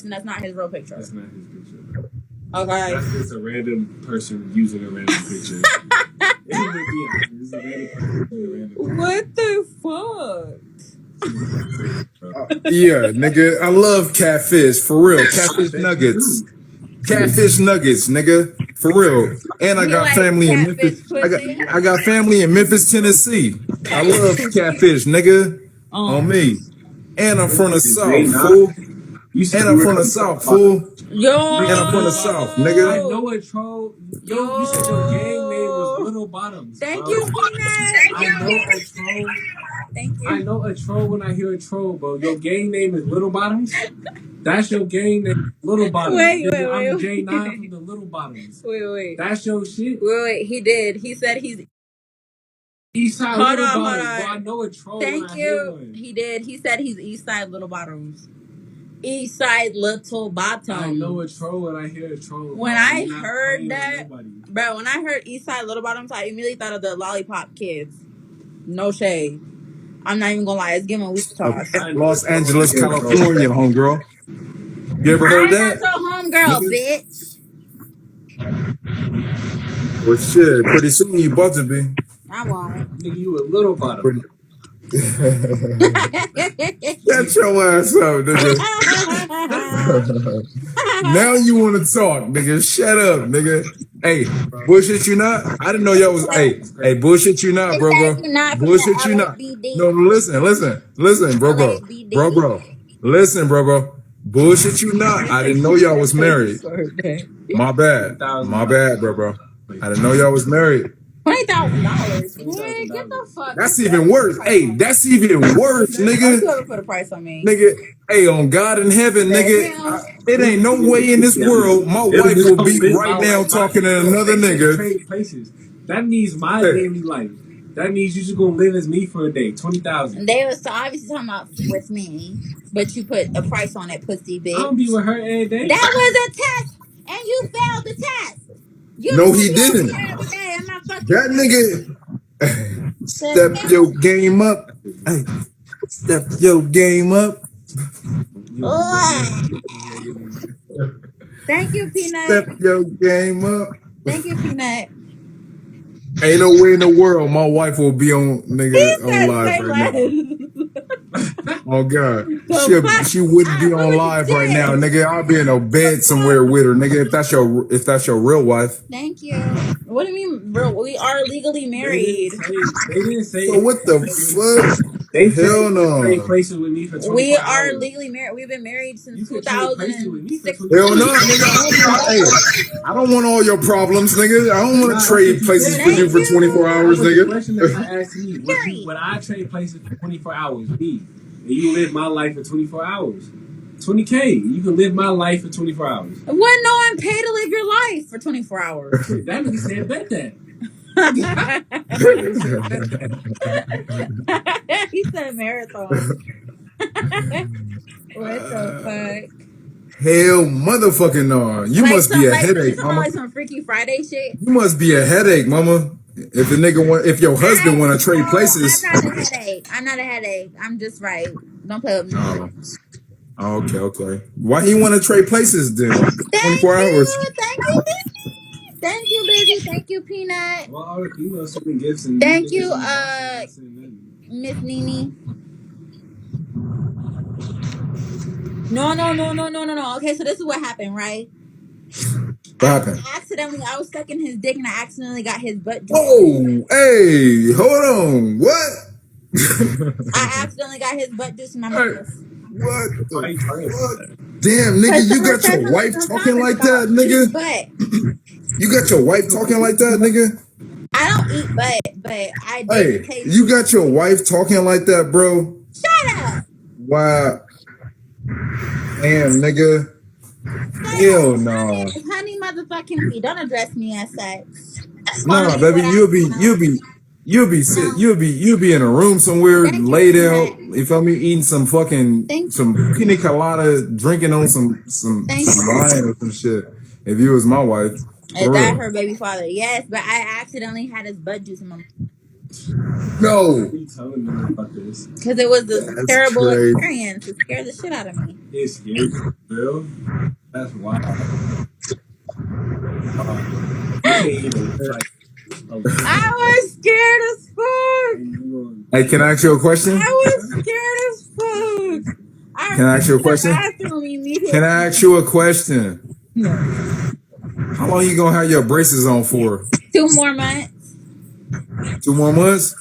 and that's not his real picture. That's not his picture. Okay. That's just a random person using a random picture. What the fuck? Yeah, nigga, I love catfish for real. Catfish nuggets, catfish nuggets, nigga, for real. And I You got like family in catfish Memphis. pussy? I got family in Memphis, Tennessee. I love catfish, nigga, on me. And I'm from the South, fool. And I'm from the South, fool. Yo. And I'm from the South, nigga. I know a troll. Yo, you said your gang name was Little Bottoms. Thank bro. you, Peanut. I know a troll. Thank you. I know a troll when I hear a troll, bro. Your gang name is Little Bottoms. That's your gang name, Little Bottoms. Wait. I'm J9 from the Little Bottoms. Wait. That's your shit. Wait. He did. He said he's. Eastside Hold Little on. Bottoms. Bro, I know a troll. Thank when I hear you. one. He did. He said he's Eastside Little Bottoms. Eastside Little Bottoms. I know a troll when I hear a troll. When bro. I heard that, bro, when I heard Eastside Little Bottoms, I immediately thought of the Lollipop Kids. No shade. I'm not even gonna lie. It's giving weak sauce. Los Angeles, California, homegirl. You ever heard I'm that? not your homegirl, bitch. Well, shit, pretty soon you about to be. I won't. Nigga, you a Little Bottom. Shut your ass up, nigga. Now you want to talk, nigga. Shut up, nigga. Hey, bullshit you not? I didn't know y'all was. Hey, bullshit you not, bro. Bullshit you not. No, listen, bro. Listen, bro. Bullshit you not. I didn't know y'all was married. My bad, bro. I didn't know y'all was married. $20,000. Man, get the fuck. That's even worse. Hey, that's even worse, nigga. Whoever put a price on me. Nigga, hey, on God in heaven, nigga, it ain't no way in this world my wife will be right now talking to another nigga. Places. That means my daily life. That means you just gonna live as me for a day. 20,000. They was obviously talking about with me, but you put a price on it, pussy bitch. I don't be with her every day. That was a test, and you failed the test. No, he didn't. That nigga, step your game up. Hey, step your game up. Thank you, Peanut. Step your game up. Thank you, Peanut. Ain't no way in the world my wife will be on live right now. Oh God, she wouldn't be on live right now, nigga. I'll be in a bed somewhere with her, nigga. If that's your real wife. Thank you. What do you mean, bro? We are legally married. They didn't say. So what the fuck? Hell no. Places with me for 24 we hours. are legally married. We've been married since 2006. Hell no, nigga. I don't want all your problems, nigga. I don't want to trade places with you for 24 hours, nigga. The question that I asked me, would I trade places for 24 hours? Me. And you live my life for 24 hours. 20K. You can live my life for 24 hours. When no one paid to live your life for 24 hours. That nigga said bet that. He said marathon. What the fuck? Hell motherfucking no. You must be a headache, mama. Like some Freaky Friday shit. You must be a headache, mama. If your husband want to trade places. I'm not a headache. I'm just right. Don't play with me. Oh, okay. Why he want to trade places then? 24 hours. Thank you, Lizzie. Thank you, Peanut. Well, you know, sending gifts and thank you, Miss Nene. No. Okay, so this is what happened, right? I was sucking his dick and I accidentally got his butt. Oh, hey, hold on. What? I accidentally got his butt juice in my mouth. What the fuck? Damn, nigga, you got your wife talking like that, nigga? You got your wife talking like that, nigga? I don't eat butt, but I do. Hey, you got your wife talking like that, bro? Shut up. Wow. Damn, nigga. Hell no. Honey motherfucking me. Don't address me as such. Nah, baby, you'll be in a room somewhere laid out. You feel me? Eating some fucking pina colada, drinking on some wine or some shit. If you was my wife. Is that her baby father? Yes, but I accidentally had his butt juice in my mouth. No. You telling them about this? Because it was a That's terrible crazy. experience. It scared the shit out of me. It scared you, girl. That's wild. You can't even like. I was scared as fuck. Hey, can I ask you a question? I was scared as fuck. Can I ask you a question? Can I ask you a question? No. How long you gonna have your braces on for? 2 more months. 2 more months?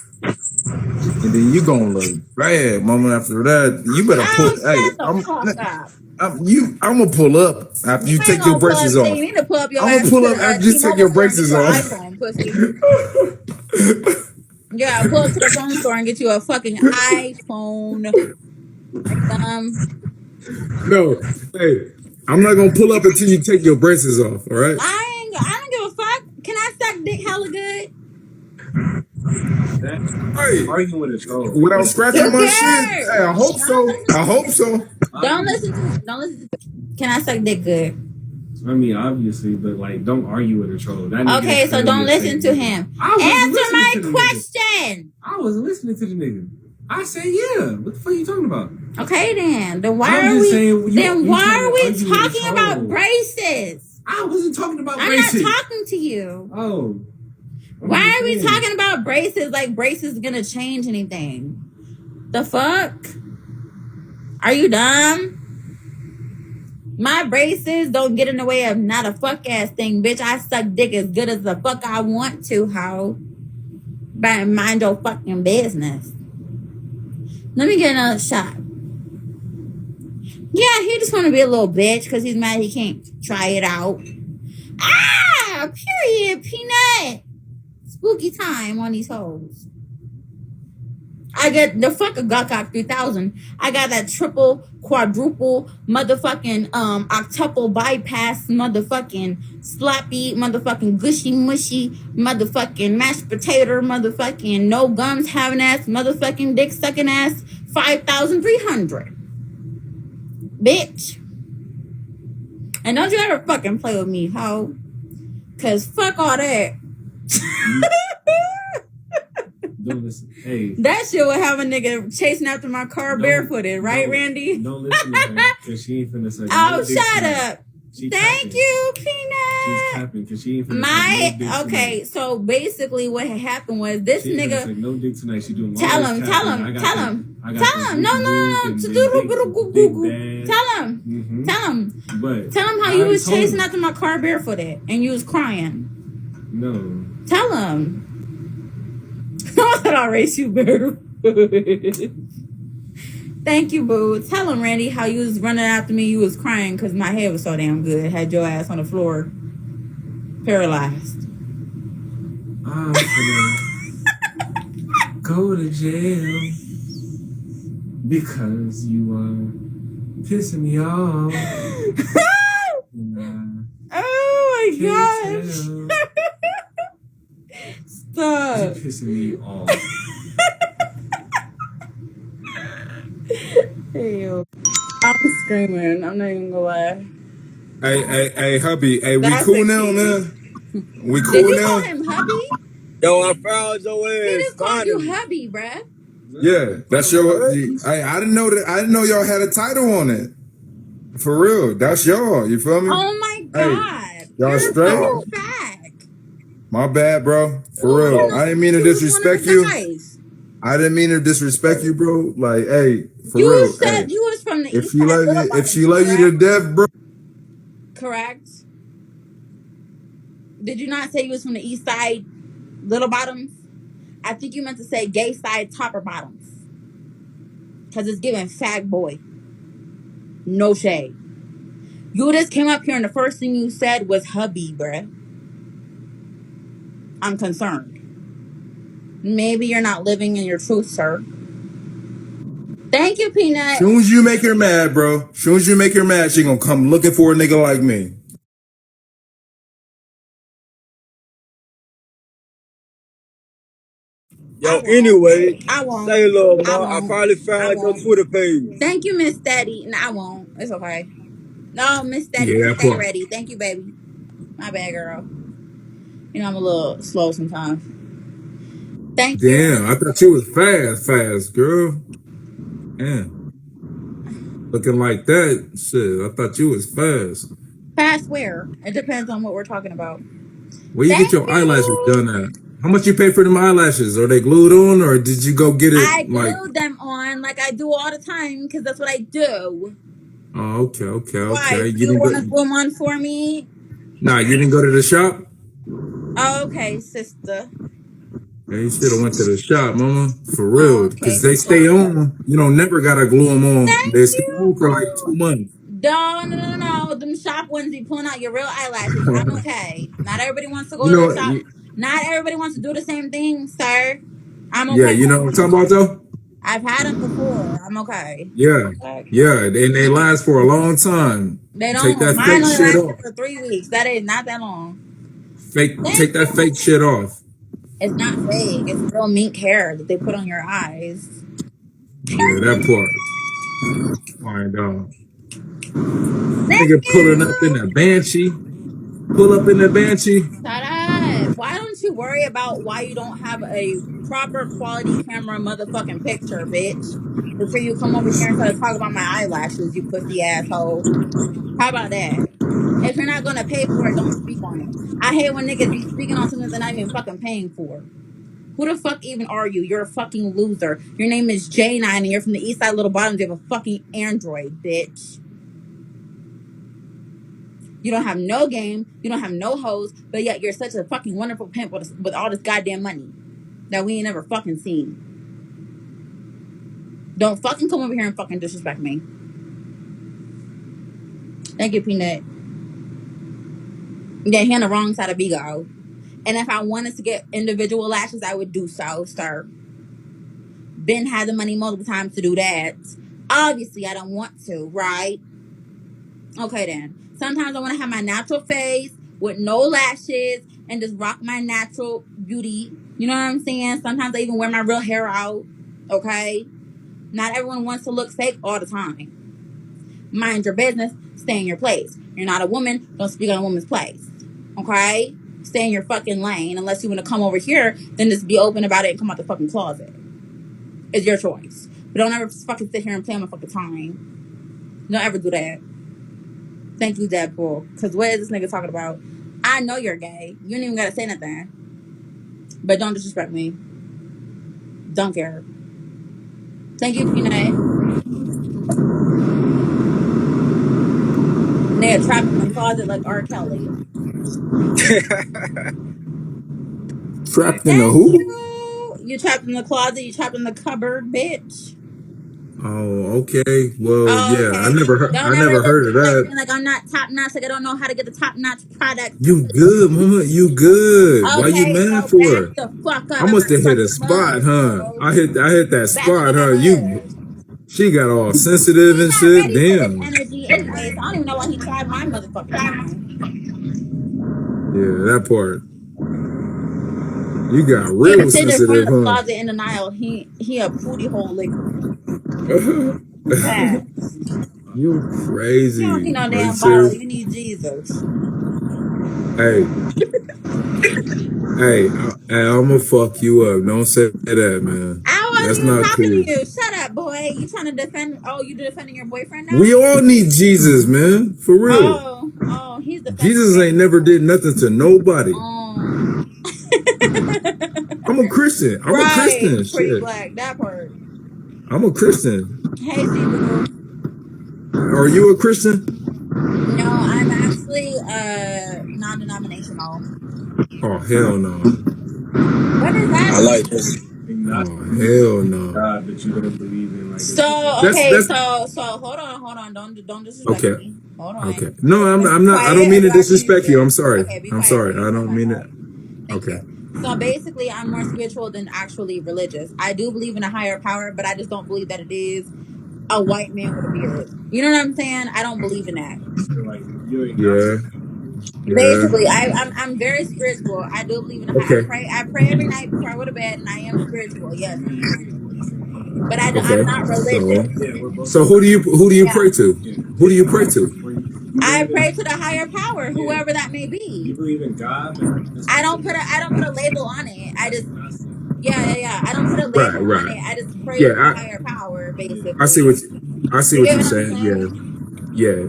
And then you gonna look bad. Moment after that, you better pull. I'm gonna pull up after you take your braces off. You need to pull up your I'm gonna pull up after you take your braces off. iPhone, pussy. Yeah, pull up to the phone store and get you a fucking iPhone. No, hey, I'm not gonna pull up until you take your braces off. All right? I don't give a fuck. Can I suck dick hella good? Hey, arguing with a troll without scratching my shit. Hey, I hope so. Don't listen to. Can I suck dick good? I mean, obviously, but like, don't argue with a troll. Okay, so don't listen to him. Answer my question. I wasn't listening to the nigga. I said, yeah. What the fuck are you talking about? Okay, then why are we talking about braces? I wasn't talking about braces. I'm not talking to you. Oh. Why are we talking about braces like braces gonna change anything? The fuck? Are you dumb? My braces don't get in the way of not a fuck ass thing, bitch. I suck dick as good as the fuck I want to, ho. But mind your fucking business. Let me get another shot. Yeah, he just want to be a little bitch because he's mad he can't try it out. Ah, period, peanut. Spooky time on these hoes. I get the fucking Gawcock 3000. I got that triple, quadruple, motherfucking octuple bypass, motherfucking sloppy, motherfucking gushy mushy, motherfucking mashed potato, motherfucking no gums having ass, motherfucking dick sucking ass, 5,300. Bitch. And don't you ever fucking play with me, ho. Cause fuck all that. Don't listen. Hey. That shit would have a nigga chasing after my car barefooted, right, Randy? Don't listen to her, because she ain't finna say oh, shut up. Thank you, Peanut. She's tapping, because she ain't finna say no okay, so basically what had happened was this she nigga. Say no dick tonight. She doing tell him. Tell him. Tell him. But tell him how you was chasing after my car barefooted and you was crying. No. Tell him. I thought I'll race you, boo. Thank you, boo. Tell him, Randy, how you was running after me. You was crying because my head was so damn good. Had your ass on the floor, paralyzed. I'm gonna go to jail because you are pissing me off. Oh my gosh. Stop. You're pissing me off. Ew. I'm screaming. I'm not even gonna lie. Hey, hubby. Hey, we cool now, man? We cool now? Did you call him hubby? Yo, I found your ass. He just called you hubby, bruh. Yeah, that's your. I didn't know that. I didn't know y'all had a title on it. For real, that's y'all. You feel me? Oh my god, hey, y'all straight? My bad, bro. For real, I didn't mean to disrespect you. I didn't mean to disrespect you, bro. Like, hey, for real. You said you was from the East Side. If she love you to death, bro. Correct. Did you not say you was from the East Side, Little Bottoms? I think you meant to say Gay Side, Topper Bottoms. Because it's giving fag boy. No shade. You just came up here and the first thing you said was hubby, bruh. I'm concerned. Maybe you're not living in your truth, sir. Thank you, Peanut. Soon as you make her mad, bro. Soon as you make her mad, she gonna come looking for a nigga like me. Yo, anyway, I won't. Say little more. I probably found your Twitter page. Thank you, Miss Steady. No, I won't. It's okay. No, Miss Steady, stay ready. Thank you, baby. My bad, girl. You know, I'm a little slow sometimes. Thank you. Damn, I thought you was fast, girl. Damn. Looking like that, shit. I thought you was fast. Fast where? It depends on what we're talking about. Where you get your eyelashes done at? How much you pay for them eyelashes? Are they glued on, or did you go get it? I glued them on like I do all the time because that's what I do. Oh, okay. Why? You want to glue them on for me? Nah, you didn't go to the shop? Okay, sister. Yeah, you should have went to the shop, mama. For real. Because they stay on. You don't never got to glue them on. They stay on for like 2 months. No. Them shop ones be pulling out your real eyelashes. I'm okay. Not everybody wants to go to the shop. Not everybody wants to do the same thing, sir. I'm okay. Yeah, you know what I'm talking about, though? I've had them before. I'm okay. Yeah. Yeah, and they last for a long time. They don't. Take that fake shit off. For 3 weeks. That is not that long. Take that fake shit off. It's not fake. It's real mink hair that they put on your eyes. Yeah, that part. Find out. Nigga pulling up in the Banshee. Pull up in the Banshee. Shut up. Why don't you worry about why you don't have a proper quality camera motherfucking picture, bitch? Before you come over here and start talking about my eyelashes, you pussy asshole. How about that? If you're not gonna pay for it, don't speak on it. I hate when niggas be speaking on something they're not even fucking paying for. Who the fuck even are you? You're a fucking loser. Your name is J9 and you're from the East Side Little Bottoms. You have a fucking Android, bitch. You don't have no game. You don't have no hoes. But yet you're such a fucking wonderful pimp with all this goddamn money that we ain't never fucking seen. Don't fucking come over here and fucking disrespect me. Thank you, Peanut. Yeah, he on the wrong side of Vigo. And if I wanted to get individual lashes, I would do so, sir. Ben had the money multiple times to do that. Obviously, I don't want to, right? Okay, then. Sometimes I want to have my natural face with no lashes and just rock my natural beauty. You know what I'm saying? Sometimes I even wear my real hair out. Okay? Not everyone wants to look fake all the time. Mind your business. Stay in your place. You're not a woman. Don't speak on a woman's place. Okay? Stay in your fucking lane. Unless you want to come over here, then just be open about it and come out the fucking closet. It's your choice. But don't ever fucking sit here and play on my fucking time. Don't ever do that. Thank you, Deadpool. Because what is this nigga talking about? I know you're gay. You don't even gotta say nothing. But don't disrespect me. Don't care. Thank you, Peanut. They're trapped in the closet like R. Kelly. Trapped in the who? You trapped in the closet. You trapped in the cupboard, bitch. Oh, okay. Well, yeah, I never heard of that. Like I'm not top notch. Like I don't know how to get the top notch product. You good, mama? You good? Okay, why you mad for? Back the fuck up. I must have hit a spot, huh? I hit that spot, huh? She got all sensitive and shit. Damn. Energy anyway, so I don't even know why he tried my motherfucking time. Yeah, that part. You got real sensitive, in the closet in denial. He a booty hole licker. You crazy. You don't need no damn bottle. You need Jesus. Hey, I'm gonna fuck you up. Don't say that, man. I wasn't even talking to you. Shut up, boy. You trying to defend? Oh, you defending your boyfriend now? We all need Jesus, man. For real. Oh, he's defending. Jesus ain't never did nothing to nobody. I'm a Christian. I'm a Christian. Pretty black. That part. I'm a Christian. Hey, Steve. Are you a Christian? No, I'm actually non-denominational. Oh, hell no. What is that? I like this. Oh, hell no. God that you don't believe in. Like so hold on. Don't disrespect me. Hold on. Okay. No, I'm not. I don't mean to disrespect you. I'm sorry. Okay, I'm sorry. I don't mean it. Okay. So basically, I'm more spiritual than actually religious. I do believe in a higher power, but I just don't believe that it is a white man with a beard. You know what I'm saying? I don't believe in that. Yeah. Basically, I'm very spiritual. I do believe in a higher. I pray every night before I go to bed, and I am spiritual. Yes, I am. But I'm not religious. So who do you pray to? Who do you pray to? I pray to the higher power, whoever that may be. You believe in God? I don't put a label on it. I just Yeah. I don't put a Right, label on right. it. I just pray to Yeah, a higher power, I see what basically. I see You what get you're what I'm saying. saying? Yeah.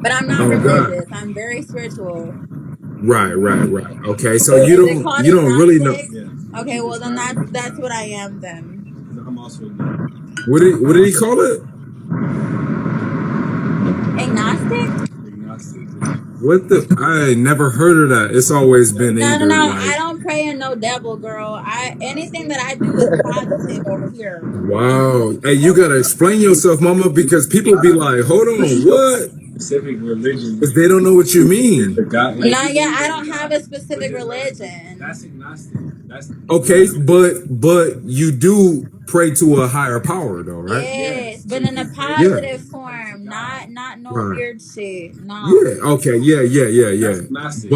But I'm not God. religious. I'm very spiritual. Right. Okay, so Is it called you don't really know agnostic? Yeah. Okay, You well then described that's what I am then. I'm also agnostic. what did he call it? Agnostic? Agnostic. What the? I never heard of that. It's always been either No. like, I don't pray in no devil, girl. Anything that I do is positive over here. wow. Hey, you gotta explain yourself, mama, because people be like, hold on, what? Specific religion. Because they don't know what you The mean. God. No, Like, yeah, I don't have a specific religion. that's agnostic. That's Okay, but you do pray to a higher power, though, right? Yes, but in a Yeah. positive form, not no Right. weird shit. No. Yeah. Okay. Yeah. That's agnostic.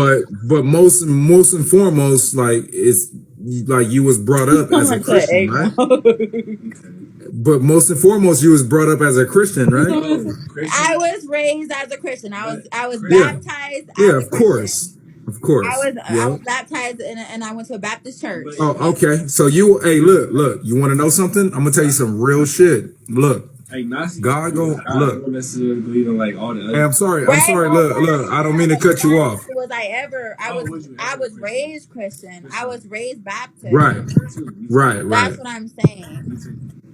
But most and foremost, like it's like you was brought up as a Christian, right? But most and foremost, you was brought up as a Christian, right? I was raised as a Christian. I was Yeah. baptized Yeah. as a Of course. Christian. Of course. I Yeah. was baptized and I went to a Baptist church. Oh, okay. So hey, look. You want to know something? I'm gonna tell you some real shit. Look, agnostic. God go I look. don't necessarily believe in like all the other. Hey, I'm sorry. Right, Look. I don't mean to cut you off. Was I ever? I was raised Christian. I was raised Baptist. Right. That's what I'm saying.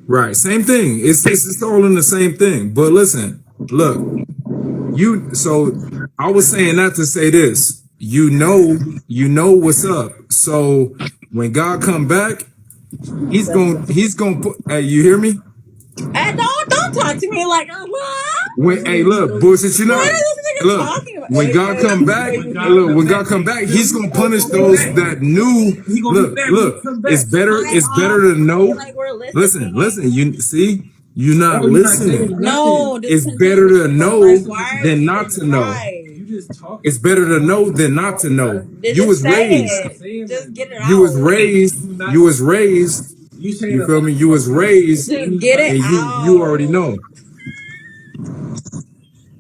Right. Same thing. It's all in the same thing. But listen, look. So I was saying that to say this. You know what's up. So when God come back, he's gonna put. Hey, you hear me? And don't talk to me like what? Hey, look, bullshit, you know. What is this nigga talking about? When God come back, when God come back, he's gonna punish those that knew. Look, it's better to know. Like we're Listen, you see, you're not listening. No, It's better to know than not to know. It's better to know than not to know. You was raised. Just get it out. You was raised. You feel me? You was raised. Just get it out. You already know.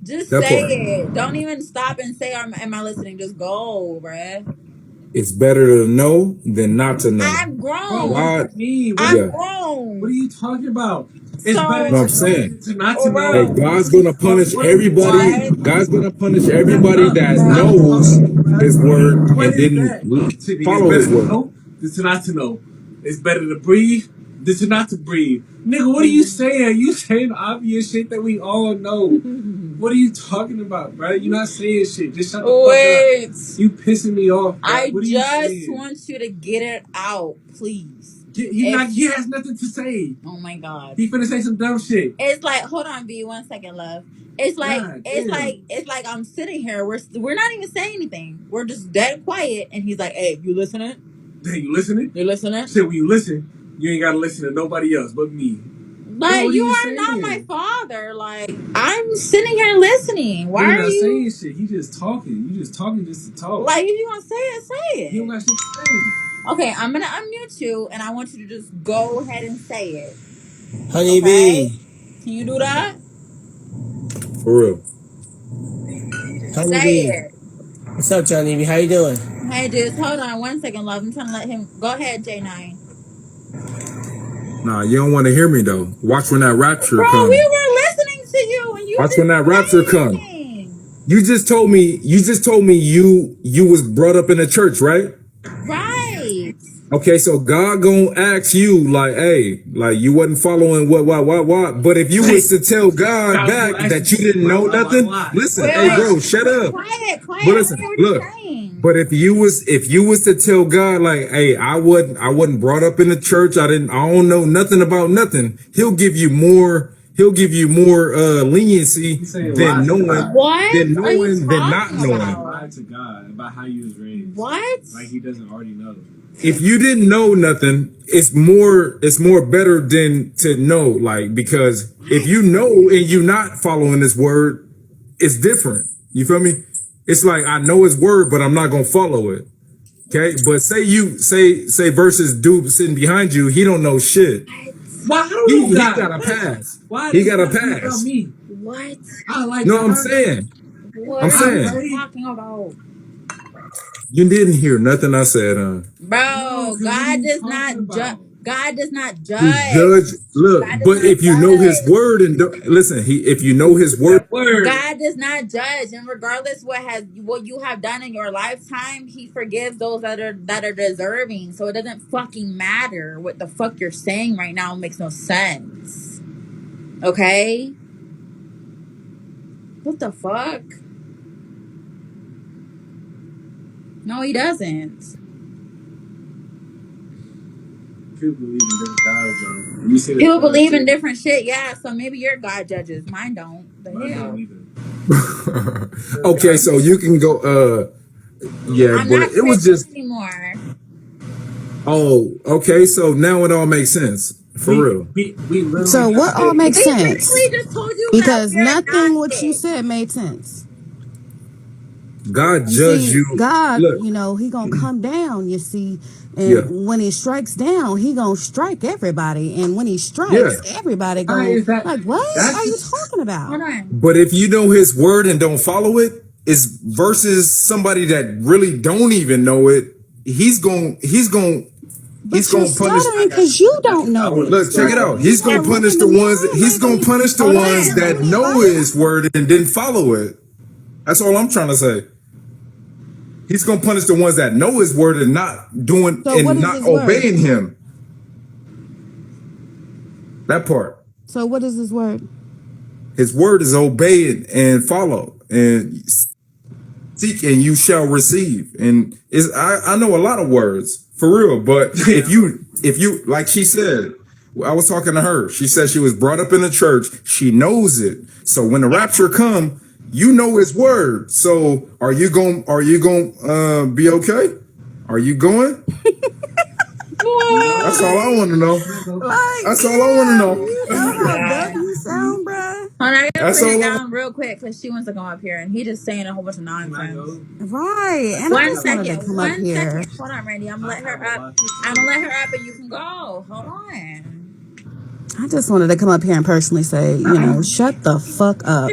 Just say it. Don't even stop and say, am I listening? Just go, bruh. It's better to know than not to know. I'm grown. What? I'm grown. What are you talking about? It's So, better I'm saying. to not to know. Hey, God's gonna punish everybody. God's gonna punish everybody that knows His word and didn't follow His word. It's not to know. It's better to breathe than to not to breathe. Nigga, what are you saying? You saying obvious shit that we all know. What are you talking about, bro? You're not saying shit. Just shut the fuck up. You pissing me off, bro. I just want you to get it out, please. He has nothing to say. Oh my god. He finna say some dumb shit. It's like, hold on, B, 1 second, love. It's like I'm sitting here. We're not even saying anything. We're just dead quiet, and he's like, "Hey, you listening? Hey, you listening? You listening?" Shit, when you listen, you ain't gotta listen to nobody else but me. Like, you are not my father. Like, I'm sitting here listening. Why are you saying shit? He just talking. You just talking just to talk. Like, if you want to say it, say it. You don't got shit to say. Okay, I'm gonna unmute you, and I want you to just go ahead and say it. Honey B. Can you do that? For real. Honey Say B. it. What's up, Johnny B? How you doing? Hey, just hold on 1 second, love. I'm trying to let him go ahead, J9. Nah, you don't want to hear me though. Watch when that rapture Bro, comes. we were listening to you, and you watch when that rapture comes. You just told me you was brought up in a church, right? Right. Okay, so God gonna ask you like, hey, like you wasn't following what. But if you was to tell God back that you didn't know nothing, listen, hey bro, shut up. Quiet. But listen, look. But if you was to tell God like, hey, I wasn't brought up in the church, I don't know nothing about nothing, he'll give you more leniency than knowing than not knowing. Lie to God about how you was raised. What? Like he doesn't already know. If you didn't know nothing, it's more better than to know, like, because if you know and you're not following this word, it's different. You feel me? It's like, I know his word, but I'm not gonna follow it. Okay? But say versus dude sitting behind you, he don't know shit. Why he got a pass. Why he got a pass. What? I like no, I'm saying. What are you talking about? You didn't hear nothing I said, huh? Bro, God does not judge. God does not He judge. judge. Look, God does but not if you know His judge. word and listen, if you know His word, Word. God does not judge, and regardless what you have done in your lifetime, He forgives those that are deserving. So it doesn't fucking matter what the fuck you're saying right now. It makes no sense. Okay? What the fuck? No, He doesn't. People believe in different gods, though. You see People believe in different shit, yeah. So maybe your God judges. Mine don't. The Mine hell? don't either. okay, so you can go. Yeah, I'm but not it was Christian just. anymore. Oh, okay. So now it all makes sense for real. We literally So what all makes We sense? literally just told you that Because we're nothing what you agnostic. said made sense. God You judged see, you. God, Look, He gonna come down, you see, yeah, and when He strikes down, He gonna strike everybody, and when He yeah. strikes, everybody Why gonna is that? like, what That's are you just talking about? Hold on. But if you know His word and don't follow it, is versus somebody that really don't even know it. He's going But you're punish. stuttering because you don't I know want it. to Look, check say it Like out. something. you He's gotta gonna look punish in the the ones. mirror, He's gonna maybe. punish the Hold ones on. that Read it, know right? His word and didn't follow it. That's all I'm trying to say. He's gonna punish the ones that know His word and not doing So what and is not His word? obeying Him. That part. So what is His word? His word is obey it and follow and seek and you shall receive. And I know a lot of words for real, but if you like she said, I was talking to her. She said she was brought up in the church. She knows it. So when the rapture come, you know His word. So are you going to be okay? Are you going? That's all I want to know. Like, That's all I want to damn, know. you know how dumb you sound, bruh. Hold on, I gotta That's put it all down real quick because she wants to come up here and he just saying a whole bunch of nonsense. Right. And I One just wanted to second, come up one here. second. Hold on, Randy. I'm gonna let her up. I'm gonna let her up and you can go. Hold on. I just wanted to come up here and personally say, shut the fuck up.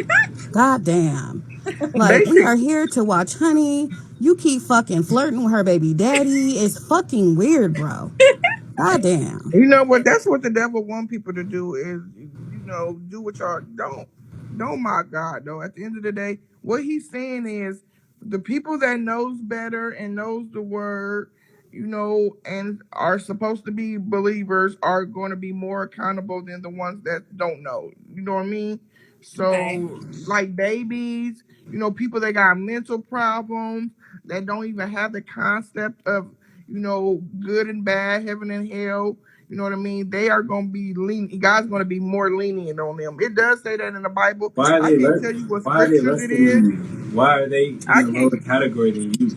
God damn. Like, we are here to watch Honey. You keep fucking flirting with her baby daddy. It's fucking weird, bro. God damn. You know what? That's what the devil want people to do is, do what y'all don't mock God though. At the end of the day, what he's saying is the people that knows better and knows the word, and are supposed to be believers are going to be more accountable than the ones that don't know. You know what I mean? Okay. So like babies, people that got mental problems that don't even have the concept of good and bad, heaven and hell. You know what I mean? They are going to be lenient. God's going to be more lenient on them. It does say that in the Bible. Why are I they can't less? tell you what Why are they scriptures less it than is. you? Why are they in I a can't. lower category than you?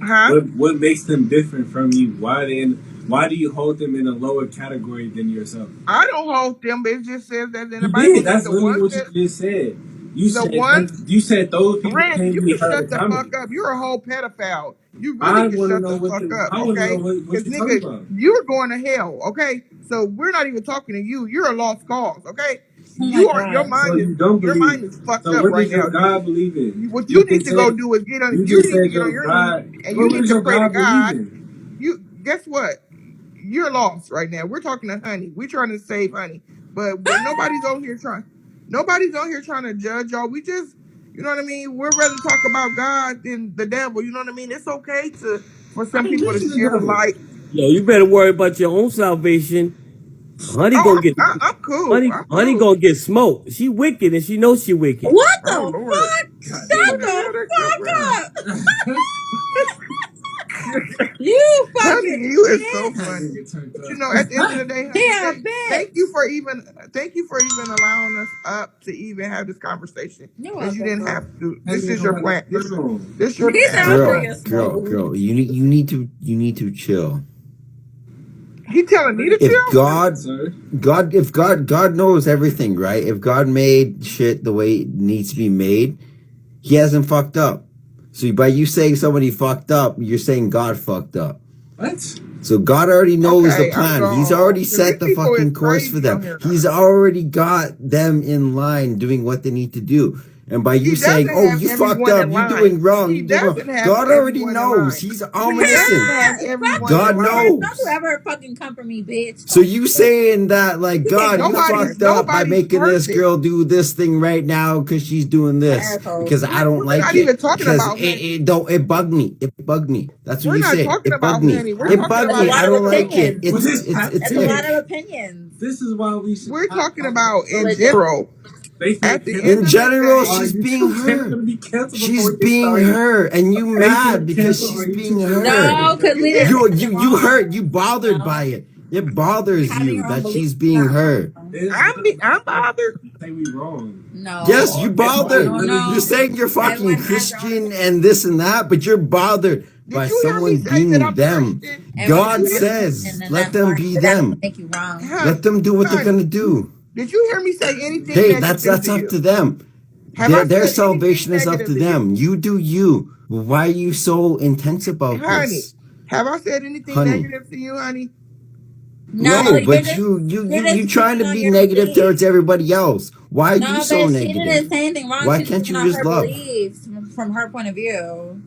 Huh? What makes them different from you? Why are they in? Why do you hold them in a lower category than yourself? I don't hold them, but it just says that in the You Bible. did. But That's the literally ones what you that, just said. the ones, You said those people Randy, can't you be can held shut the fuck accountable. up. You're a whole pedophile. You really I can want to shut know the what fuck up, I want to know okay? what Because you're talking nigga, about. you're going to hell, okay? So we're not even talking to you. You're a lost cause, okay? Oh my Your god. So mind is you don't your believe. mind is fucked So up what right does your now. God believe What in? you need to go do is You you just need to said get on your your knees God. and you What need does to your pray to God believe God. in? You guess what? You're lost right now. We're talking to Honey. We're trying to save Honey, but nobody's on here trying to judge y'all. We just, you know what I mean. We're rather talk about God than the devil. You know what I mean. It's okay for I some didn't people to mention the share the devil. light. Yo, you better worry about your own salvation. Honey Oh, gonna get I'm cool. I'm honey cool. gonna get smoked. She wicked and she knows she wicked. What Oh the Lord, fuck? God what Shut the damn. hell the that come from? fuck up! You Honey, fucking you is so bitch! That funny. nigga turned But up. at the end of the day, Honey, Yeah, bitch! thank you for even allowing us up to even have this conversation You're because you welcome, didn't bro. have to. That This nigga is don't your got no plan. phone. This your He said path I'll in bring life. a Girl, smoke. girl, you need to chill. He telling me to If chill. God, Sir. if God knows everything, right? If God made shit the way it needs to be made, He hasn't fucked up. So by you saying somebody fucked up, you're saying God fucked up. What? So God already knows the Okay, I'm plan. He's gone. already 'Cause these set the people is fucking course for crazy on them. here. He's already got them in line doing what they need to do. And by you He saying, doesn't "Oh, have you fucked everyone up, in you're line. doing wrong, He you're doing wrong," doesn't have God already everyone in knows. line. He's He omniscient. doesn't have Fuck everyone you, in God Chris. line. Don't you knows. ever fucking come for me, bitch. So you saying that, like, You can't God, come you for me. fucked up by Nobody's making this perfect. girl do this thing right now because she's doing this Asshole. because I don't We're like not it even talking because about honey. it bugged me. It bugged me. That's what We're you not say. talking It bugged about me. honey. We're It talking bugged That's about a me. in I lot of don't like general. it. opinions. Well, It's That's a lot of opinions. this is why we should We're not talking talk about about in Religion. general. they finna At the cancel. end in of the general. day, She's You being two her. gonna be canceled She's before we get being started. her, and you They mad finna because cancel she's on being YouTube. her. No, because you Lita hear said me? it You hurt. wrong. You bothered No, by it. It bothers having you your own that beliefs she's is being not her. wrong. It's I'm bothered. say we wrong. Yes, you No, Everybody bothered. no, literally You're no. saying you're fucking Everyone has their own Christian opinion. and this and that, but you're bothered Did by you hear me someone say that being I'm them. Christian? Everyone Did has God you their hear? own opinion, says, and let that's them fine. be But that doesn't them. make you wrong. Let them do what they're Honey, gonna do. did you hear me say anything Hey, negative that's to up to you? them. Have I Their said anything salvation is up negative to to you? them. You do you. Why are you so intense about Honey, this, have I said anything honey? negative to you, honey? No, No, you're but just you trying speaking to on be your negative beliefs. towards everybody else. Why are you No, so but she negative? didn't say anything wrong. Why She's can't speaking you on just her love? beliefs from her point of view.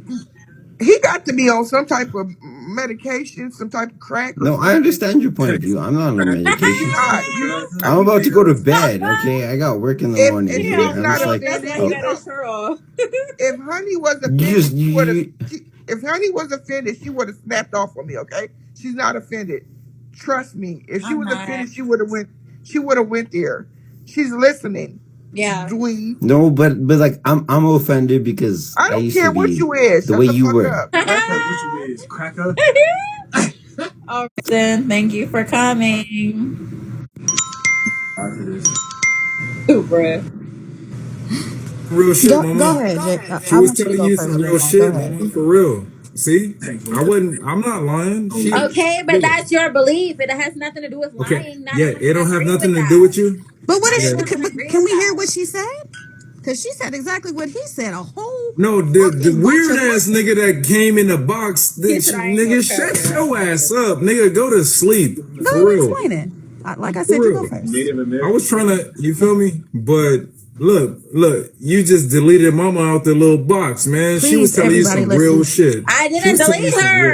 He got to be on some type of medication, some type of crack or No, I something. understand your point of view. I'm not on He's medication. not. I'm about to go to bed. Okay, I got work in the morning If He here. he's on I'm not just coke. like, That's offended, why he he oh, got know. his shirt off. If Honey was you just offended, she would have. you. If Honey was offended, she would have snapped off on me. Okay, she's not offended. Trust me. If she I'm was not. offended, she would have went. She would have went there. She's listening. Yeah. Dweeb. No, but like I'm offended because I I don't used to care what be you is. the Shut way the you fuck were. up. Cracker, what you is? Cracker? All right, then. Thank you for coming. After this. Ooh, bruh. Real shit, Go mama. ahead, Jake. She I was want you to telling go you first, some J real Mo. Go shit, ahead. mama. For real. See, Thank I you. wasn't. I'm not lying. She, Okay, but nigga. that's your belief. It has nothing to do with Okay, lying. Not yeah, it everyone don't have agrees with nothing to do that. with you. But what Not is she? Yeah. everyone agrees Can with we hear that. what she said? Because she said exactly what he said. A whole No, the fucking bunch weird of ass bullshit. nigga that came in the box, He said I ain't no nigga, shut cracker. your ass up, nigga. Go to sleep. Go For ahead and real. explain it. Like I For said, you go real. first. Native I was American. trying to, you feel me? But look, you just deleted mama out the little box, man. She was Please, telling you everybody, some real listen. shit. I She didn't was telling you delete some real.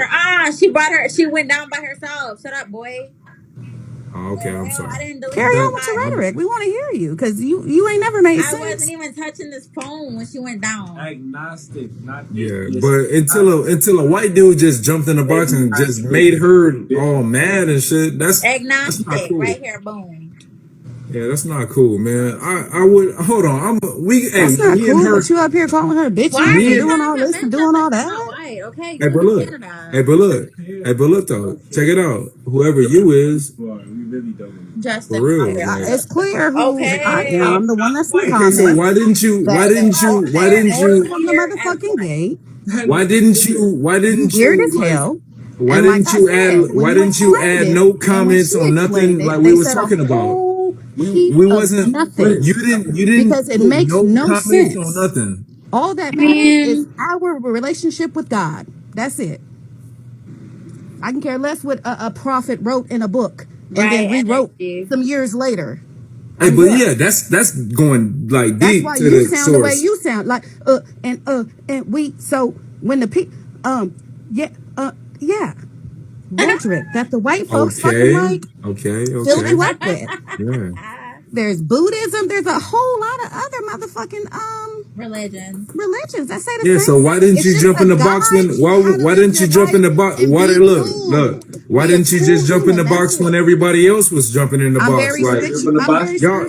her. She went down by herself. Shut up, boy. Oh, okay, I'm Hell, I sorry. didn't delete Carry on That, with your nobody. rhetoric. We want to hear you because you ain't never made I wasn't sense. even touching this phone when she went down. Agnostic, not yeah, atheist. but until a white dude just jumped in the box and just made her all mad and shit, that's not Agnostic, cool. right here, boom. Yeah, that's not cool, man. I would hold on. That's not Me and cool, but her, you up here calling her Why are bitches me and you and doing trying all to this and convince doing us all that she's not that. white? Okay, hey, you but look, understand that. though, check it out. Whoever you is, Boy, we really don't. for Justin, real, okay. like. It's clear who I Okay. am, the one that's in the Okay, so comments. That why Weird, didn't you, from the weird as motherfucking boy. gate. You weird as hell. And like I said, when you explained it, no and when comments she on explained nothing it, like we they was said a talking about? whole heap We of wasn't, nothing you because didn't it put makes no no comments on sense. nothing. All that I matters is mean, our relationship with God. That's it. I can care less what a prophet wrote in a book and then right, rewrote energy. some years later. Hey, I'm but good. yeah, that's going like That's deep why to you the sound the way source. you sound. Like and we so when the people yeah yeah rhetoric that the white folks fucking Okay, like filled okay, you up with. yeah. There's Buddhism. There's a whole lot of other motherfucking Religion. religions that say the Yeah, same so why thing. didn't It's you just jump a in the box guide when to how to why live didn't you your jump in life the box? and Why be did cool. why Be a didn't you cool just jump in the human. That's box it. when everybody else was jumping in the I'm box? very Like spiritual.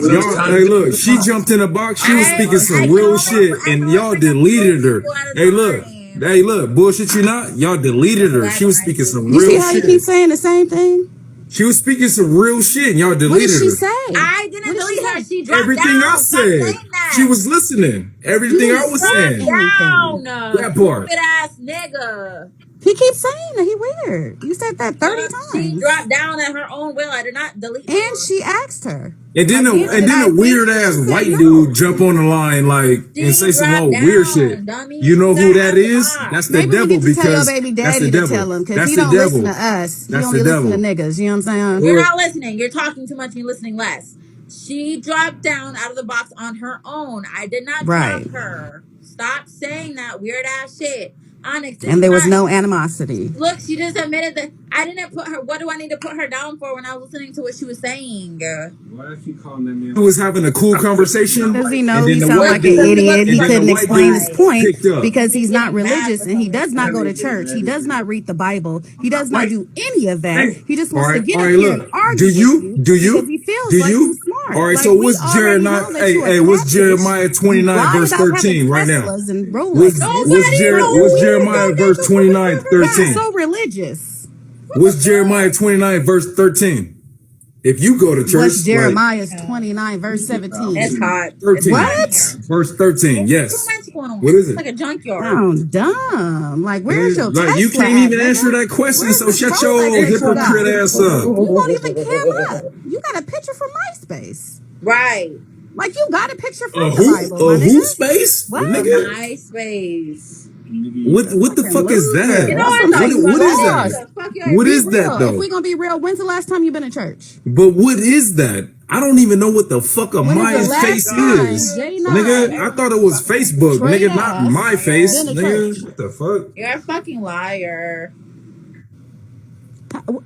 When it was y'all, time hey, to jump in look, the she box. jumped in the box. She was speaking I some can real only shit, I can and only y'all protect two deleted her. people at a time. Hey, look, bullshit you not. Y'all deleted her. She was speaking Exactly. some You see real how you shit. keep saying the same thing? She was speaking some real shit, and y'all What did deleted she her. say? I What didn't did she delete her. say? She dropped Everything I down. Stop said, saying she that. was listening. You Everything didn't I was say Drop saying, anything. down. that part. Stupid ass nigga. He keeps saying that he weird. You said that 30 She times. dropped down at her own will. I did not delete And her. she asked her. And then Like, did a I offend weird you? ass She said white no. dude jump on the line and She say some dropped old weird shit. down, dummy. You know She who got out that of the is? That's box. the Maybe we devil need to tell your because baby that's the daddy to devil. tell him because That's he the don't listen to devil. us. He That's the only listen to devil. niggas. You know what I'm saying? You're not listening. You're talking too much and you're listening less. She dropped down out of the box on her own. I did not Right. drop her. Stop saying that weird ass shit. Onyx, And there was no animosity. Look, she just admitted that I didn't put her. What do I need to put her down for when I was listening to what she was saying? Why is he calling that man? He was having a cool conversation. Because he knows And he then the sounds white like an dude- idiot. and He then the couldn't white explain dude his point picked up. because he's not Getting mad religious for and he something. does not go to church. He does not read the Bible. He does not do any of that. He just wants to get up here and argue Do you? with Do you? because he feels Do like you? he's smart. All right. Like, So we what's already Jeremiah? know that you a Hey, what's catfish. Jeremiah You 29 lied verse about having 13 right now? Teslas and What's Rolexes. what's Jeremiah verse 29 You're 13? so religious. What's Jeremiah 29 verse 13? If you go to church, What's Jeremiah's 29 verse 17? It's hot. 13. What? Verse 13. Yes. Too much going on. What is It's like it? a junkyard. Sound dumb. Like, where's your Like you Tesla can't at, even nigga? answer that question, Where's so the shut your Rolex that you got? hypocrite ass up. You won't even come up. You got a picture from MySpace. Right. Like, you got a picture from A the who? Bible, A my who nigga. space? What? Nigga? MySpace. What the fuck is that? You know That's what? some What is lost. that? Fuck you. What Be is that real. though? If we gonna be real, when's the last time you been to church? But what is that? I don't even know what the fuck a When is the last MySpace time is. Jay Nigga, I thought it was Facebook, Trade nigga, not off my face. been to Nigga, church? what the fuck? You're a fucking liar.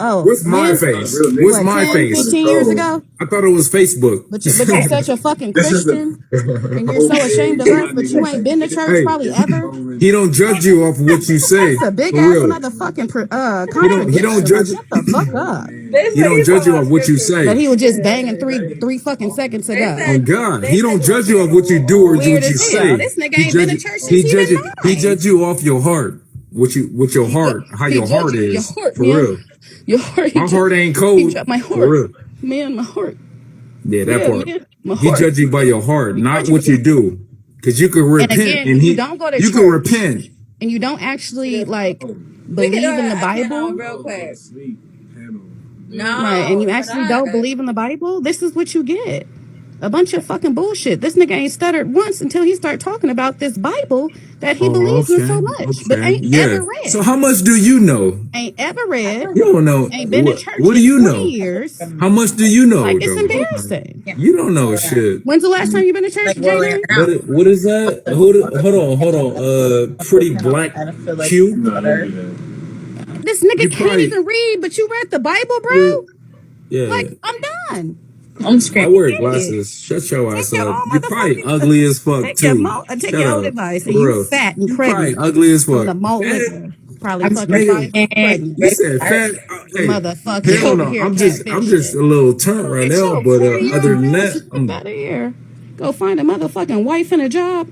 Oh, What's my when? face? What's What, my 10, face? 15 years ago? I thought it was Facebook. But you're such a fucking Christian and you're so ashamed of us, but you ain't been to church Hey, probably ever. he don't judge you off what you say. That's a big For ass real. motherfucking He don't contradiction. judge. Like, shut the fuck up. He don't judge you off what you say. That he was just banging three fucking seconds ago. On God, he don't judge you off what you do or what Weird you as say. hell. This nigga ain't been to church since He he judge been it. He 9. judge you off your heart. What your heart, how He your heart judge is. your heart, For man. real. Your heart. My heart ain't He cold. dropped my For heart. real. Man, my heart. Yeah, that Yeah, part. man, my He heart. judge you by your heart, not judge what you- you do. Cause you can repent again, and you don't go to you can church. repent. And you don't actually like We could believe do in the a panel Bible. real quick. Sleep panel. No. Right, and you actually don't believe in the Bible, this is what you get. A bunch of fucking bullshit. This nigga ain't stuttered once until he start talking about this Bible that he believes in so much, but ain't ever read. So how much do you know? Ain't ever read. You don't know. Ain't been to church What do in you 20 know? years. How much do you know? Like, it's though? embarrassing. You don't know shit. When's the last time you been to church, Jalen? What is that? Hold on. Pretty black Q. This nigga You can't probably- even read, but you read the Bible, bro? Yeah. Like, I'm done. I'm I screaming. wear glasses. Shut your ass your up. own You're probably motherfucking- ugly as fuck Take too. your Shut old up. advice. And For you real. fat and You probably pregnant. ugly as From fuck. the malt Fat- liquor. Probably I'm fucking saying- 5 pregnant. You said fat. Hey, Motherfucker hell over no. here I'm just catfish a little turnt right Get now. your But 40-year-old other than ass that, the fuck out of here. Go find a motherfucking wife and a job.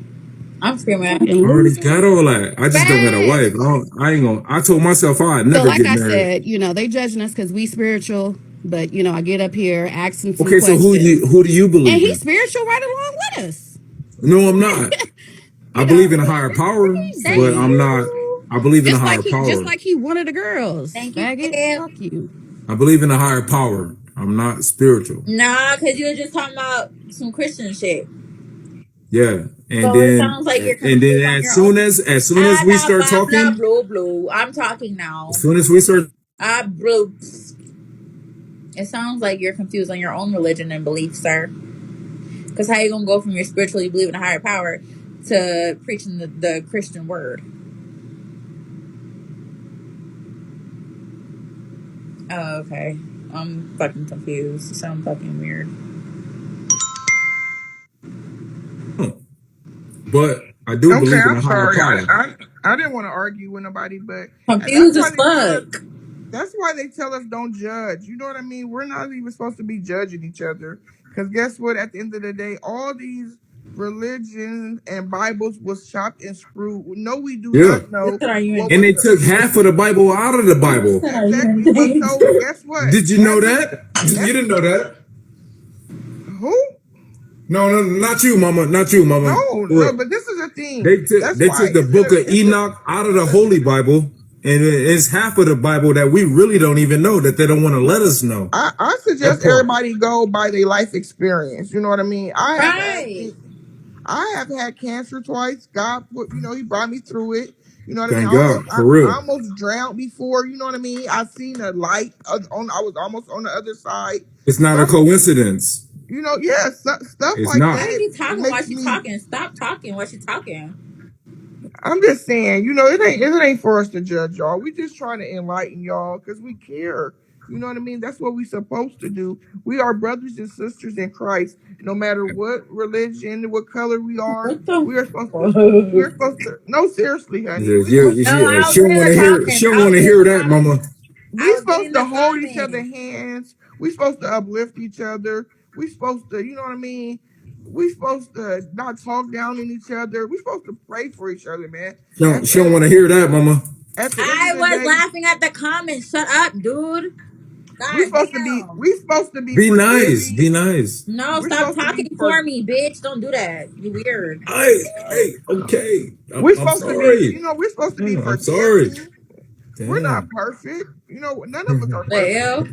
I'm screaming. Fucking I already loser. got all that. I just don't got a wife. I ain't gonna. I told myself I'd So never like get I married. said, they judging us because we spiritual, but I get up here asking some Okay, so questions. who do you believe And in? he's spiritual right along with us. No, I'm not. I believe in a higher power, but I'm not. I believe in a higher power. Just like he one of the girls. Thank you, Faggot. Gail. Fuck you. I believe in a higher power. I'm not spiritual. Nah, because you were just talking about some Christian shit. Yeah, and So it then sounds like you're as confused soon on as we start talking, blue. I'm talking now. as soon as we start, Blue. It sounds like you're confused on your own religion and belief, sir. Because how you gonna go from your spiritually believing in a higher power to preaching the Christian word? Oh, okay. I'm fucking confused. You sound fucking weird. but I do believe in a I'm higher sorry. power. I didn't want to argue with nobody, but Confused as that's why they tell us- fuck. That's why they tell us don't judge. You know what I mean? We're not even supposed to be judging each other. Because guess what? At the end of the day, all these religions and Bibles was chopped and screwed. No, we do not know. What are you in? what And they was- took half of the Bible out of the Bible. Exactly. But so guess what? Did you know that? You didn't know that? Who? No, not you, mama. Not you, mama. No, but this is a thing. They took That's they why. took the book of Enoch out of the Holy Bible, and it's half of the Bible that we really don't even know, that they don't want to let us know. I suggest everybody go by their life experience. You know what I mean? I have had cancer twice. God put, He brought me through it. You know what Thank I mean? God, for real. I almost drowned before. You know what I mean? I've seen a light. I was almost on the other side. It's not a coincidence. You know, yeah, stuff It's like Why not. are that. you It talking while makes she me. talking? Stop talking while she talking. I'm just saying, you know, it ain't for us to judge y'all. We just trying to enlighten y'all because we care. You know what I mean? That's what we supposed to do. We are brothers and sisters in Christ. No matter what religion, what color we are, What the we are supposed to. We are fuck? supposed to. No, seriously, honey. Yeah, yeah, No, yeah. I was She don't in want here to hear. talking. She don't I want was to in hear the that, comments. mama. I We was supposed in to the hold each other comments. hands. We supposed to uplift each other. We supposed to, you know what I mean? We supposed to not talk down in each other. We supposed to pray for each other, man. She don't. At She the don't end, want to hear that, mama. at the end of I the was day, laughing at the comments. Shut up, dude. we God supposed to be damn. we supposed to be Be nice. Be forgiving. nice. No, We're stop supposed to be talking for for me, bitch. Don't do that. You weird. Hey, okay. we're I'm supposed to be, sorry. you know, we're supposed to be I'm sorry. forgiving. We're not Damn. perfect. You know, none of us are The perfect. hell?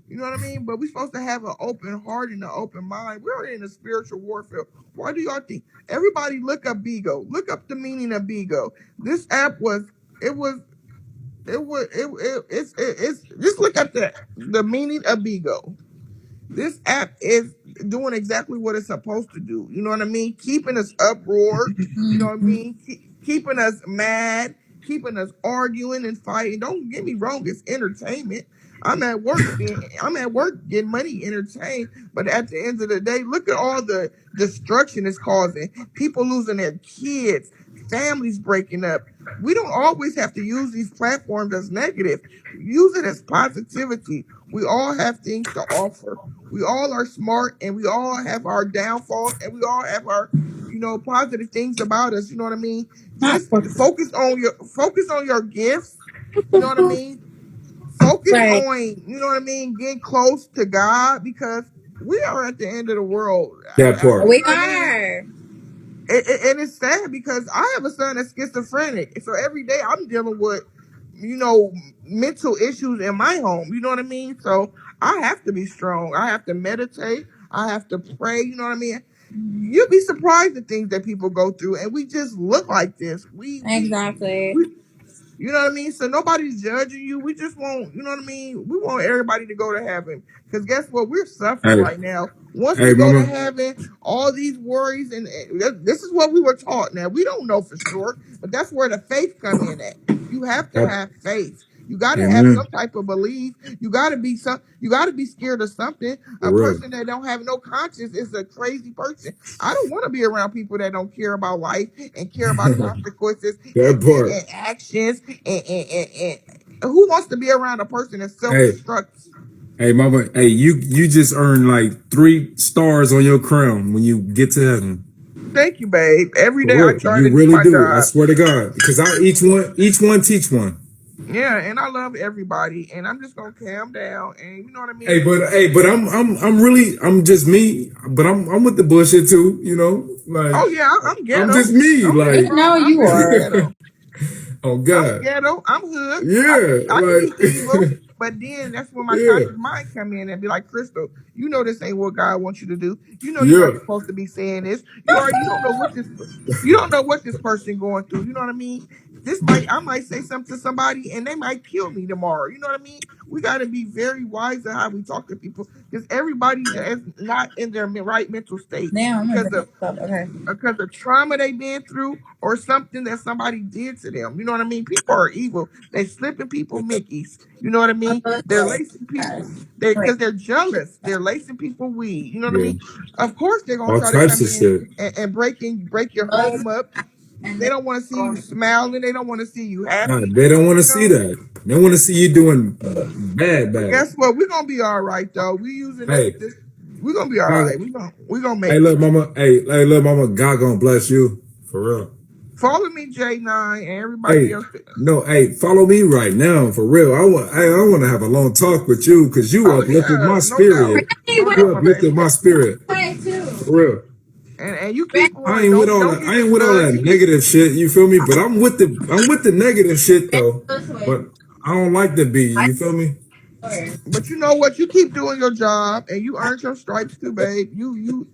You know what I mean? But we're supposed to have an open heart and an open mind. We're in a spiritual warfare. Why do y'all think? Everybody look up Bigo. Look up the meaning of Bigo. This app it was, it's just look up the meaning of Bigo. This app is doing exactly what it's supposed to do. You know what I mean? Keeping us uproared. You know what I mean? Keeping us mad, keeping us arguing and fighting. Don't get me wrong, it's entertainment. I'm at work getting money entertained, but at the end of the day, look at all the destruction it's causing. People losing their kids, families breaking up. We don't always have to use these platforms as negative. Use it as positivity. We all have things to offer. We all are smart and we all have our downfalls and we all have our, you know, positive things about us. You know what I mean? Not Just for focus on your gifts. You know what I mean? Focus like on, you know what I mean, getting close to God because we are at the end of the world. That part. You we know what I mean? are. And it's sad because I have a son that's schizophrenic. So every day I'm dealing with, you know, mental issues in my home. You know what I mean? So I have to be strong. I have to meditate. I have to pray. You know what I mean? You'll be surprised at things that people go through, and we just look like this. Exactly. We you know what I mean? So nobody's judging you. We just want, you know what I mean? We want everybody to go to heaven. Because guess what? We're suffering Hey, right now. Once hey, we go to mama. heaven, all these worries and this is what we were taught. Now we don't know for sure, but that's where the faith come in at. You have to That, have faith. You got to have some amen. type of belief. You got to be scared of something. For A real. person that don't have no conscience is a crazy person. I don't want to be around people that don't care about life and care about consequences That part. and actions and who wants to be around a person that Hey, self-destructs? hey, mama. Hey, you just earned like 3 stars on your crown when you get to heaven. Thank you, babe. Every For day I real. try You to do really my do. I job. swear to God. Because each one teach one. Yeah, and I love everybody, and I'm just gonna calm down, and you know what I Hey, mean. but I'm really I'm just me, but I'm with the bullshit too, you know. Like Oh yeah, I'm I'm ghetto. just me, Don't get me We like know wrong. I'm you very are. ghetto. oh I'm God, ghetto. I'm hood. yeah, I can be evil, like but then that's when my yeah, conscious mind come in and be like, Crystal, you know this ain't what God wants you to do. You know you're yeah, not supposed to be saying this. You don't know what this person going through. You know what I mean? I might say something to somebody and they might kill me tomorrow. You know what I mean? We got to be very wise in how we talk to people because everybody is not in their right mental state Damn, I'm gonna because drink of stuff. Okay. trauma they've been through or something that somebody did to them. You know what I mean? People are evil. They slipping people Mickeys. You know what I I'm mean? gonna They're go. lacing people. Wait. Because they're jealous. They're lacing people weed. You know what I yeah, mean? Of course they're gonna all try to types come of in shit. and break your Bug home up. and They then don't want to see go you on. smiling. They don't want to see you Nah, happy. they don't want to You see know. that. They want to see you doing bad, But bad. guess what? We're gonna be all right though. We using Hey, this. We're gonna be all God, right. We gonna hey, make it. look, mama. Hey, look, mama. God gonna bless you for real. Follow me, J9, and everybody Hey, else. no, hey, follow me right now for real. I want to have a long talk with you because you Oh uplifted yeah, my no doubt. spirit. Hey, No wait, You doubt, my uplifted baby. my spirit wait, too. for real. And you Back keep on. Don't get I it ain't with all blood. that You keep negative shit. You feel me? But I'm with the negative shit though. this way. But I don't like the B. I You feel me? swear. but you know what? You keep doing your job and you earned your stripes too, babe. You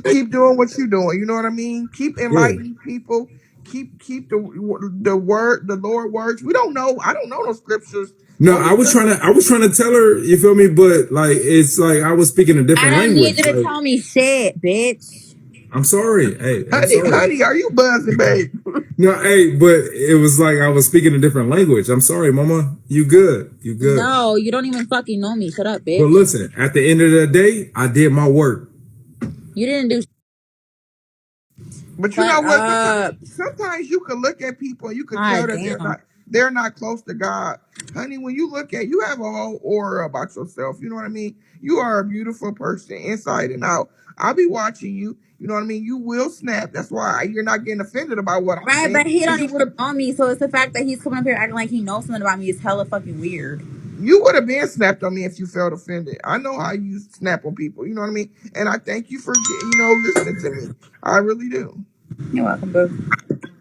keep doing what you're doing. You know what I mean? Keep Yeah. enlightening people. keep the Lord words. We don't know. I don't know those scriptures. No, I was trying to tell her, you feel me? But like, it's like I was speaking a I different don't need language. you to Like, tell me shit, bitch. I'm sorry. Hey, I'm sorry. Honey, are you buzzing, babe? No, hey, but it was like I was speaking a different language. I'm sorry, mama. You good. You good. No, you don't even fucking know me. Shut up, bitch. But listen, at the end of the day, I did my work. You didn't do. But you know what? Sometimes you can look at people and you can tell that they're not close to God. Honey, when you look at, you have a whole aura about yourself. You know what I mean? You are a beautiful person inside and out. I'll be watching you. You know what I mean? You will snap. That's why you're not getting offended about what I'm saying. Right, but he don't even know me. So it's the fact that he's coming up here acting like he knows something about me is hella fucking weird. You would have been snapped on me if you felt offended. I know how you snap on people. You know what I mean? And I thank you for, listening to me. I really do. You're welcome, boo.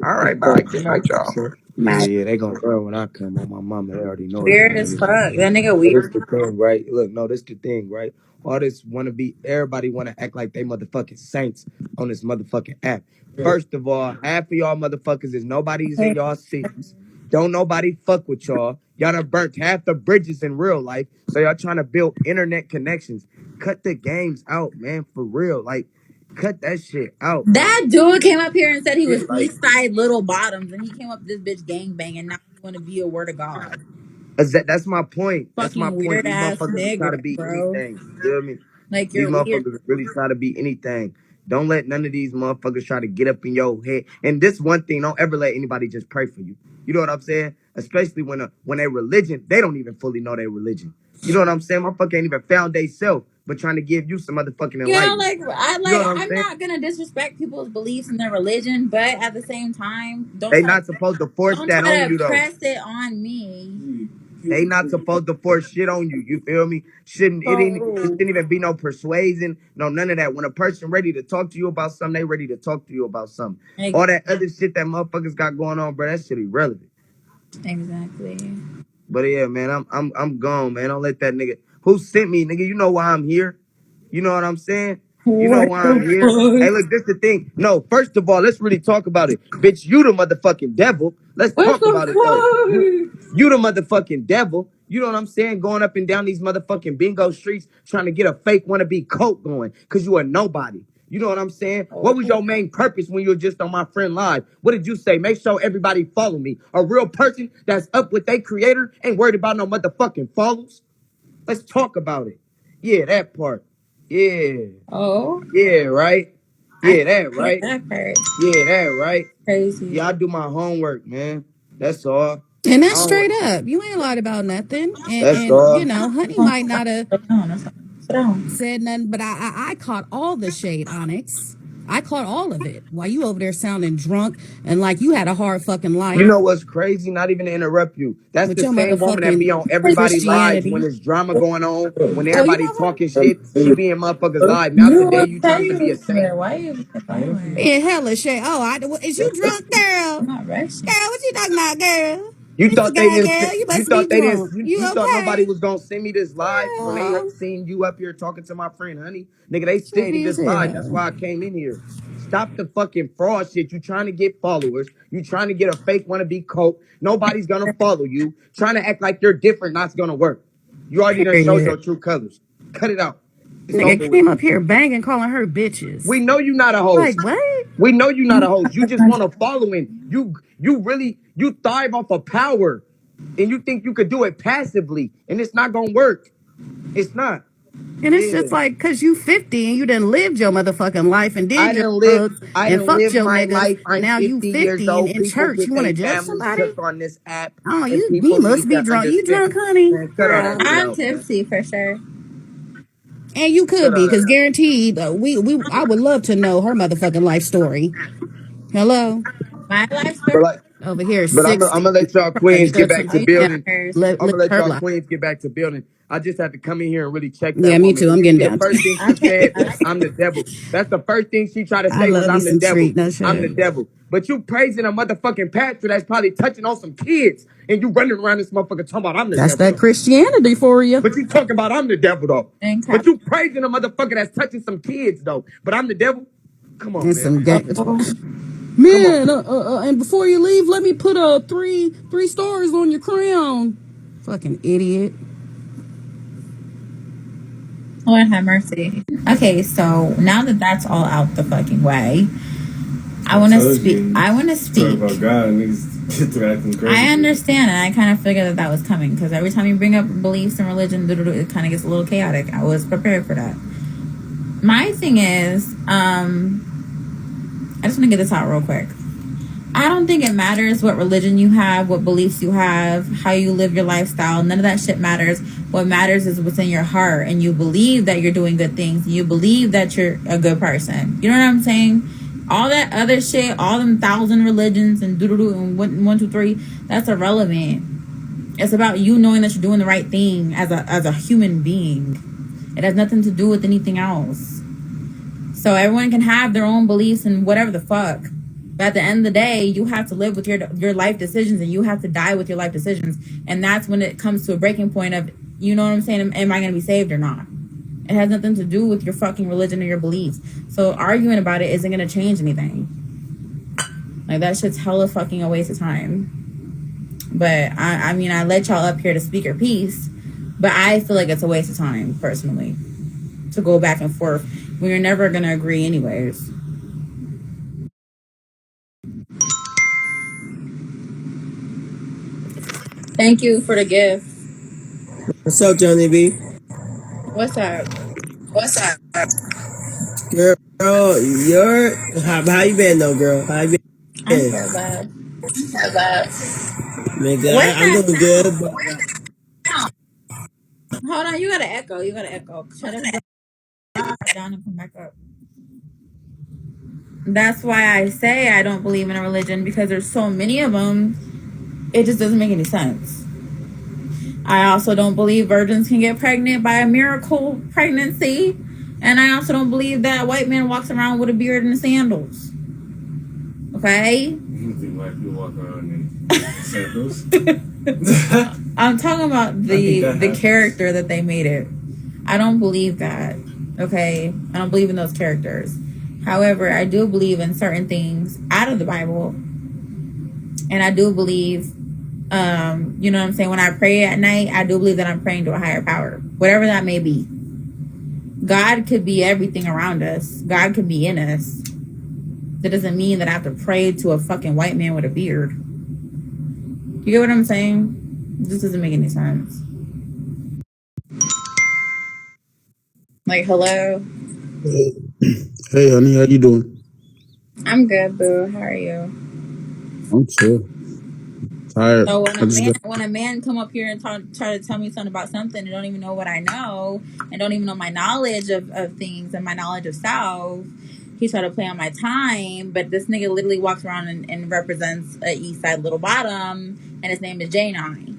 All right, bye. Good night, y'all. Yeah, they gonna burn when I come on my mama. They already know Weird as fuck. That nigga This weird. the thing, right? Look, no, this the thing, right? All this wanna be, everybody wanna act like they motherfucking saints on this motherfucking app. First of all, half of y'all motherfuckers is nobody's in y'all cities. Don't nobody fuck with y'all. Y'all done burnt half the bridges in real life. So y'all trying to build internet connections. Cut the games out, man, for real. Like, cut that shit out. That dude came up here and said he was East Side Little Bottoms, and he came up this bitch gangbang, and now you want to be a word of God. That's my point. That's my Fucking point. weird These ass motherfuckers try to nigga, be bro. anything. You feel me? Like, These you're weird. motherfuckers really try to be anything. Don't let none of these motherfuckers try to get up in your head. And this one thing, don't ever let anybody just pray for you. You know what I'm saying? Especially when a religion, they don't even fully know their religion. You know what I'm saying? Motherfucker ain't even found they self, but trying to give you some motherfucking enlightenment. I'm not gonna disrespect people's beliefs in their religion, but at the same time, They not supposed to force that on you though. press it on me. They not supposed to force shit on you. You feel me? It shouldn't even be no persuasion, no none of that. When a person ready to talk to you about something, they ready to talk to you about something. All that other shit that motherfuckers got going on, bro, that shit irrelevant. Exactly. But yeah, man, I'm gone, man. Don't let that nigga who sent me, nigga. You know why I'm here. You know what I'm saying? You know why I'm here. Hey, look, this the thing. No, first of all, let's really talk about it. Bitch, you the motherfucking devil. Let's talk about it though. You the motherfucking devil. You know what I'm saying? Going up and down these motherfucking bingo streets trying to get a fake wannabe coat going because you are nobody. You know what I'm saying? What was your main purpose when you were just on my friend live? What did you say? Make sure everybody follow me. A real person that's up with their creator ain't worried about no motherfucking follows. Let's talk about it. Yeah, that part. Yeah. Oh. Yeah, right? Yeah, that right? That part. Yeah, that right? Crazy. Yeah, I do my homework, man. That's all. And that's straight up. You ain't lied about nothing. And all. you know, Honey might not have said nothing, but I caught all the shade, Onyx. I caught all of it. While you over there sounding drunk and like you had a hard fucking life. You know what's crazy? Not even to interrupt you. That's with the your same woman that be on everybody's live when there's drama going on, when everybody talking shit. She be in motherfuckers live. Now today you trying to be a saint. Why you in hella shade? Oh, is you drunk, girl? I'm not rushing. Girl, what you talking about, girl? You thought they didn't. Girl, you must You thought be they drunk. didn't. You You thought okay? nobody was gonna send me this live when they Girl. seen you up here talking to my friend Honey. Nigga, they sent me this live. That's why I came in here. Stop the fucking fraud shit. You trying to get followers. You trying to get a fake wannabe coat. Nobody's gonna follow you. Trying to act like you're different. Not gonna work. You already done showed your true colors. Cut it out. Nigga came up here banging, calling her bitches. We know you not a host. Like what? We know you not a host. You just want a following. You really thrive off of power. And you think you could do it passively. And it's not gonna work. It's not. And it's just like, cause you 50 and you done lived your motherfucking life and did your drugs and fucked your niggas. Now you 50 and in church. You want to judge somebody? On this app. Oh, you must be drunk. You drunk, honey? I'm tipsy for sure. And you could be, because guaranteed, I would love to know her motherfucking life story. Hello? My life story? Over here, But I'm gonna let y'all queens get back to building. I'm gonna let y'all life. queens get back to building. I just had to come in here and really check that Yeah, me woman. too. I'm getting down. The first thing she said, I'm the devil. That's the first thing she tried to say was I'm the devil. I'm the devil. But you praising a motherfucking pastor that's probably touching on some kids, and you running around this motherfucker talking about I'm the devil. That's that Christianity for you. But you talking about I'm the devil though. But you praising a motherfucker that's touching some kids though. But I'm the devil. Come on, man. Man, and before you leave, let me put three stars on your crown. Fucking idiot. Lord have mercy. Okay, so now that that's all out the fucking way, I want to speak. I want to speak. About God, niggas acting crazy. I understand, and I kind of figured that was coming because every time you bring up beliefs and religion, it kind of gets a little chaotic. I was prepared for that. My thing is, I just want to get this out real quick. I don't think it matters what religion you have, what beliefs you have, how you live your lifestyle. None of that shit matters. What matters is what's in your heart, and you believe that you're doing good things. And you believe that you're a good person. You know what I'm saying? All that other shit, all them 1,000 religions and doo-doo-doo and 1, 2, 3, that's irrelevant. It's about you knowing that you're doing the right thing as a human being. It has nothing to do with anything else. So everyone can have their own beliefs and whatever the fuck. But at the end of the day, you have to live with your life decisions, and you have to die with your life decisions. And that's when it comes to a breaking point of, you know what I'm saying, am I going to be saved or not? It has nothing to do with your fucking religion or your beliefs. So arguing about it isn't going to change anything. Like, that shit's hella fucking a waste of time. But, I mean, I let y'all up here to speak your piece, but I feel like it's a waste of time, personally, to go back and forth when you're never going to agree anyways. Thank you for the gift. What's up, Johnny B? What's up? Girl, how you been though, girl? How you I been? feel bad. Nigga, What's I'm that doing good. sound? Hold on, you got to echo. Shut it down and come back up. That's why I say I don't believe in a religion, because there's so many of them. It just doesn't make any sense. I also don't believe virgins can get pregnant by a miracle pregnancy. And I also don't believe that a white man walks around with a beard and sandals. Okay? You think white people walk around in sandals? I'm talking about the character that they made it. I don't believe that. Okay? I don't believe in those characters. However, I do believe in certain things out of the Bible. And I do believe, you know what I'm saying, when I pray at night, I do believe that I'm praying to a higher power, whatever that may be. God could be everything around us. God could be in us. That doesn't mean that I have to pray to a fucking white man with a beard. You get what I'm saying? This doesn't make any sense. Like, hello? Hey, honey, how you doing? I'm good, boo. How are you? I'm chill. Tired. So when a man come up here and try to tell me something about something and don't even know what I know and don't even know my knowledge of things and my knowledge of self, he try to play on my time. But this nigga literally walks around and represents a East Side Little Bottom, and his name is J9.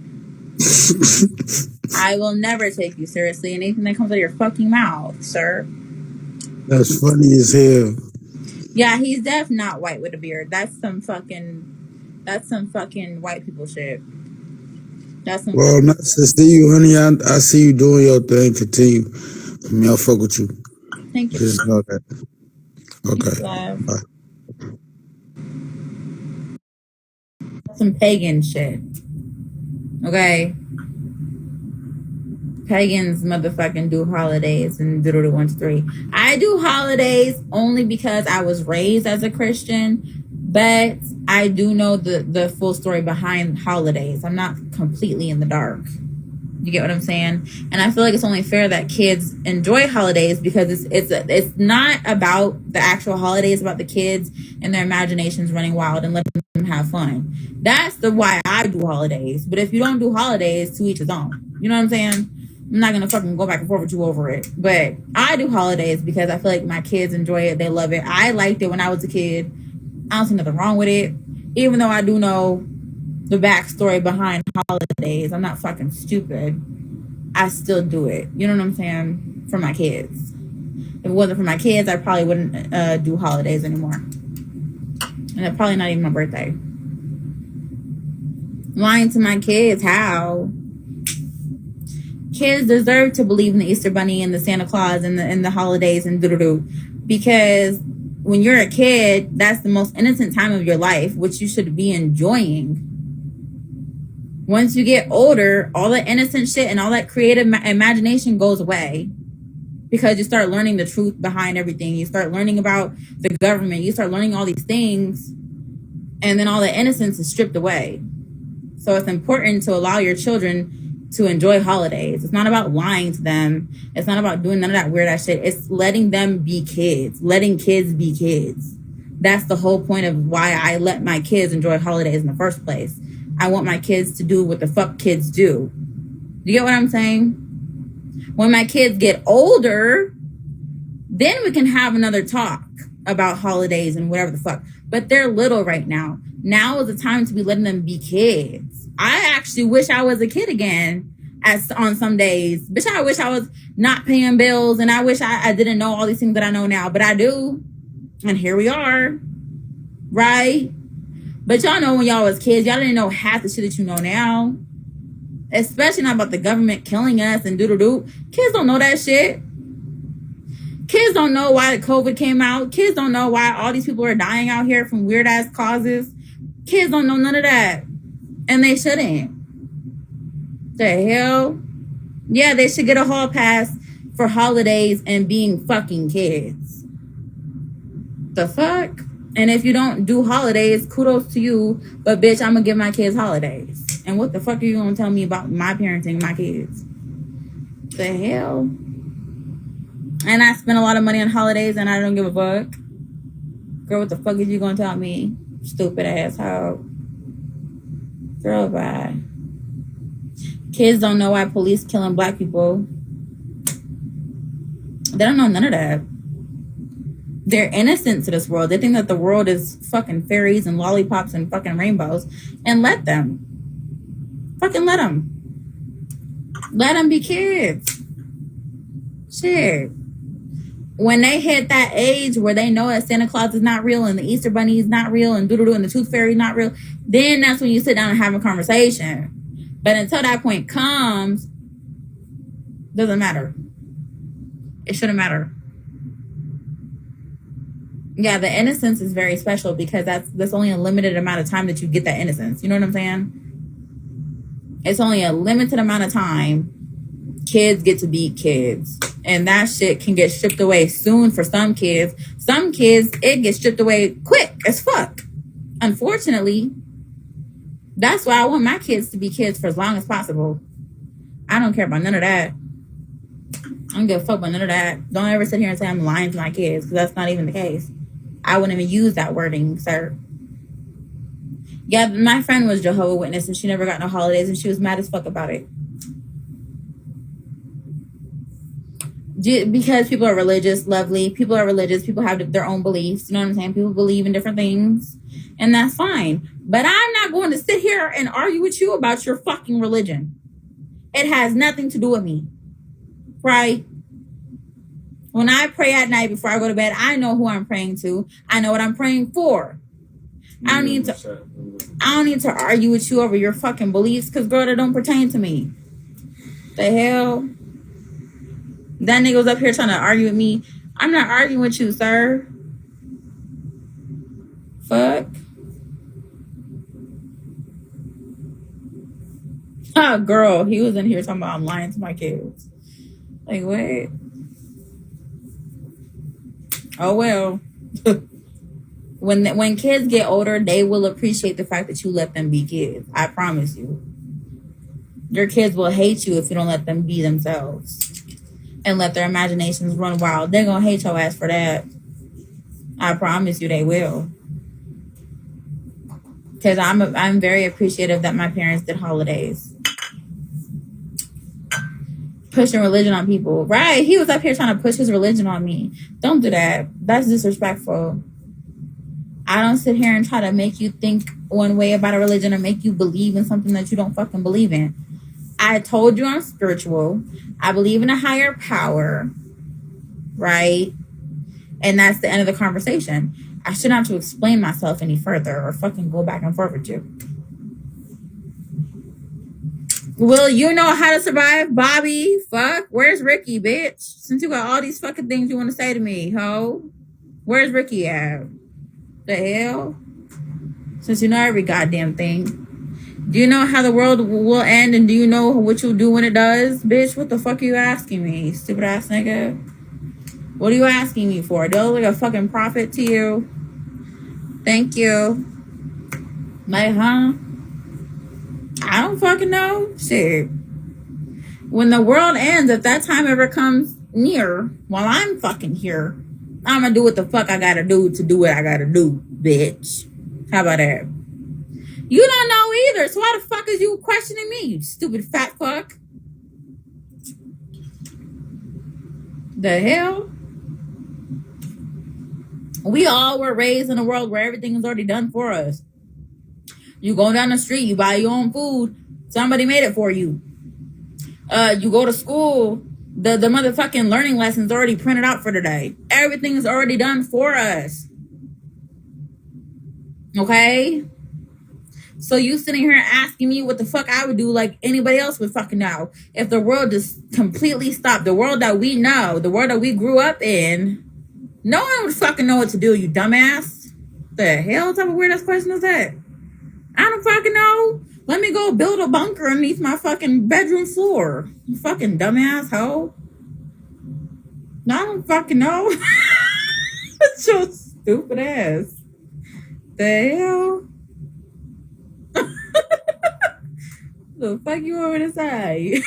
I will never take you seriously in anything that comes out of your fucking mouth, sir. That's funny as hell. Yeah, he's deaf, not white with a beard. That's some fucking white people shit. Well, nice to see you, honey. I see you doing your thing. Continue. I mean, I'll fuck with you. Thank you. Just know that. Okay. Bye. Some pagan shit. Okay. Pagans motherfucking do holidays and do the 1, 2, 3. I do holidays only because I was raised as a Christian, but I do know the full story behind holidays. I'm not completely in the dark. You get what I'm saying? And I feel like it's only fair that kids enjoy holidays, because it's not about the actual holidays, it's about the kids and their imaginations running wild and letting them have fun. That's the why I do holidays. But if you don't do holidays, to each his own. You know what I'm saying? I'm not gonna fucking go back and forth with you over it. But I do holidays because I feel like my kids enjoy it. They love it. I liked it when I was a kid. I don't see nothing wrong with it. Even though I do know the backstory behind holidays, I'm not fucking stupid. I still do it. You know what I'm saying? For my kids. If it wasn't for my kids, I probably wouldn't do holidays anymore. And it's probably not even my birthday. Lying to my kids, how? Kids deserve to believe in the Easter Bunny and the Santa Claus and the holidays and doo-doo-doo. Because when you're a kid, that's the most innocent time of your life, which you should be enjoying. Once you get older, all the innocent shit and all that creative imagination goes away because you start learning the truth behind everything. You start learning about the government. You start learning all these things, and then all the innocence is stripped away. So it's important to allow your children to enjoy holidays. It's not about lying to them. It's not about doing none of that weird ass shit. It's letting them be kids, letting kids be kids. That's the whole point of why I let my kids enjoy holidays in the first place. I want my kids to do what the fuck kids do. You get what I'm saying? When my kids get older, then we can have another talk about holidays and whatever the fuck. But they're little right now. Now is the time to be letting them be kids. I actually wish I was a kid again on some days. Bitch, I wish I was not paying bills, and I wish I didn't know all these things that I know now, but I do. And here we are. Right? But y'all know when y'all was kids, y'all didn't know half the shit that you know now. Especially not about the government killing us and doo-doo-doo. Kids don't know that shit. Kids don't know why COVID came out. Kids don't know why all these people are dying out here from weird-ass causes. Kids don't know none of that. And they shouldn't. The hell? Yeah, they should get a hall pass for holidays and being fucking kids. The fuck? And if you don't do holidays, kudos to you. But bitch, I'm gonna give my kids holidays. And what the fuck are you gonna tell me about my parenting my kids? The hell? And I spend a lot of money on holidays and I don't give a fuck. Girl, what the fuck is you gonna tell me? Stupid asshole. Girl, bye. Kids don't know why police killing black people. They don't know none of that. They're innocent to this world. They think that the world is fucking fairies and lollipops and fucking rainbows. And let them. Fucking let them. Let them be kids. Shit. When they hit that age where they know that Santa Claus is not real and the Easter Bunny is not real and doo-doo-doo and the Tooth Fairy is not real, then that's when you sit down and have a conversation. But until that point comes, doesn't matter. It shouldn't matter. Yeah, the innocence is very special because that's only a limited amount of time that you get that innocence. You know what I'm saying? It's only a limited amount of time kids get to be kids. And that shit can get stripped away soon for some kids. Some kids, it gets stripped away quick as fuck. Unfortunately, that's why I want my kids to be kids for as long as possible. I don't care about none of that. I don't give a fuck about none of that. Don't ever sit here and say I'm lying to my kids, because that's not even the case. I wouldn't even use that wording, sir. Yeah, my friend was Jehovah's Witness and she never got no holidays and she was mad as fuck about it. Because people are religious, lovely. People are religious. People have their own beliefs. You know what I'm saying? People believe in different things. And that's fine. But I'm not going to sit here and argue with you about your fucking religion. It has nothing to do with me. Right? When I pray at night before I go to bed, I know who I'm praying to. I know what I'm praying for. I don't need to argue with you over your fucking beliefs, because girl, that don't pertain to me. The hell? That nigga was up here trying to argue with me. I'm not arguing with you, sir. Fuck. Oh, girl, he was in here talking about I'm lying to my kids. Like, what? Oh, well. When kids get older, they will appreciate the fact that you let them be kids. I promise you. Your kids will hate you if you don't let them be themselves and let their imaginations run wild. They're going to hate your ass for that. I promise you they will. Because I'm very appreciative that my parents did holidays. Pushing religion on people. Right. He was up here trying to push his religion on me. Don't do that. That's disrespectful. I don't sit here and try to make you think one way about a religion or make you believe in something that you don't fucking believe in. I told you I'm spiritual. I believe in a higher power. Right? And that's the end of the conversation. I shouldn't have to explain myself any further or fucking go back and forth with you. Will you know how to survive, Bobby? Fuck. Where's Ricky, bitch? Since you got all these fucking things you want to say to me, ho. Where's Ricky at? The hell? Since you know every goddamn thing. Do you know how the world will end, and do you know what you'll do when it does? Bitch, what the fuck are you asking me, stupid ass nigga? What are you asking me for? Do I look like a fucking prophet to you? Thank you. Like, huh? I don't fucking know. Shit. When the world ends, if that time ever comes near, while I'm fucking here, I'm gonna do what the fuck I gotta do to do what I gotta do, bitch. How about that? You don't know either, so why the fuck is you questioning me, you stupid fat fuck? The hell? We all were raised in a world where everything is already done for us. You go down the street, you buy your own food, somebody made it for you. You go to school, the motherfucking learning lessons already printed out for today. Everything is already done for us. Okay? So you sitting here asking me what the fuck I would do like anybody else would fucking know. If the world just completely stopped, the world that we know, the world that we grew up in, no one would fucking know what to do, you dumbass. The hell type of weird ass question is that? I don't fucking know. Let me go build a bunker underneath my fucking bedroom floor. You fucking dumbass hoe. I don't fucking know. It's your stupid ass. The hell? The fuck you want me to say?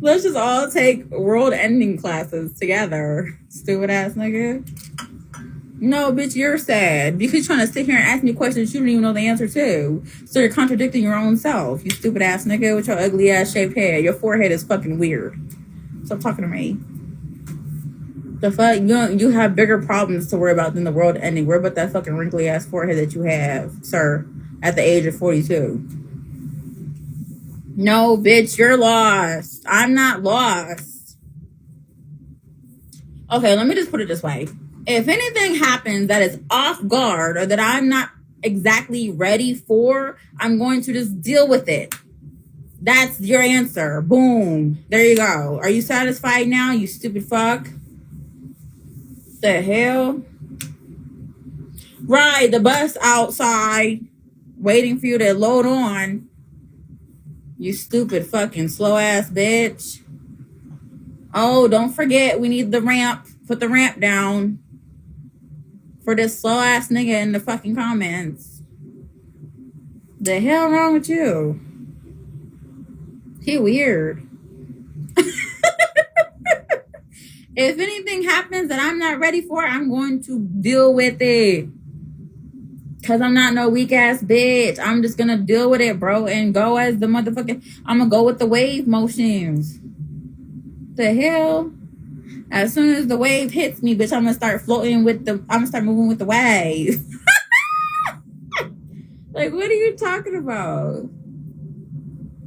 Let's just all take world ending classes together. Stupid ass nigga. No, bitch, you're sad. Because you're trying to sit here and ask me questions you don't even know the answer to. So you're contradicting your own self, you stupid ass nigga with your ugly ass shaped head. Your forehead is fucking weird. Stop talking to me. The fuck? You have bigger problems to worry about than the world ending. Worry about that fucking wrinkly ass forehead that you have, sir, at the age of 42. No, bitch, you're lost. I'm not lost. Okay, let me just put it this way. If anything happens that is off guard or that I'm not exactly ready for, I'm going to just deal with it. That's your answer. Boom. There you go. Are you satisfied now, you stupid fuck? The hell? Ride the bus outside waiting for you to load on. You stupid fucking slow ass bitch. Oh, don't forget we need the ramp. Put the ramp down for this slow ass nigga in the fucking comments. The hell wrong with you? He weird. If anything happens that I'm not ready for, I'm going to deal with it. Cause I'm not no weak ass bitch. I'm just gonna deal with it, bro, and go as the motherfucking. I'm gonna go with the wave motions. The hell? As soon as the wave hits me, bitch, I'm gonna start floating with the. I'm gonna start moving with the wave. Like, what are you talking about?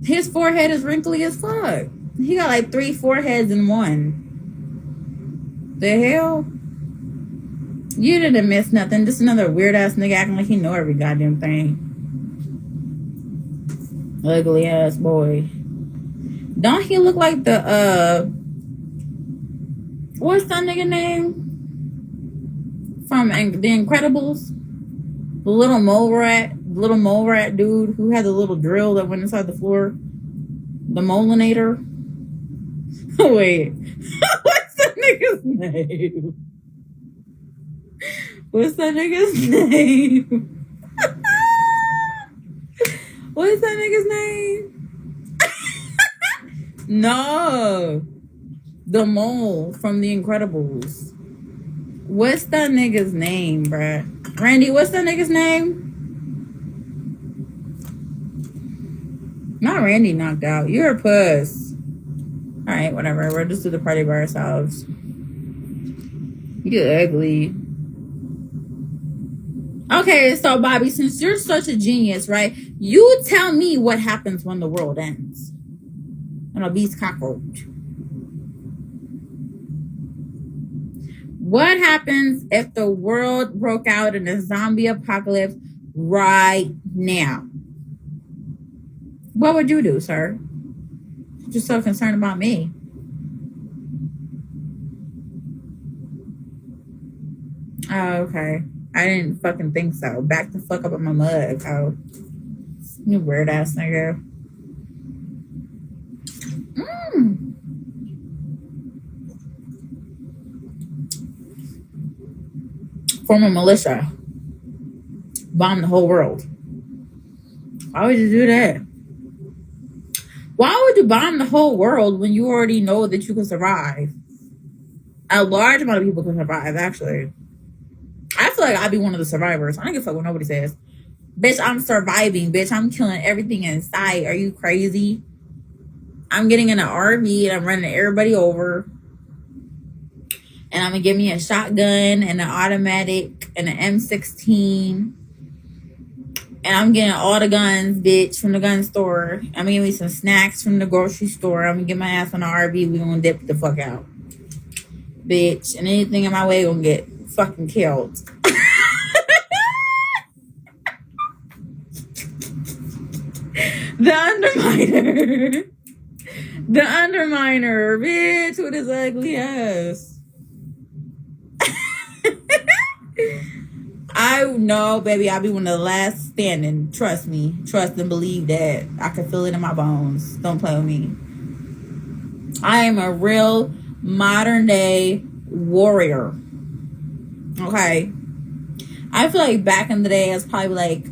His forehead is wrinkly as fuck. He got like 3 foreheads in one. The hell? You didn't miss nothing. Just another weird ass nigga acting like he know every goddamn thing. Ugly ass boy. Don't he look like the what's that nigga name? From The Incredibles? The little mole rat dude who had the little drill that went inside the floor. The Molinator. Wait. What's that nigga's name? What's that nigga's name? What's that nigga's name? No. The mole from The Incredibles. What's that nigga's name, bruh? Randy, what's that nigga's name? Not Randy knocked out. You're a puss. Alright, whatever. We'll just do the party by ourselves. You ugly. Okay, so Bobby, since you're such a genius, right? You tell me what happens when the world ends. An obese cockroach. What happens if the world broke out in a zombie apocalypse right now? What would you do, sir? You're so concerned about me. Oh, okay. I didn't fucking think so. Back the fuck up in my mug, oh. You weird ass nigga. Form a militia. Bomb the whole world. Why would you do that? Why would you bomb the whole world when you already know that you can survive? A large amount of people can survive, actually. I feel like I'd be one of the survivors. I don't give a fuck what nobody says. Bitch, I'm surviving. Bitch, I'm killing everything in sight. Are you crazy? I'm getting in an RV and I'm running everybody over. And I'm going to give me a shotgun and an automatic and an M16. And I'm getting all the guns, bitch, from the gun store. I'm going to give me some snacks from the grocery store. I'm going to get my ass on the RV. We're going to dip the fuck out. Bitch. And anything in my way going to get fucking killed. The Underminer. The Underminer, bitch, with his ugly ass. I know, baby, I'll be one of the last standing. Trust me. Trust and believe that. I can feel it in my bones. Don't play with me. I am a real modern day warrior. Okay. I feel like back in the day, I was probably like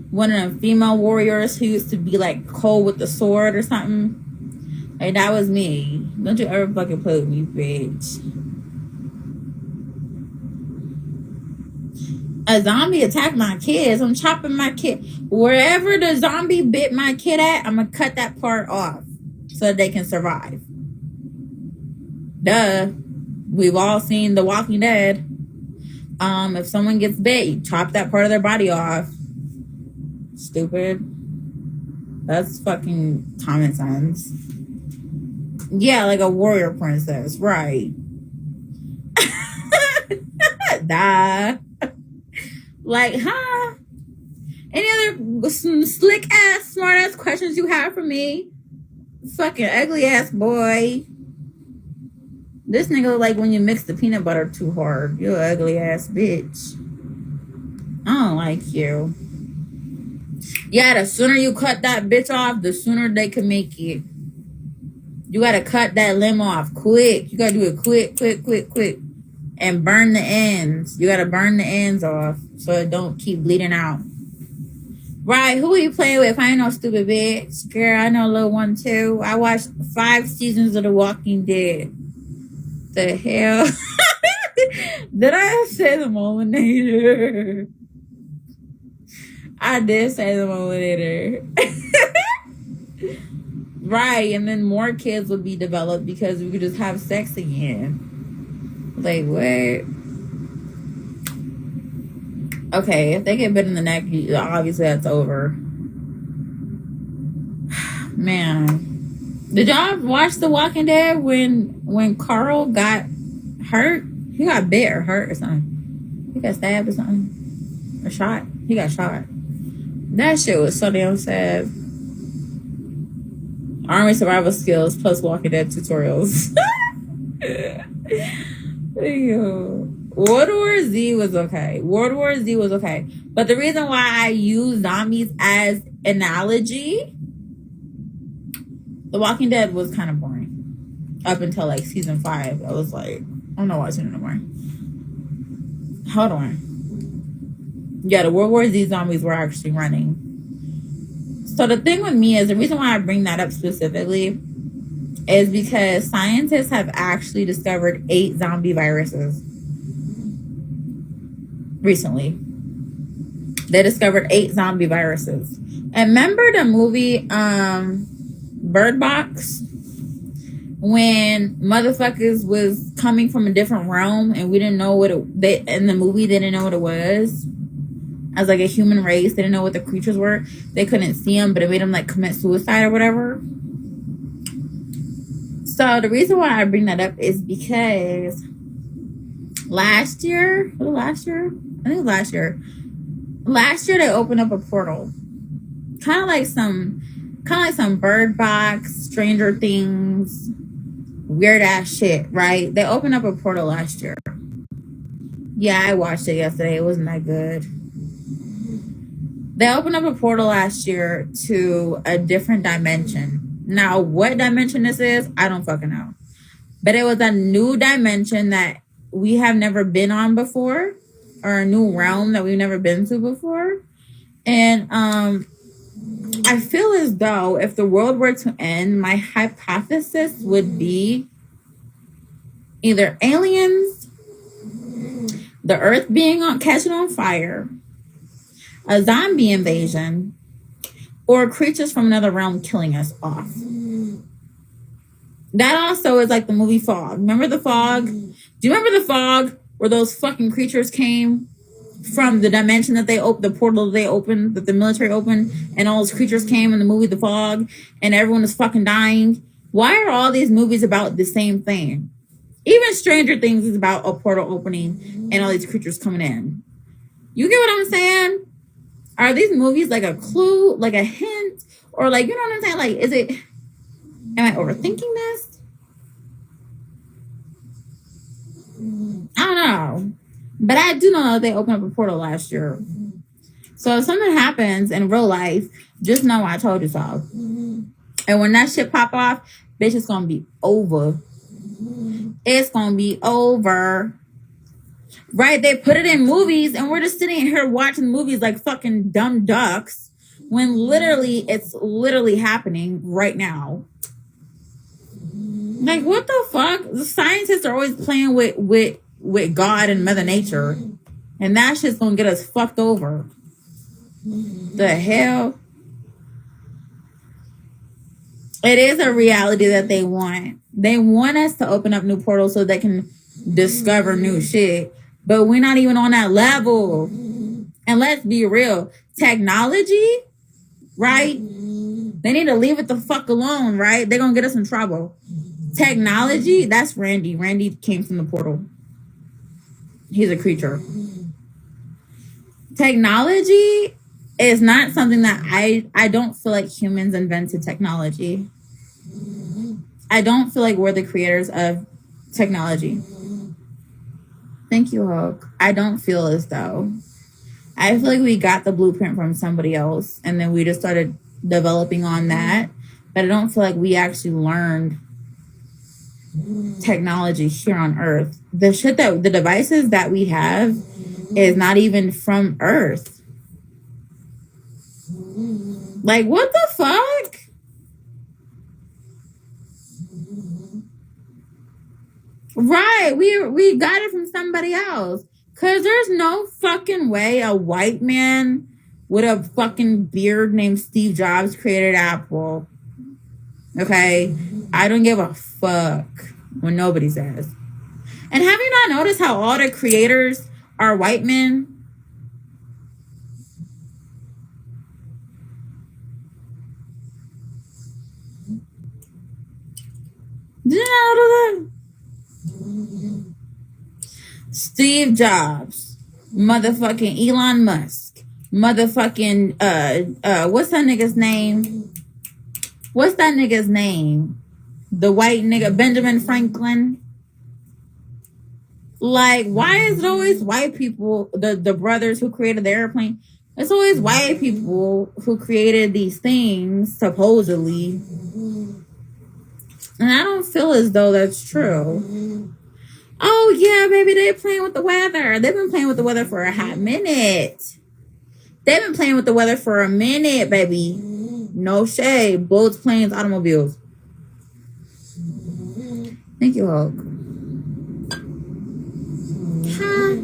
one of the female warriors who used to be like cold with the sword or something. Like, that was me. Don't you ever fucking play with me, bitch. A zombie attacked my kids. I'm chopping my kid. Wherever the zombie bit my kid at, I'm going to cut that part off so that they can survive. Duh. We've all seen The Walking Dead. If someone gets bit, you chop that part of their body off. Stupid. That's fucking common sense. Yeah, like a warrior princess. Right. Duh. Like, huh? Any other slick ass, smart ass questions you have for me? Fucking ugly ass boy. This nigga look like when you mix the peanut butter too hard. You ugly ass bitch. I don't like you. Yeah, the sooner you cut that bitch off, the sooner they can make it. You gotta cut that limb off quick. You gotta do it quick. And burn the ends. You gotta burn the ends off so it don't keep bleeding out. Right, who are you playing with? I ain't no stupid bitch. Girl, I know a little one too. I watched 5 seasons of The Walking Dead. The hell? Did I say the Molinator? I did say the Molinator. Right, and then more kids would be developed because we could just have sex again. Like, what? Okay, if they get bit in the neck, obviously that's over. Man. Did y'all watch The Walking Dead when Carl got hurt? He got bit or hurt or something. He got stabbed or something. Or shot. He got shot. That shit was so damn sad. Army survival skills plus Walking Dead tutorials. Ew. World War Z was okay. But the reason why I use zombies as analogy, The Walking Dead was kind of boring. Up until like season 5. I was like, I'm not watching it no more. Hold on. Yeah, the World War Z zombies were actually running. So the thing with me is, the reason why I bring that up specifically is because scientists have actually discovered 8 zombie viruses recently. They discovered 8 zombie viruses. And remember the movie Bird Box? When motherfuckers was coming from a different realm and we didn't know what in the movie they didn't know what it was. As like a human race, they didn't know what the creatures were. They couldn't see them, but it made them like commit suicide or whatever. So the reason why I bring that up is because last year they opened up a portal. Kind of like some Bird Box, Stranger Things, weird ass shit, right? They opened up a portal last year. Yeah, I watched it yesterday. It wasn't that good. They opened up a portal last year to a different dimension. Now, what dimension this is, I don't fucking know. But it was a new dimension that we have never been on before, or a new realm that we've never been to before. And I feel as though if the world were to end, my hypothesis would be either aliens, the earth catching on fire, a zombie invasion, or creatures from another realm killing us off. That also is like the movie Fog. Remember the Fog? Do you remember the Fog where those fucking creatures came from the dimension that they opened, the portal they opened, that the military opened, and all those creatures came in the movie The Fog, and everyone was fucking dying? Why are all these movies about the same thing? Even Stranger Things is about a portal opening and all these creatures coming in. You get what I'm saying? Are these movies like a clue, like a hint, or like, you know what I'm saying? Like, is it, am I overthinking this? I don't know. But I do know that they opened up a portal last year. So if something happens in real life, just know I told you so. And when that shit pop off, bitch, it's gonna be over. It's gonna be over. Right? They put it in movies and we're just sitting here watching movies like fucking dumb ducks when literally it's literally happening right now. Like, what the fuck? The scientists are always playing with God and Mother Nature, and that shit's gonna get us fucked over. The hell? It is a reality that they want. They want us to open up new portals so they can discover new shit. But we're not even on that level. And let's be real. Technology, right? They need to leave it the fuck alone, right? They're gonna get us in trouble. Technology, that's Randy. Randy came from the portal. He's a creature. Technology is not something that I don't feel like humans invented technology. I don't feel like we're the creators of technology. Thank you, Hulk. I don't feel as though. I feel like we got the blueprint from somebody else and then we just started developing on that. But I don't feel like we actually learned technology here on Earth. The devices that we have is not even from Earth. Like, what the fuck? Right, we got it from somebody else. Cause there's no fucking way a white man with a fucking beard named Steve Jobs created Apple. Okay? I don't give a fuck when nobody says. And have you not noticed how all the creators are white men? Did you not know that? Steve Jobs, motherfucking Elon Musk, motherfucking what's that nigga's name? What's that nigga's name? The white nigga, Benjamin Franklin. Like, why is it always white people, the brothers who created the airplane? It's always white people who created these things, supposedly. And I don't feel as though that's true. Oh, yeah, baby, they're playing with the weather. They've been playing with the weather for a hot minute. They've been playing with the weather for a minute, baby. No shade. Boats, planes, automobiles. Thank you, Hulk. Huh?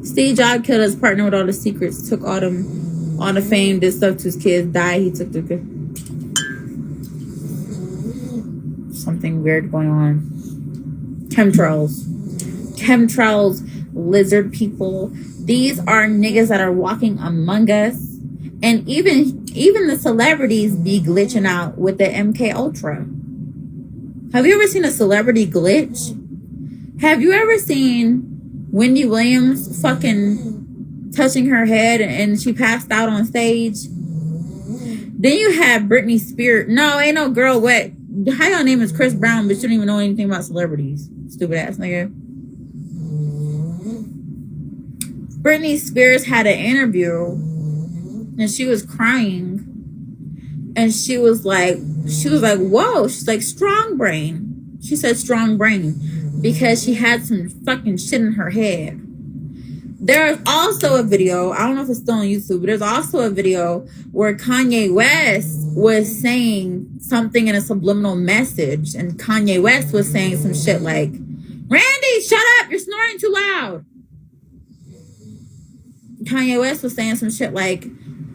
Steve Jobs killed his partner with all the secrets, took all the fame, did stuff to his kids, died. He took the something weird going on. Chemtrails, lizard people. These are niggas that are walking among us. And even the celebrities be glitching out with the MK Ultra. Have you ever seen a celebrity glitch? Have you ever seen Wendy Williams fucking touching her head and she passed out on stage? Then you have Britney Spears. No, ain't no girl wet. How your name is Chris Brown, but you don't even know anything about celebrities. Stupid ass nigga. Britney Spears had an interview and she was crying. And she was like, whoa. She's like, strong brain. She said strong brain because she had some fucking shit in her head. There's also a video, I don't know if it's still on YouTube, but there's also a video where Kanye West was saying something in a subliminal message. And Kanye West was saying some shit like, Randy, shut up, you're snoring too loud. Kanye West was saying some shit like,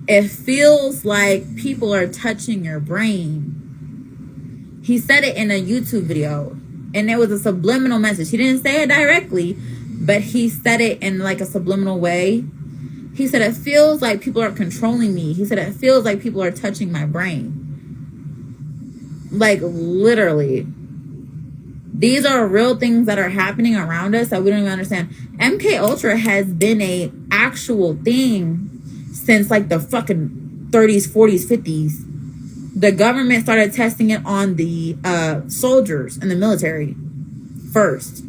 it feels like people are touching your brain. He said it in a YouTube video, and it was a subliminal message. He didn't say it directly, but he said it in like a subliminal way. He said, it feels like people are controlling me. He said, it feels like people are touching my brain. Like, literally. These are real things that are happening around us that we don't even understand. MK Ultra has been a actual thing since like the fucking 30s, 40s, 50s. The government started testing it on the soldiers in the military first.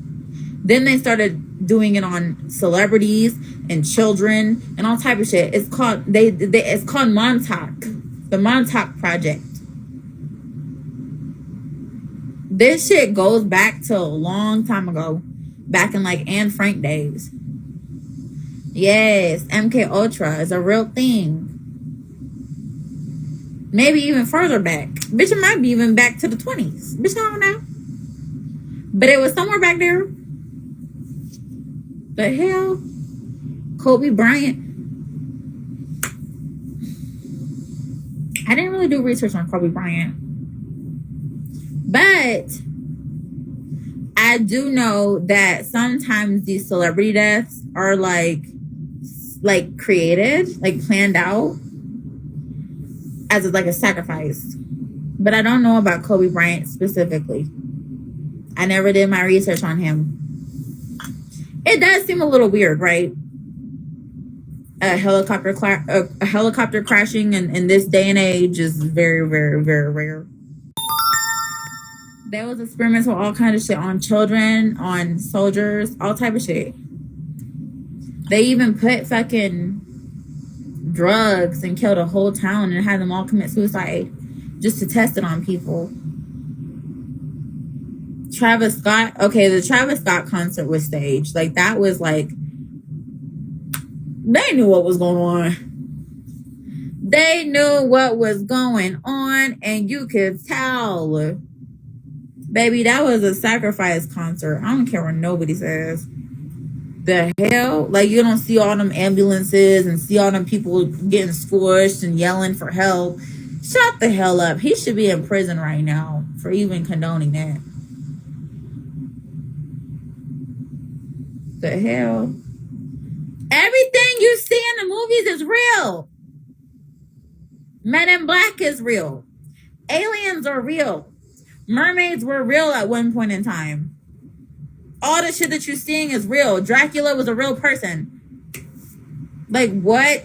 Then they started doing it on celebrities and children and all type of shit. It's called it's called Montauk, the Montauk Project. This shit goes back to a long time ago, back in like Anne Frank days. Yes, MK Ultra is a real thing. Maybe even further back. Bitch, it might be even back to the 20s. Bitch, I don't know. But it was somewhere back there. The hell? Kobe Bryant. I didn't really do research on Kobe Bryant. But I do know that sometimes these celebrity deaths are like created, like planned out as like a sacrifice. But I don't know about Kobe Bryant specifically. I never did my research on him. It does seem a little weird, right? A helicopter crashing in this day and age is very, very, very rare. There was experiments with all kind of shit on children, on soldiers, all type of shit. They even put fucking drugs and killed a whole town and had them all commit suicide just to test it on people. Travis Scott, okay, the Travis Scott concert was staged. Like, that was like, they knew what was going on. They knew what was going on, and you could tell. Baby, that was a sacrifice concert. I don't care what nobody says. The hell? Like, you don't see all them ambulances and see all them people getting squished and yelling for help. Shut the hell up. He should be in prison right now for even condoning that. The hell? Everything you see in the movies is real. Men in Black is real. Aliens are real. Mermaids were real at one point in time. All the shit that you're seeing is real. Dracula was a real person. Like, what?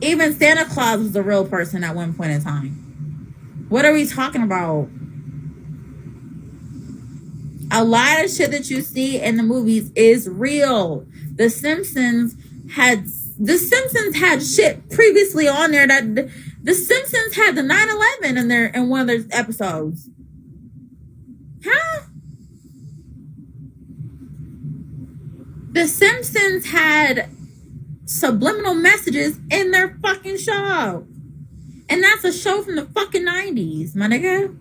Even Santa Claus was a real person at one point in time. What are we talking about? A lot of shit that you see in the movies is real. The Simpsons had shit previously on there that the Simpsons had the 9/11 in one of their episodes. Huh? The Simpsons had subliminal messages in their fucking show. And that's a show from the fucking 90s, my nigga.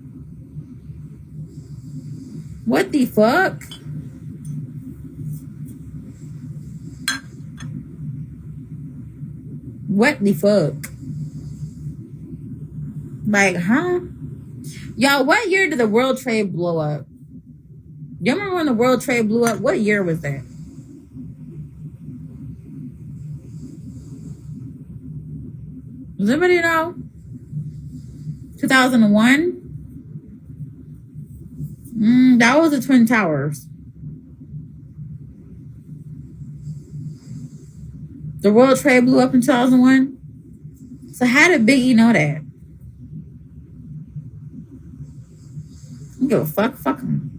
What the fuck? What the fuck? Like, huh? Y'all, what year did the World Trade blow up? You remember when the World Trade blew up? What year was that? Does anybody know? 2001? That was the Twin Towers. The World Trade blew up in 2001. So how did Biggie know that? I don't give a fuck. Fuck him.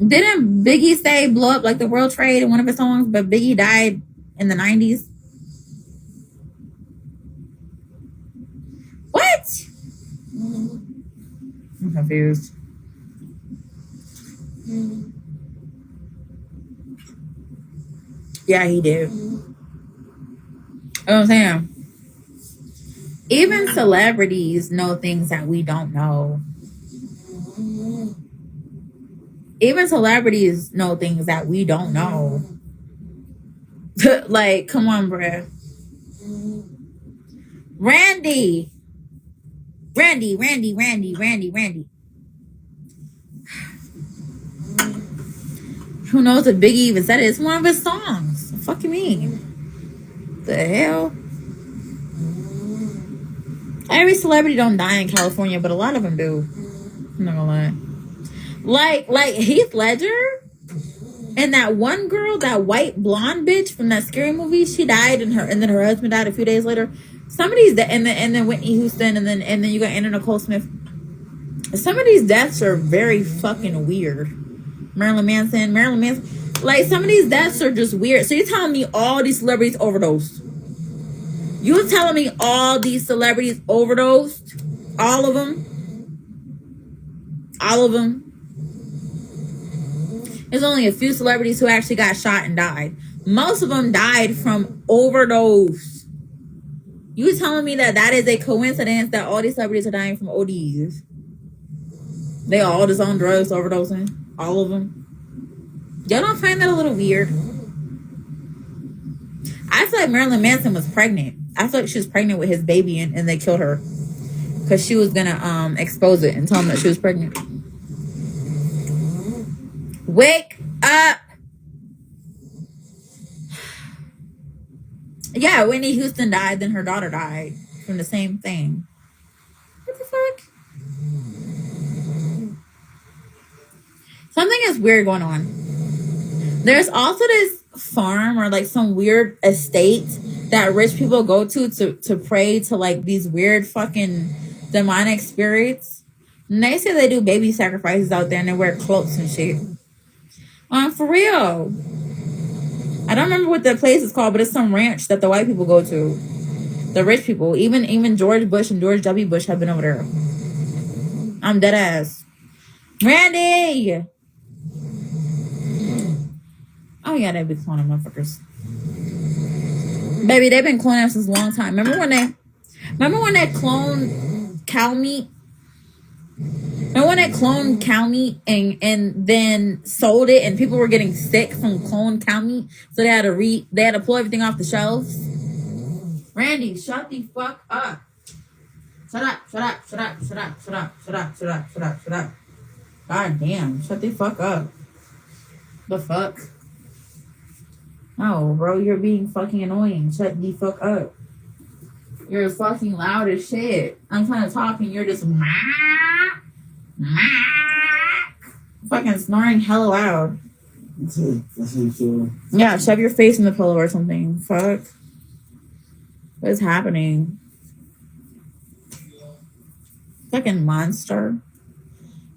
Didn't Biggie say blow up like the World Trade in one of his songs? But Biggie died in the 90s. What? I'm confused. Yeah, he did. I'm saying. Even celebrities know things that we don't know. Even celebrities know things that we don't know. Like, come on, bruh. Randy. Who knows if Biggie even said it? It's one of his songs. What the fuck you mean? The hell? Every celebrity don't die in California, but a lot of them do. I'm not gonna lie. Like Heath Ledger and that one girl, that white blonde bitch from that Scary Movie, she died and then her husband died a few days later. Somebody's dead, and then Whitney Houston, and then you got Anna Nicole Smith. Some of these deaths are very fucking weird. Marilyn Manson. Like, some of these deaths are just weird. So you're telling me all these celebrities overdosed? You telling me all these celebrities overdosed? All of them? All of them? There's only a few celebrities who actually got shot and died. Most of them died from overdose. You telling me that is a coincidence that all these celebrities are dying from ODs? They all just on drugs, overdosing? All of them? Y'all don't find that a little weird? I feel like Marilyn Manson was pregnant. I feel like she was pregnant with his baby and they killed her. Because she was going to expose it and tell him that she was pregnant. Wake up! Yeah, Whitney Houston died, then her daughter died from the same thing. What the fuck? Something is weird going on. There's also this farm or like some weird estate that rich people go to pray to like these weird fucking demonic spirits. And they say they do baby sacrifices out there and they wear cloaks and shit. For real. I don't remember what the place is called, but it's some ranch that the white people go to. The rich people. Even George Bush and George W. Bush have been over there. I'm dead ass. Randy! Oh yeah, they be cloning motherfuckers. Baby, they've been cloning us since a long time. Remember when they cloned cow meat? Remember when they cloned cow meat and then sold it and people were getting sick from cloned cow meat? So they had to pull everything off the shelves. Randy, shut the fuck up. Shut up. God damn, shut the fuck up. The fuck? No, bro, you're being fucking annoying. Shut the fuck up. You're fucking loud as shit. I'm trying to talk and you're just fucking snoring hella loud. That's it. Yeah, shove your face in the pillow or something. Fuck. What is happening? Fucking monster.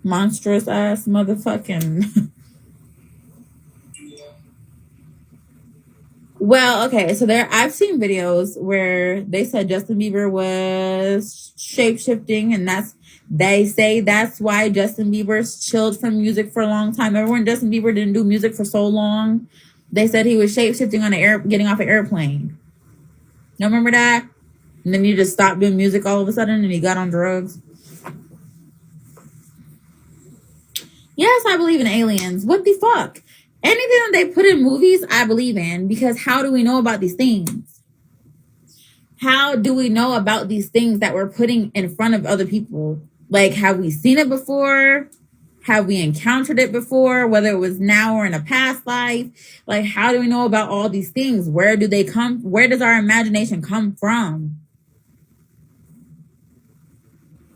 Monstrous ass motherfucking. Well, okay, so I've seen videos where they said Justin Bieber was shape-shifting, and they say that's why Justin Bieber's chilled from music for a long time. Remember when Justin Bieber didn't do music for so long? They said he was shape-shifting on getting off an airplane. You remember that? And then he just stopped doing music all of a sudden and he got on drugs. Yes, I believe in aliens. What the fuck? Anything that they put in movies, I believe in, because how do we know about these things? How do we know about these things that we're putting in front of other people? Like, have we seen it before? Have we encountered it before? Whether it was now or in a past life? Like, how do we know about all these things? Where do they come? Where does our imagination come from?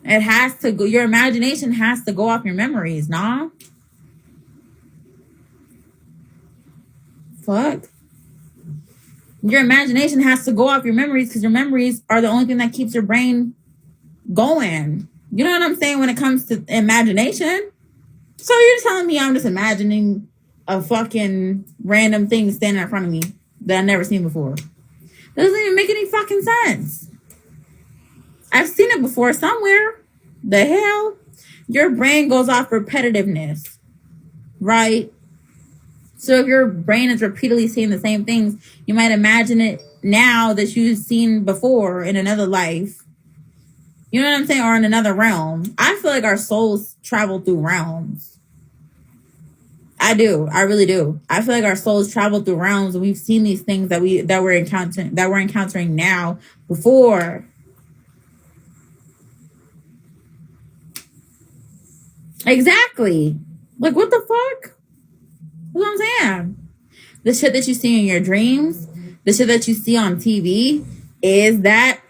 It has to go. Your imagination has to go off your memories, nah? Fuck. Your imagination has to go off your memories because your memories are the only thing that keeps your brain going. You know what I'm saying when it comes to imagination? So you're telling me I'm just imagining a fucking random thing standing in front of me that I've never seen before? That doesn't even make any fucking sense. I've seen it before somewhere. The hell? Your brain goes off repetitiveness, right? So if your brain is repeatedly seeing the same things, you might imagine it now that you've seen before in another life. You know what I'm saying? Or in another realm. I feel like our souls travel through realms. I do. I really do. I feel like our souls travel through realms, and we've seen these things that we're encountering now before. Exactly. Like, what the fuck? That's what I'm saying. The shit that you see in your dreams, the shit that you see on TV, is that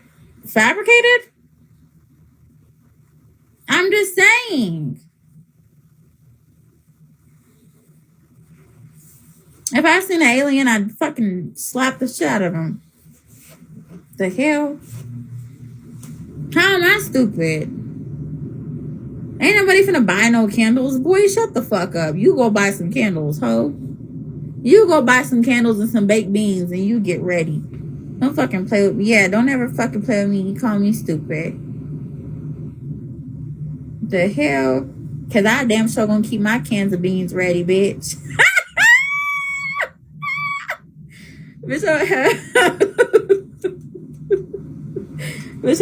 fabricated? I'm just saying. If I've seen an alien, I'd fucking slap the shit out of him. The hell? How am I stupid? Ain't nobody finna buy no candles. Boy, shut the fuck up. You go buy some candles, ho. You go buy some candles and some baked beans and you get ready. Don't fucking play with me. Yeah, don't ever fucking play with me. You call me stupid. The hell? Cause I damn sure gonna keep my cans of beans ready, bitch. Bitch,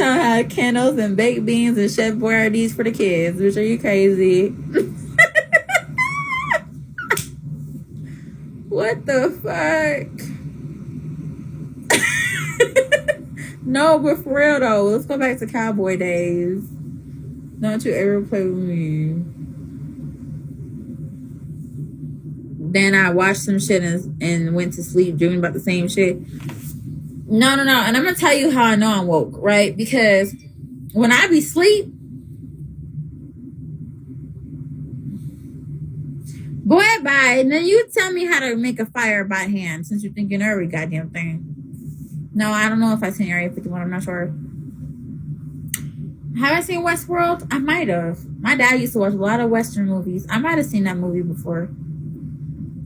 I have candles and baked beans and Chef Boyardee's for the kids. Bitch, are you crazy? What the fuck? No, but for real though, let's go back to cowboy days. Don't you ever play with me. Then I watched some shit and went to sleep dreaming about the same shit. No. And I'm going to tell you how I know I'm woke, right? Because when I be asleep, boy, bye. And then you tell me how to make a fire by hand since you think you know every goddamn thing. No, I don't know if I've seen Area 51. I'm not sure. Have I seen Westworld? I might have. My dad used to watch a lot of Western movies. I might have seen that movie before.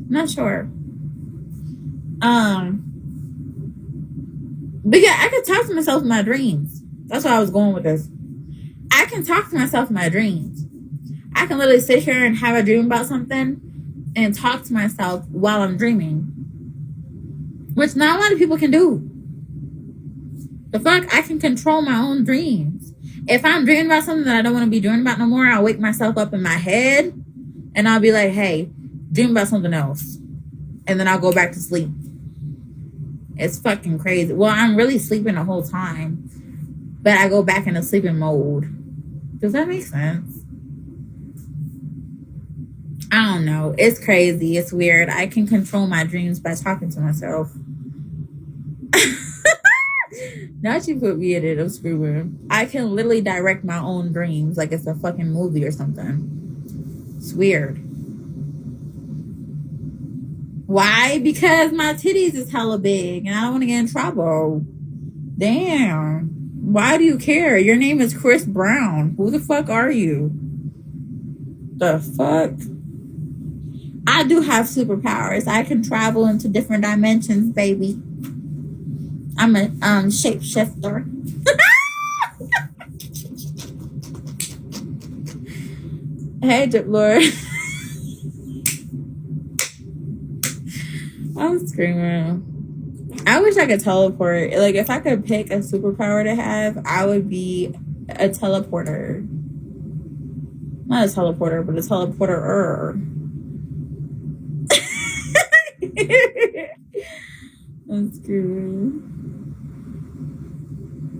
Not sure. But yeah, I could talk to myself in my dreams. That's why I was going with this. I can talk to myself in my dreams. I can literally sit here and have a dream about something and talk to myself while I'm dreaming. Which not a lot of people can do. The fuck? I can control my own dreams. If I'm dreaming about something that I don't want to be dreaming about no more, I'll wake myself up in my head and I'll be like, hey, dream about something else. And then I'll go back to sleep. It's fucking crazy. Well, I'm really sleeping the whole time. But I go back into sleeping mode. Does that make sense? I don't know. It's crazy. It's weird. I can control my dreams by talking to myself. Not you put me in it. I'm screwing. I can literally direct my own dreams like it's a fucking movie or something. It's weird. Why? Because my titties is hella big and I don't want to get in trouble. Damn. Why do you care? Your name is Chris Brown. Who the fuck are you? The fuck? I do have superpowers. I can travel into different dimensions, baby. I'm a shapeshifter. Hey, Drip Lord. I'm screaming. I wish I could teleport. Like, if I could pick a superpower to have, I would be a teleporter. Not a teleporter, but a teleporter-er. I'm screaming.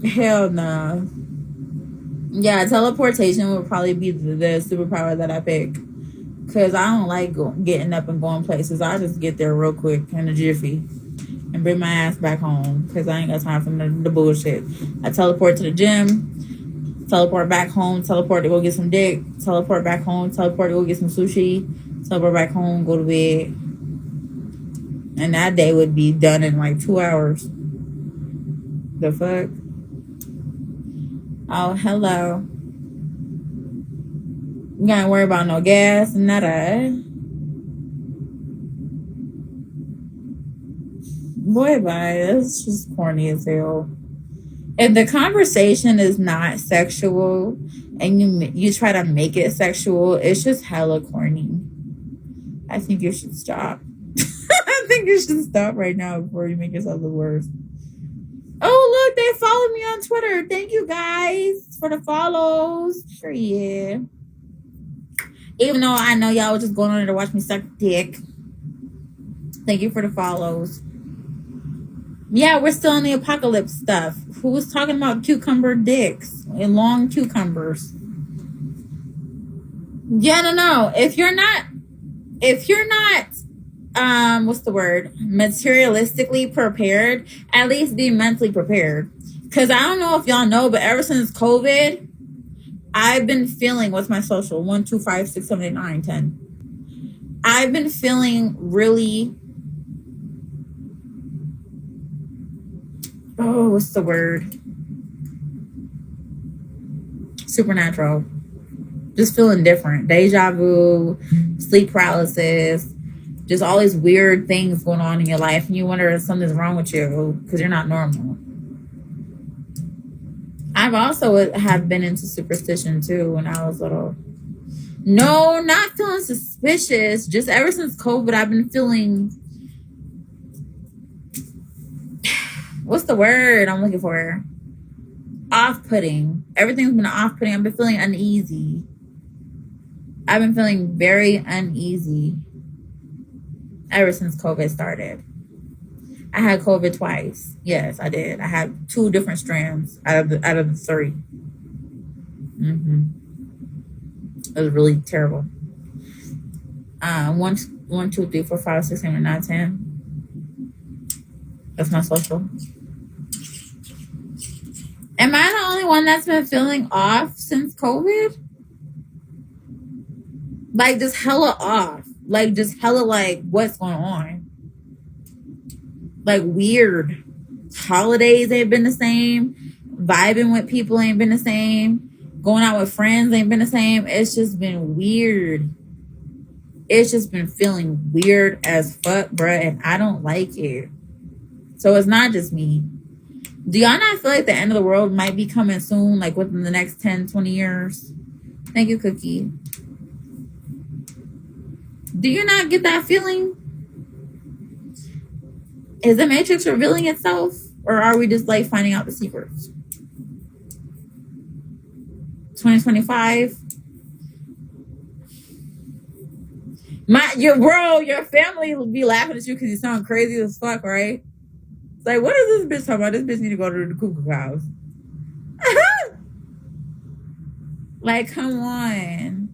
Hell no. Yeah, teleportation would probably be the superpower that I pick. Because I don't like getting up and going places. I just get there real quick in a jiffy and bring my ass back home because I ain't got time for the bullshit. I teleport to the gym, teleport back home, teleport to go get some dick, teleport back home, teleport to go get some sushi, teleport back home, go to bed. And that day would be done in like 2 hours. The fuck? Oh, hello. You gotta worry about no gas, nada. Boy, bye. That's just corny as hell. If the conversation is not sexual and you try to make it sexual, it's just hella corny. I think you should stop. I think you should stop right now before you make yourself look worse. Oh, look, they followed me on Twitter. Thank you guys for the follows. Sure, yeah. Even though I know y'all was just going on there to watch me suck dick. Thank you for the follows. Yeah, we're still in the apocalypse stuff. Who was talking about cucumber dicks and long cucumbers? Yeah, no. If you're not, what's the word? Materialistically prepared, at least be mentally prepared. Because I don't know if y'all know, but ever since COVID, I've been feeling, what's my social? 1, 2, 5, 6, 7, 8, 9, 10. I've been feeling really, what's the word? Supernatural. Just feeling different. Deja vu, sleep paralysis, just all these weird things going on in your life. And you wonder if something's wrong with you because you're not normal. I've also have been into superstition too when I was little. No, not feeling suspicious. Just ever since COVID, I've been feeling, what's the word I'm looking for? Off-putting. Everything's been off-putting. I've been feeling uneasy. I've been feeling very uneasy ever since COVID started. I had COVID twice. Yes, I did. I had 2 different strands out of the 3. It was really terrible. 1, 2, 3, 4, 5, 6, 7, 8, 9, 10. That's my social. Am I the only one that's been feeling off since COVID? Like, just hella off. Like, just hella, like, what's going on? Like, weird. Holidays ain't been the same. Vibing with people ain't been the same. Going out with friends ain't been the same. It's just been weird. It's just been feeling weird as fuck, bruh. And I don't like it. So it's not just me. Do y'all not feel like the end of the world might be coming soon? Like, within the next 10, 20 years? Thank you, Cookie. Do you not get that feeling? Is the Matrix revealing itself? Or are we just like finding out the secrets? 2025? Your family will be laughing at you because you sound crazy as fuck, right? It's like, what is this bitch talking about? This bitch need to go to the cuckoo house. Like, come on.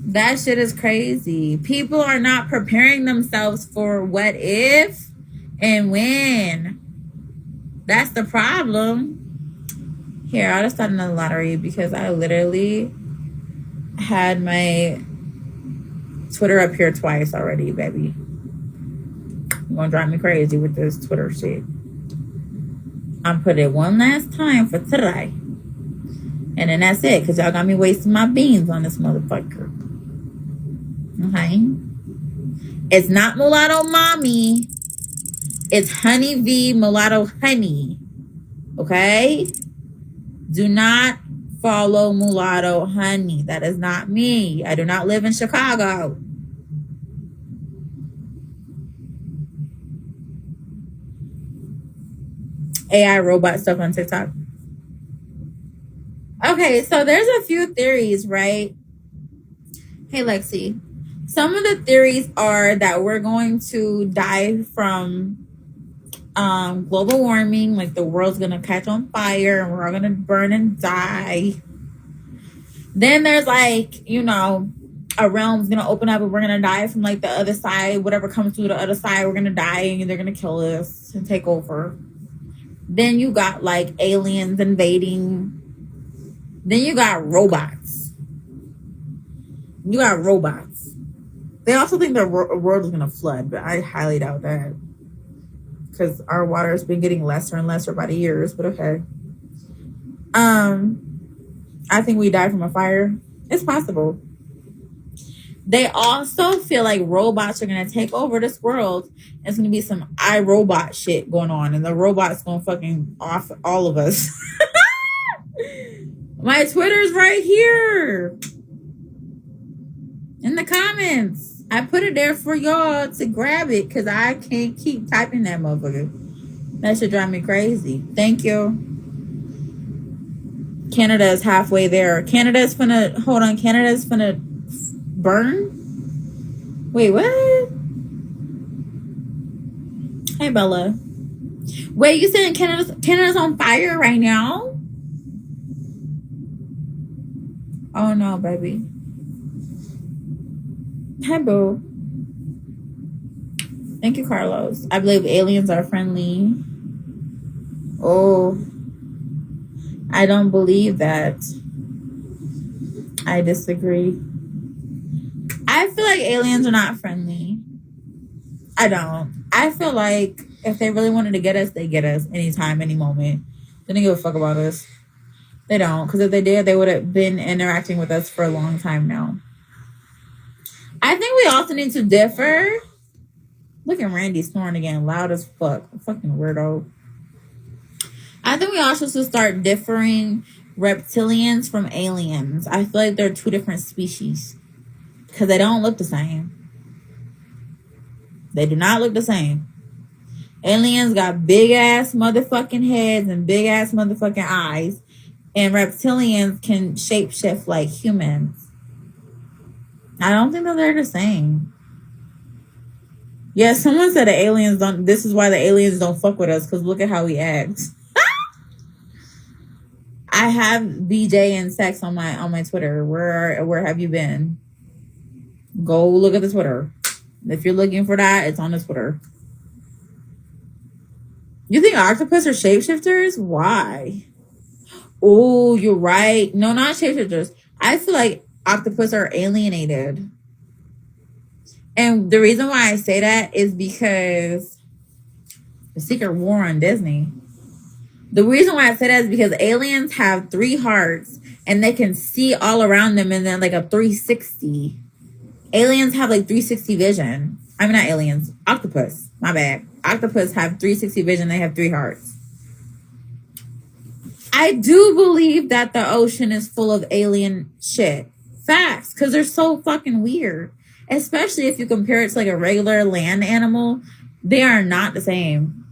That shit is crazy. People are not preparing themselves for what if and when. That's the problem. Here, I'll just start another lottery because I literally had my Twitter up here twice already, baby. You're gonna drive me crazy with this Twitter shit. I'm putting it one last time for today. And then that's it, because y'all got me wasting my beans on this motherfucker. Okay? It's not Mulatto Mommy. It's Honey V Mulatto Honey. Okay? Do not follow Mulatto Honey. That is not me. I do not live in Chicago. AI robot stuff on TikTok. Okay, so there's a few theories, right? Hey, Lexi. Some of the theories are that we're going to die from global warming, like the world's going to catch on fire and we're all going to burn and die. Then there's like, you know, a realm's going to open up and we're going to die from like the other side. Whatever comes through the other side, we're going to die and they're going to kill us and take over. Then you got like aliens invading. Then you got robots. You got robots. They also think the world is going to flood, but I highly doubt that. Because our water has been getting lesser and lesser by the years, but okay. I think we died from a fire. It's possible. They also feel like robots are gonna take over this world. It's gonna be some iRobot shit going on, and the robot's gonna fucking off all of us. My Twitter's right here in the comments. I put it there for y'all to grab it because I can't keep typing that motherfucker. That should drive me crazy. Thank you. Canada is halfway there. Canada's finna burn? Wait, what? Hey, Bella. Wait, you saying Canada's on fire right now? Oh, no, baby. Hi, boo. Thank you, Carlos. I believe aliens are friendly. Oh, I don't believe that. I disagree. I feel like aliens are not friendly. I don't. I feel like if they really wanted to get us, they get us anytime, any moment. They don't give a fuck about us. They don't. Because if they did, they would have been interacting with us for a long time now. I think we also need to differ. Look at Randy snoring again, loud as fuck. Fucking weirdo. I think we also should start differing reptilians from aliens. I feel like they're two different species. Because they don't look the same. They do not look the same. Aliens got big ass motherfucking heads and big ass motherfucking eyes. And reptilians can shapeshift like humans. I don't think that they're the same. Yeah, someone said the aliens don't. This is why the aliens don't fuck with us. Because look at how we act. I have BJ and sex on my Twitter. Where have you been? Go look at the Twitter. If you're looking for that, it's on the Twitter. You think octopus are shapeshifters? Why? Oh, you're right. No, not shapeshifters. I feel like octopus are alienated. And the reason why I say that is because the Secret War on Disney. The reason why I say that is because aliens have 3 hearts and they can see all around them and then like a 360. Aliens have like 360 vision. I mean, not aliens. Octopus. My bad. Octopus have 360 vision. They have 3 hearts. I do believe that the ocean is full of alien shit. Facts. Because they're so fucking weird. Especially if you compare it to like a regular land animal. They are not the same.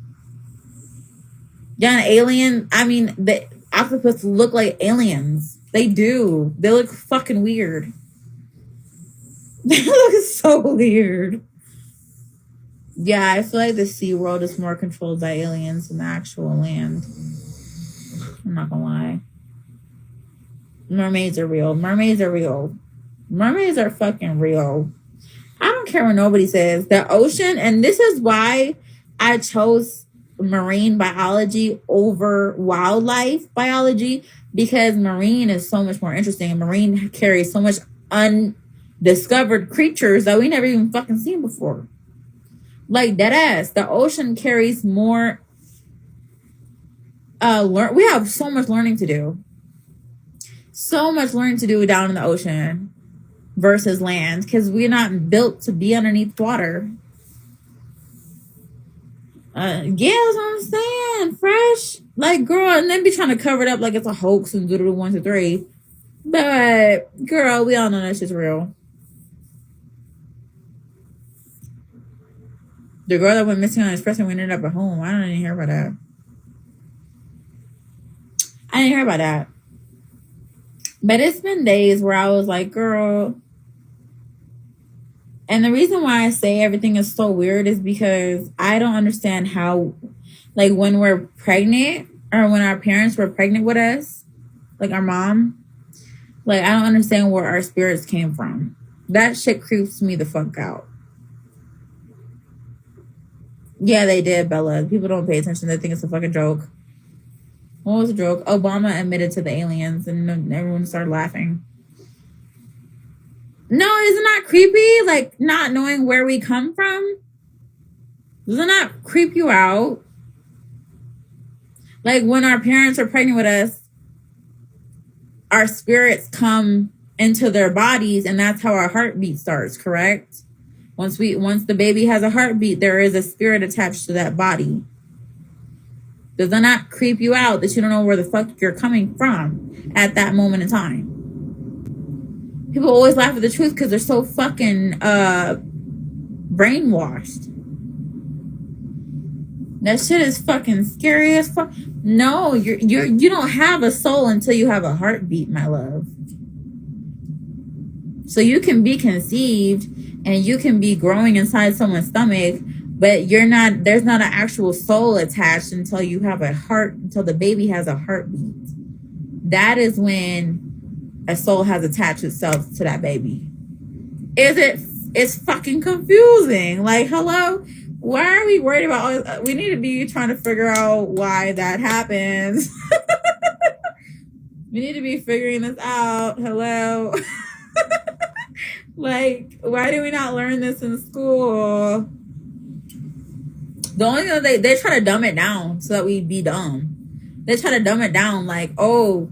Yeah, an alien, I mean, the octopus look like aliens. They do. They look fucking weird. They look so weird. Yeah, I feel like the sea world is more controlled by aliens than the actual land. I'm not gonna lie. Mermaids are real. Mermaids are real. Mermaids are fucking real. I don't care what nobody says. The ocean, and this is why I chose marine biology over wildlife biology, because marine is so much more interesting, and marine carries so much undiscovered creatures that we never even fucking seen before. Like dead ass. The ocean carries more we have so much learning to do. So much learning to do down in the ocean versus land, because we're not built to be underneath water. Yeah, that's what I'm saying. Fresh. Like, girl, and then be trying to cover it up like it's a hoax and do the 1, 2, 3. But, girl, we all know that shit's real. The girl that went missing on Express and we ended up at home. I didn't hear about that. I didn't hear about that. But it's been days where I was like, girl. And the reason why I say everything is so weird is because I don't understand how, like, when we're pregnant or when our parents were pregnant with us, like our mom, like, I don't understand where our spirits came from. That shit creeps me the fuck out. Yeah, they did, Bella. People don't pay attention. They think it's a fucking joke. What was the joke? Obama admitted to the aliens and everyone started laughing. No, isn't that creepy? Like, not knowing where we come from? Doesn't that creep you out? Like, when our parents are pregnant with us, our spirits come into their bodies, and that's how our heartbeat starts, correct? Once the baby has a heartbeat, there is a spirit attached to that body. Does that not creep you out that you don't know where the fuck you're coming from at that moment in time? People always laugh at the truth because they're so fucking brainwashed. That shit is fucking scary as fuck. No, you don't have a soul until you have a heartbeat, my love. So you can be conceived and you can be growing inside someone's stomach, but there's not an actual soul attached until you have until the baby has a heartbeat. That is when a soul has attached itself to that baby. It's fucking confusing. Like, hello? Why are we worried about all this? We need to be trying to figure out why that happens. We need to be figuring this out. Hello? Like, why do we not learn this in school? The only thing they try to dumb it down so that we be dumb. They try to dumb it down like, oh,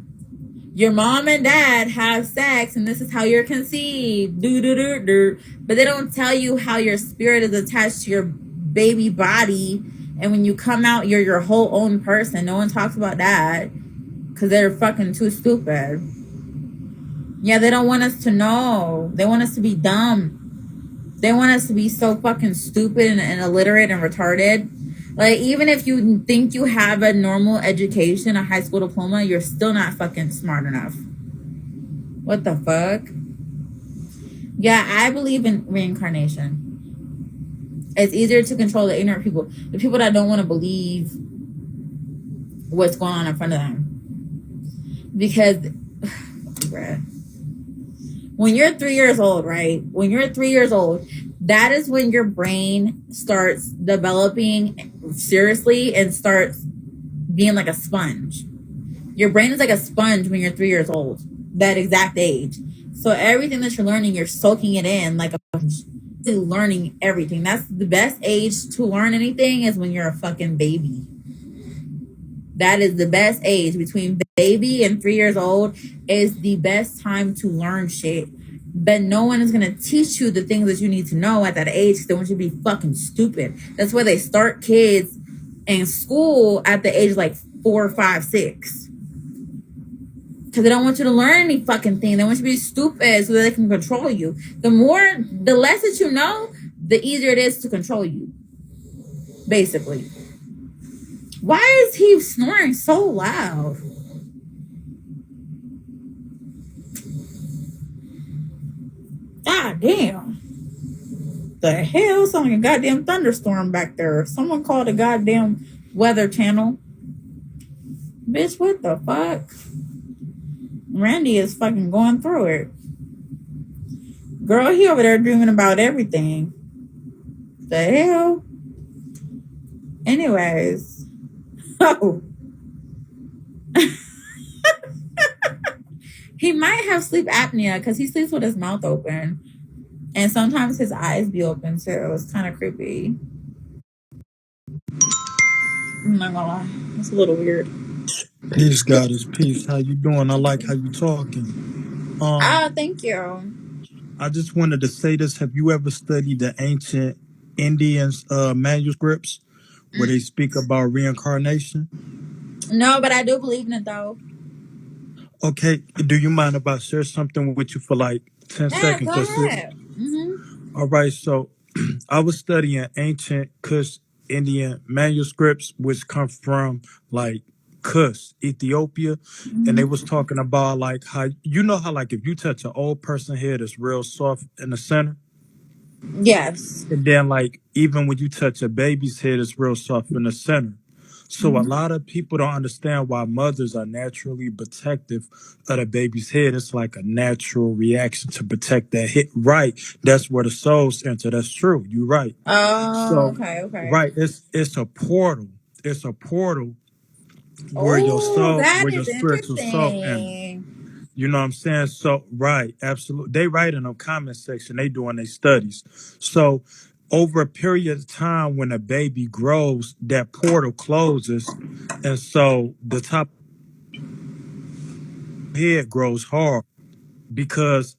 your mom and dad have sex and this is how you're conceived. But they don't tell you how your spirit is attached to your baby body, and when you come out, you're your whole own person. No one talks about that because they're fucking too stupid. Yeah, they don't want us to know. They want us to be dumb. They want us to be so fucking stupid and illiterate and retarded. Like, even if you think you have a normal education, a high school diploma, you're still not fucking smart enough. What the fuck? Yeah, I believe in reincarnation. It's easier to control the ignorant people. The people that don't want to believe what's going on in front of them. Because, bruh, when you're 3 years old, right? When you're 3 years old, that is when your brain starts developing seriously and starts being like a sponge. Your brain is like a sponge when you're 3 years old, that exact age. So everything that you're learning, you're soaking it in like a sponge. Learning everything. That's the best age to learn anything is when you're a fucking baby. That is the best age. Between baby and 3 years old is the best time to learn shit. But no one is going to teach you the things that you need to know at that age because they want you to be fucking stupid. That's why they start kids in school at the age like 4, 5, 6. Because they don't want you to learn any fucking thing. They want you to be stupid so that they can control you. The less that you know, the easier it is to control you. Basically. Why is he snoring so loud? God damn. The hell? Sounds like a goddamn thunderstorm back there. Someone called a goddamn weather channel. Bitch, what the fuck? Randy is fucking going through it. Girl, he over there dreaming about everything. The hell? Anyways. Oh. He might have sleep apnea because he sleeps with his mouth open. And sometimes his eyes be open too. It's kind of creepy. I'm not gonna lie. It's a little weird. Peace, goddess. Peace. How you doing? I like how you talking. Thank you. I just wanted to say this. Have you ever studied the ancient Indian manuscripts where they speak about reincarnation? No, but I do believe in it though. Okay. Do you mind if I share something with you for like 10 seconds? Go ahead. All right. So I was studying ancient Kush Indian manuscripts, which come from like Kush, Ethiopia. And they was talking about like how, you know how like if you touch an old person head, it's real soft in the center. Yes. And then like even when you touch a baby's head, it's real soft in the center. So a lot of people don't understand why mothers are naturally protective of the baby's head. It's like a natural reaction to protect that head. Right. That's where the souls enter. That's true. You're right. Oh, okay. Right. It's a portal. It's a portal where your soul, where your spiritual soul enters. You know what I'm saying? So, right, absolutely. They write in the comment section, they doing their studies. So, over a period of time when a baby grows, that portal closes. And so, the top head grows hard because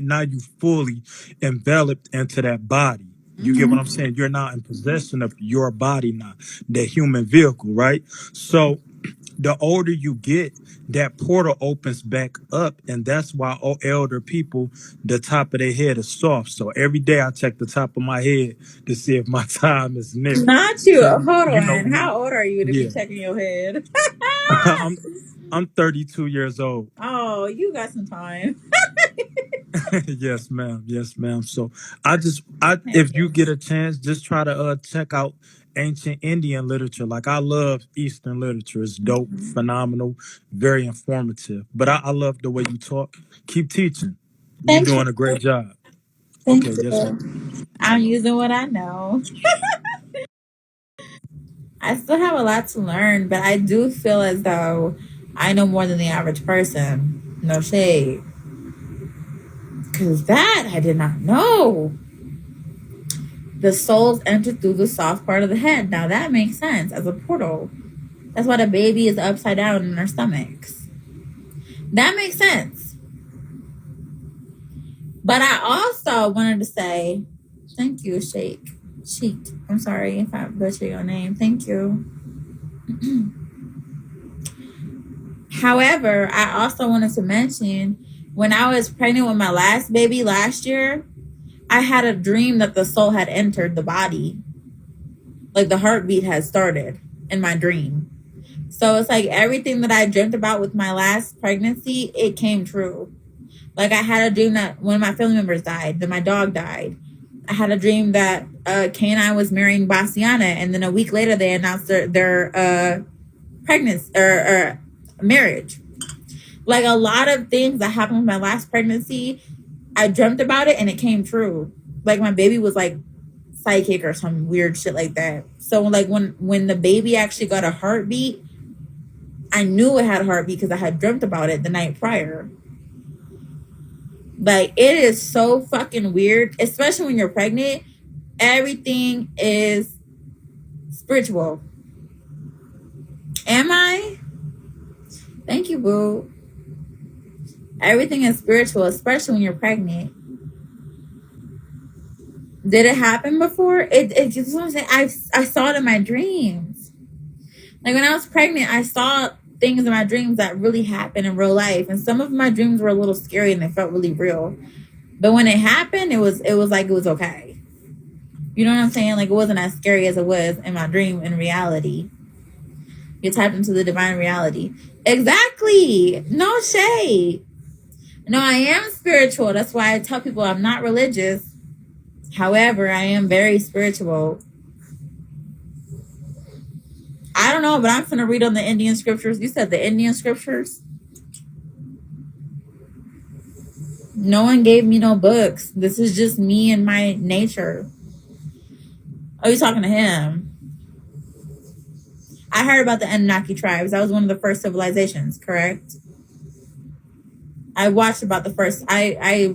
now you fully enveloped into that body. You get what I'm saying? You're not in possession of your body now, the human vehicle, right? So the older you get, that portal opens back up, and that's why elder people, the top of their head is soft. So every day I check the top of my head to see if my time is near. Not you. Cause Hold you know, on. How old are you to be yeah, checking your head? I'm 32 years old. Oh, you got some time. Yes, ma'am. Yes, ma'am. So if Thank you you. get a chance, just try to check out ancient Indian literature. Like I love Eastern literature. It's dope, phenomenal, very informative. But I love the way you talk. Keep teaching. You're Thank you. doing a great job. Thank Okay, yes, ma'am. you. I'm using what I know. I still have a lot to learn, but I do feel as though I know more than the average person. No shade. Because that I did not know. The souls enter through the soft part of the head. Now that makes sense as a portal. That's why the baby is upside down in their stomachs. That makes sense. But I also wanted to say, thank you, Sheik. I'm sorry if I butchered your name. Thank you. However, I also wanted to mention when I was pregnant with my last baby last year, I had a dream that the soul had entered the body. Like the heartbeat had started in my dream. So it's like everything that I dreamt about with my last pregnancy, it came true. Like I had a dream that one of my family members died, then my dog died. I had a dream that K9 was marrying Bastiana, and then a week later they announced their pregnancy or marriage. Like a lot of things that happened with my last pregnancy, I dreamt about it and it came true. Like my baby was like psychic or some weird shit like that. So like when the baby actually got a heartbeat, I knew it had a heartbeat because I had dreamt about it the night prior. Like it is so fucking weird, especially when you're pregnant. Everything is spiritual. Am I? Thank you, boo. Everything is spiritual, especially when you're pregnant. Did it happen before? It just what I'm saying. I saw it in my dreams. Like when I was pregnant, I saw things in my dreams that really happened in real life, and some of my dreams were a little scary and they felt really real. But when it happened, it was like it was okay. You know what I'm saying? Like it wasn't as scary as it was in my dream in reality. You tapped into the divine reality. Exactly. No shade. No, I am spiritual. That's why I tell people I'm not religious. However, I am very spiritual. I don't know, but I'm finna read on the Indian scriptures. You said the Indian scriptures? No one gave me no books. This is just me and my nature. Oh, you're talking to him. I heard about the Anunnaki tribes. That was one of the first civilizations, correct? I watched about the first. I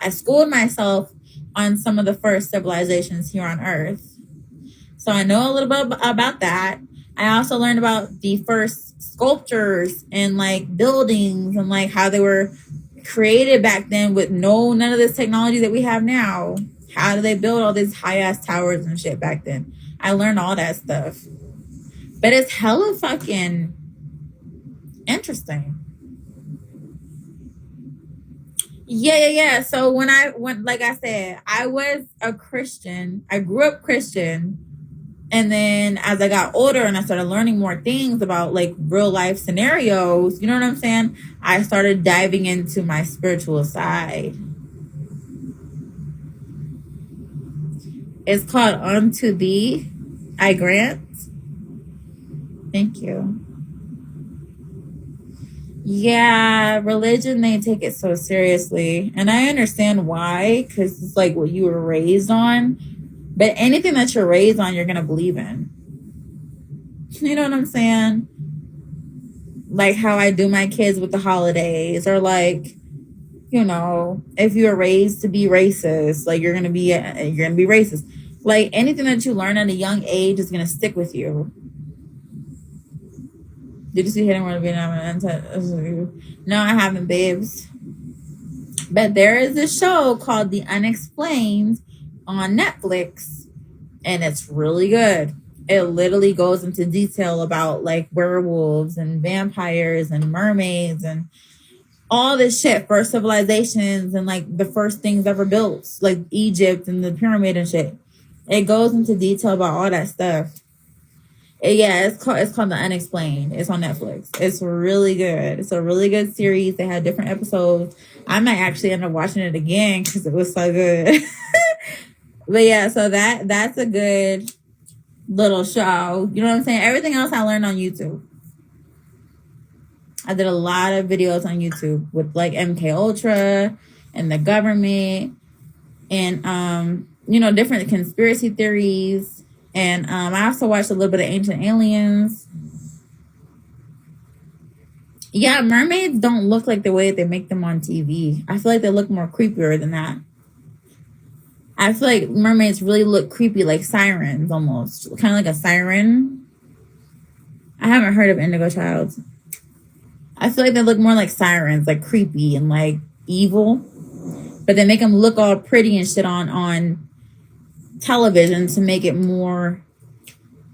schooled myself on some of the first civilizations here on Earth. So I know a little bit about that. I also learned about the first sculptures and like buildings and like how they were created back then with none of this technology that we have now. How do they build all these high ass towers and shit back then? I learned all that stuff. But it's hella fucking interesting. Yeah. So when like I said, I was a Christian. I grew up Christian. And then as I got older and I started learning more things about like real life scenarios, you know what I'm saying? I started diving into my spiritual side. It's called Unto Thee, I Grant. Thank you. Yeah, religion, they take it so seriously. And I understand why, because it's like what you were raised on. But anything that you're raised on, you're going to believe in. You know what I'm saying? Like how I do my kids with the holidays, or like, you know, if you're raised to be racist, like you're going to be racist. Like anything that you learn at a young age is going to stick with you. Did you see Hidden World of Vietnam? No, I haven't, babes. But there is a show called The Unexplained on Netflix, and it's really good. It literally goes into detail about like werewolves and vampires and mermaids and all this shit, first civilizations and like the first things ever built, like Egypt and the pyramid and shit. It goes into detail about all that stuff. It's called The Unexplained. It's on Netflix. It's really good. It's a really good series. They had different episodes. I might actually end up watching it again because it was so good. But yeah, so that's a good little show. You know what I'm saying? Everything else I learned on YouTube. I did a lot of videos on YouTube with like MK Ultra and the government and different conspiracy theories. And I also watched a little bit of Ancient Aliens. Yeah, mermaids don't look like the way they make them on TV. I feel like they look more creepier than that. I feel like mermaids really look creepy, like sirens almost. Kind of like a siren. I haven't heard of Indigo Child. I feel like they look more like sirens, like creepy and like evil. But they make them look all pretty and shit on television to make it more,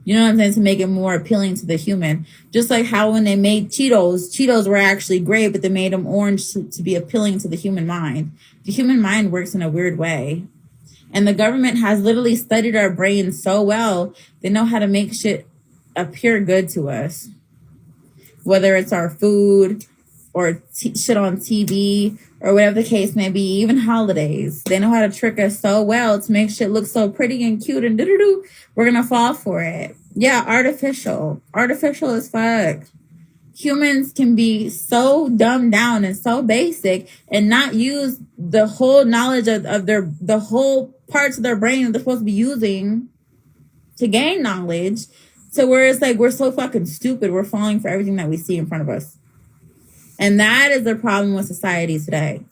you know what I'm saying, to make it more appealing to the human. Just like how when they made Cheetos were actually great, but they made them orange to be appealing to the human mind. The human mind works in a weird way. And the government has literally studied our brains so well, they know how to make shit appear good to us. Whether it's our food or shit on TV or whatever the case may be, even holidays. They know how to trick us so well to make shit look so pretty and cute and doo-doo-doo. We're going to fall for it. Yeah, artificial. Artificial as fuck. Humans can be so dumbed down and so basic and not use the whole knowledge of the whole parts of their brain that they're supposed to be using to gain knowledge. So where it's like we're so fucking stupid, we're falling for everything that we see in front of us. And that is the problem with society today.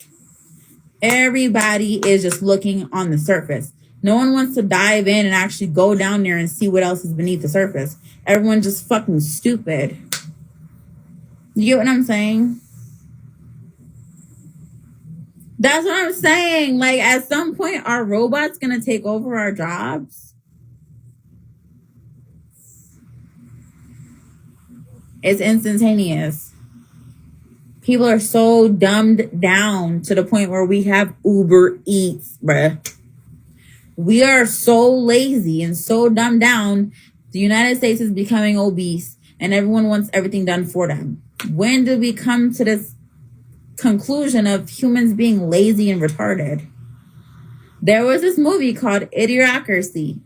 Everybody is just looking on the surface. No one wants to dive in and actually go down there and see what else is beneath the surface. Everyone's just fucking stupid. You get what I'm saying? That's what I'm saying. Like, at some point, are robots going to take over our jobs? It's instantaneous. People are so dumbed down to the point where we have Uber Eats, bruh. We are so lazy and so dumbed down. The United States is becoming obese and everyone wants everything done for them. When did we come to this conclusion of humans being lazy and retarded? There was this movie called Idiocracy.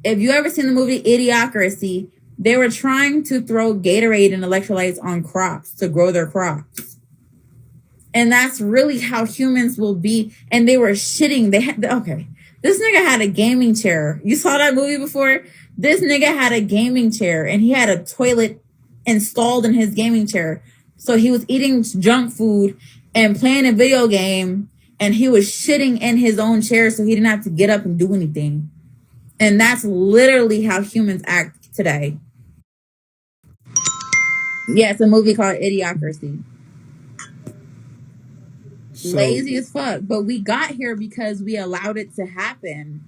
If you ever seen the movie Idiocracy, they were trying to throw Gatorade and electrolytes on crops to grow their crops. And that's really how humans will be. And they were shitting. This nigga had a gaming chair. You saw that movie before? This nigga had a gaming chair and he had a toilet installed in his gaming chair. So he was eating junk food and playing a video game and he was shitting in his own chair so he didn't have to get up and do anything. And that's literally how humans act today. Yeah, it's a movie called Idiocracy. So, lazy as fuck. But we got here because we allowed it to happen.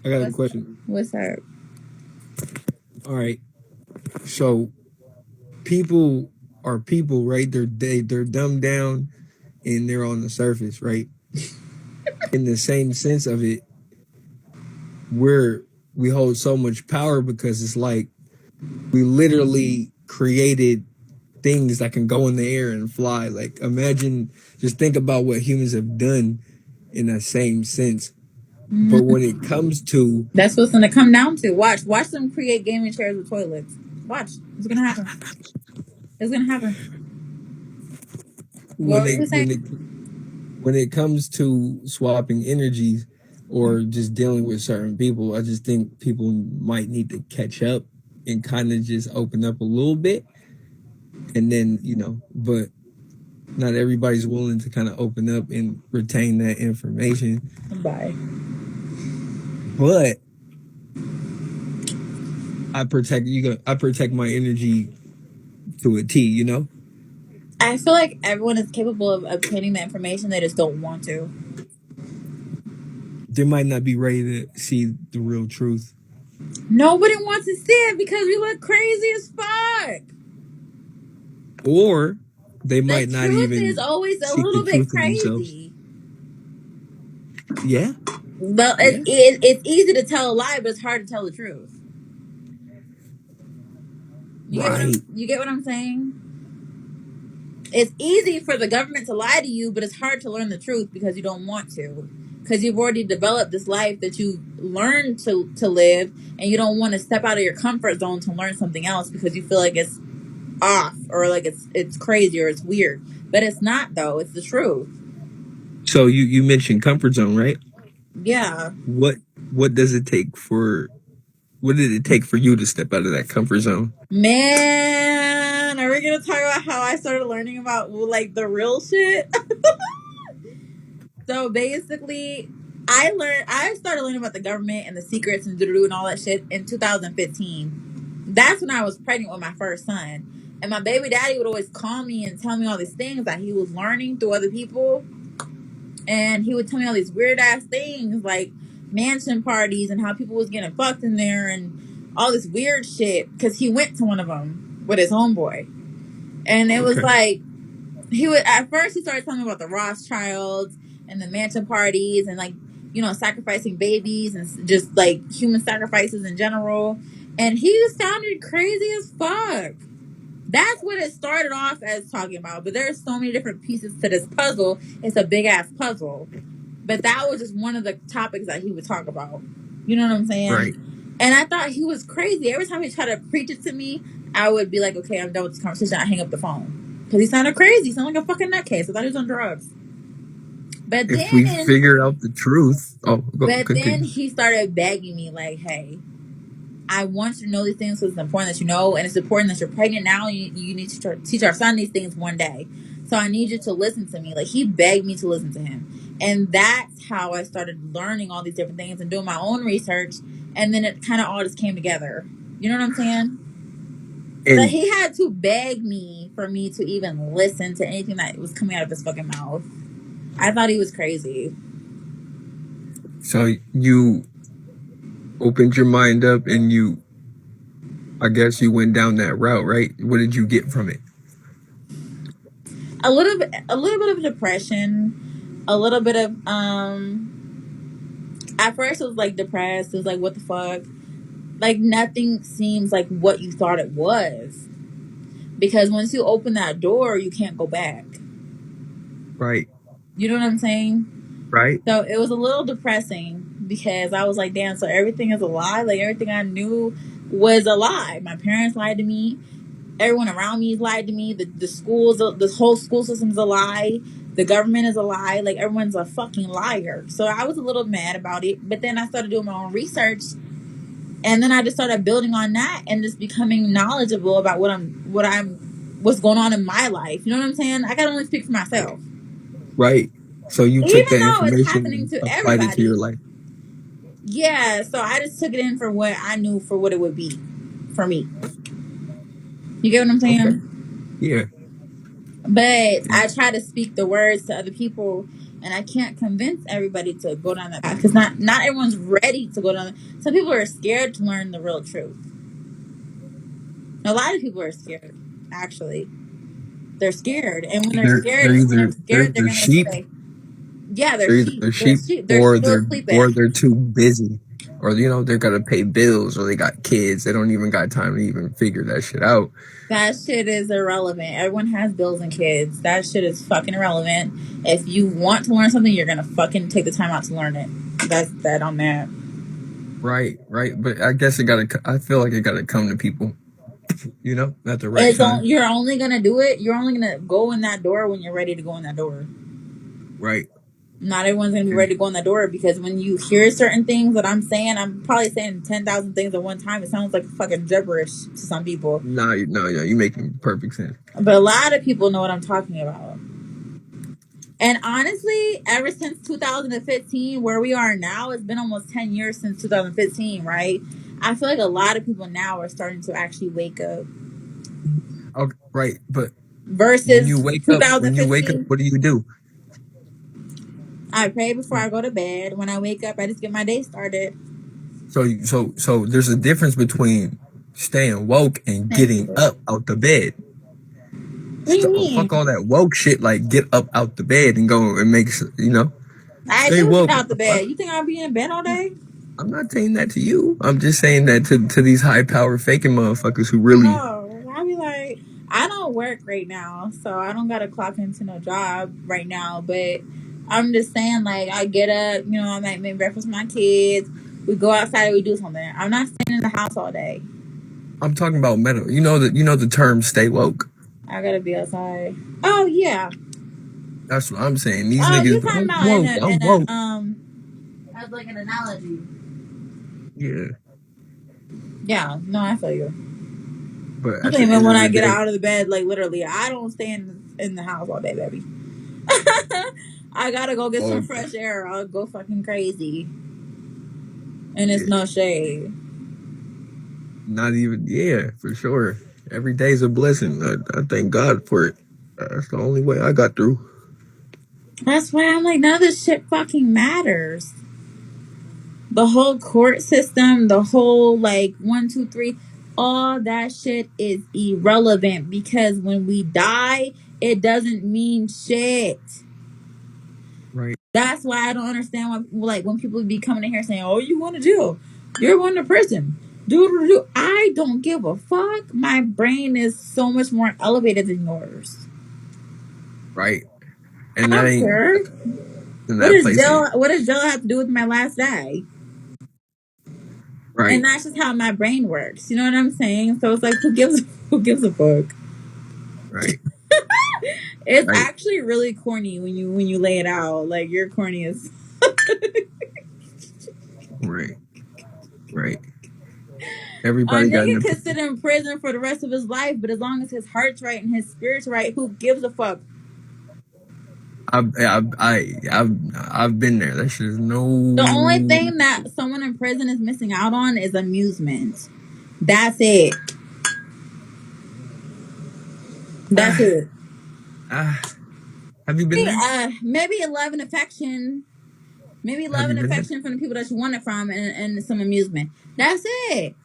I got a question. What's up? All right. So people are people, right? They're dumbed down and they're on the surface, right? In the same sense of it, we hold so much power because it's like we literally created things that can go in the air and fly. Like, imagine, just think about what humans have done in that same sense. Mm-hmm. But when it comes to... That's what's going to come down to. Watch them create gaming chairs with toilets. Watch. It's going to happen. It's going to happen. When it comes to swapping energies or just dealing with certain people, I just think people might need to catch up and kind of just open up a little bit. And then, but not everybody's willing to kind of open up and retain that information. Bye. But I protect my energy to a T, you know? I feel like everyone is capable of obtaining the information, they just don't want to. They might not be ready to see the real truth. Nobody wants to see it because we look crazy as fuck. Or they might not even. The truth is always a little bit crazy. Yeah. Well, it's easy to tell a lie, but it's hard to tell the truth. You get what I'm saying? It's easy for the government to lie to you, but it's hard to learn the truth because you don't want to. Because you've already developed this life that you learned to live, and you don't want to step out of your comfort zone to learn something else because you feel like it's off or like it's crazy or it's weird. But it's not, though. It's the truth. So you mentioned comfort zone, right? Yeah. What does it take for... What did it take for you to step out of that comfort zone? Man, are we going to talk about how I started learning about, like, the real shit? So, basically, I started learning about the government and the secrets and and all that shit in 2015. That's when I was pregnant with my first son. And my baby daddy would always call me and tell me all these things that he was learning through other people. And he would tell me all these weird-ass things, like mansion parties and how people was getting fucked in there and all this weird shit because he went to one of them with his homeboy. And it was like, at first he started telling me about the Rothschilds and the mansion parties and, like, you know, sacrificing babies and just like human sacrifices in general. And he just sounded crazy as fuck. That's what it started off as talking about. But there's so many different pieces to this puzzle. It's a big ass puzzle. But that was just one of the topics that he would talk about. You know what I'm saying? Right. And I thought he was crazy. Every time he tried to preach it to me, I would be like, okay, I'm done with this conversation. I hang up the phone. Because he sounded crazy. He sounded like a fucking nutcase. I thought he was on drugs. But if we figure out the truth... Then he started begging me, like, hey, I want you to know these things because it's important that you know, and it's important that you're pregnant now. And you need to teach our son these things one day. So I need you to listen to me. Like, he begged me to listen to him. And that's how I started learning all these different things and doing my own research. And then it kind of all just came together. You know what I'm saying? But he had to beg me for me to even listen to anything that was coming out of his fucking mouth. I thought he was crazy. So you opened your mind up and I guess you went down that route, right? What did you get from it? A little bit of depression, a little bit of at first it was like depressed. It was like, what the fuck? Like, nothing seems like what you thought it was. Because once you open that door, you can't go back. Right. You know what I'm saying? Right. So it was a little depressing because I was like, damn, so everything is a lie? Like, everything I knew was a lie. My parents lied to me. Everyone around me lied to me. The schools, the whole school system's a lie. The government is a lie. Like, everyone's a fucking liar. So I was a little mad about it. But then I started doing my own research. And then I just started building on that and just becoming knowledgeable about what's going on in my life. You know what I'm saying? I can only speak for myself. Right. So you took that information and applied it to your life. Yeah. So I just took it in for what I knew for what it would be for me. You get what I'm saying? Okay. Yeah. But I try to speak the words to other people, and I can't convince everybody to go down that path because not everyone's ready to go down. Some people are scared to learn the real truth. A lot of people are scared, actually. They're scared, and when they're scared, they're going to stay. Yeah, they're sheep. They're sheep, or they're too busy, or they gotta pay bills, or they got kids. They don't even got time to even figure that shit out. That shit is irrelevant. Everyone has bills and kids. That shit is fucking irrelevant. If you want to learn something, you're gonna fucking take the time out to learn it. That's that on that. Right. But I guess I feel like it gotta come to people. At the right time. You're only gonna do it. You're only gonna go in that door when you're ready to go in that door. Right. Not everyone's gonna be ready to go in that door because when you hear certain things that I'm saying, I'm probably saying 10,000 things at one time. It sounds like fucking gibberish to some people. No, you're making perfect sense. But a lot of people know what I'm talking about. And honestly, ever since 2015, where we are now, it's been almost 10 years since 2015, right? I feel like a lot of people now are starting to actually wake up. Okay, right, but Versus when you wake up, 2015. what do you do? I pray before I go to bed. When I wake up, I just get my day started. So there's a difference between staying woke and Thank getting you. up out the bed. What do you So mean? fuck all that woke shit. Like get up out the bed and go and make I stay do get woke. What out the the fuck? bed. You think I'll be in bed all day? I'm not saying that to you. I'm just saying that to these high power faking motherfuckers who really No. I'll be like, I don't work right now, so I don't gotta clock into no job right now. But I'm just saying, like, I get up, I might make breakfast for my kids. We go outside, we do something. I'm not staying in the house all day. I'm talking about metal. You know the term stay woke. I gotta be outside. Oh yeah. That's what I'm saying. These Oh, you niggas, talking I'm about woke. I'm woke. as like an analogy. Yeah, Yeah, no, I feel you. but at the Even end when of I the get day, out of the bed, like literally, I don't stay in the house all day, baby. I gotta go get some well, fresh air. I'll go fucking crazy. And it's yeah, no shade. not even for sure. Every day's a blessing. I thank God for it. That's the only way I got through. That's why I'm like, none of this shit fucking matters. The whole court system, the whole like 1, 2, 3, all that shit is irrelevant because when we die, it doesn't mean shit. Right. That's why I don't understand why, when people be coming in here saying, "Oh, you want to jail? You're going to prison." Do. I don't give a fuck. My brain is so much more elevated than yours. Right. I And that don't ain't care. in that place ain't What does jail have to do with my last day? right. And that's just how my brain works. You know what I'm saying? So it's like, who gives a fuck? Right. It's Right. actually really corny when you lay it out. Like, you're corny as. Right. Right. A Everybody got an nigga could opinion. sit in prison for the rest of his life, but as long as his heart's right and his spirit's right, who gives a fuck? I've been there. That shit is no. The only thing that someone in prison is missing out on is amusement. That's it. That's it. Have you been there? Maybe love and affection. Maybe Have love you and been there? affection from the people that you want it from, and some amusement. That's it.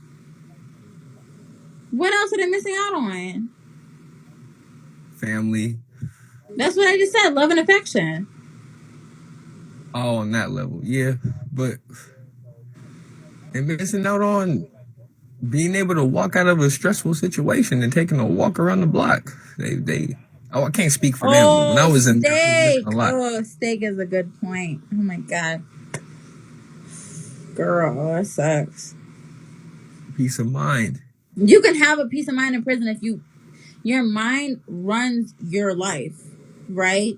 What else are they missing out on? Family. That's what I just said. Love and affection. Oh, on that level, yeah. But they're missing out on being able to walk out of a stressful situation and taking a walk around the block. I can't speak for them, but when I Oh, was in there, I was missing steak. a lot. Oh, steak is a good point. Oh my god. Girl, that sucks. Peace of mind. You can have a peace of mind in prison if your mind runs your life, right?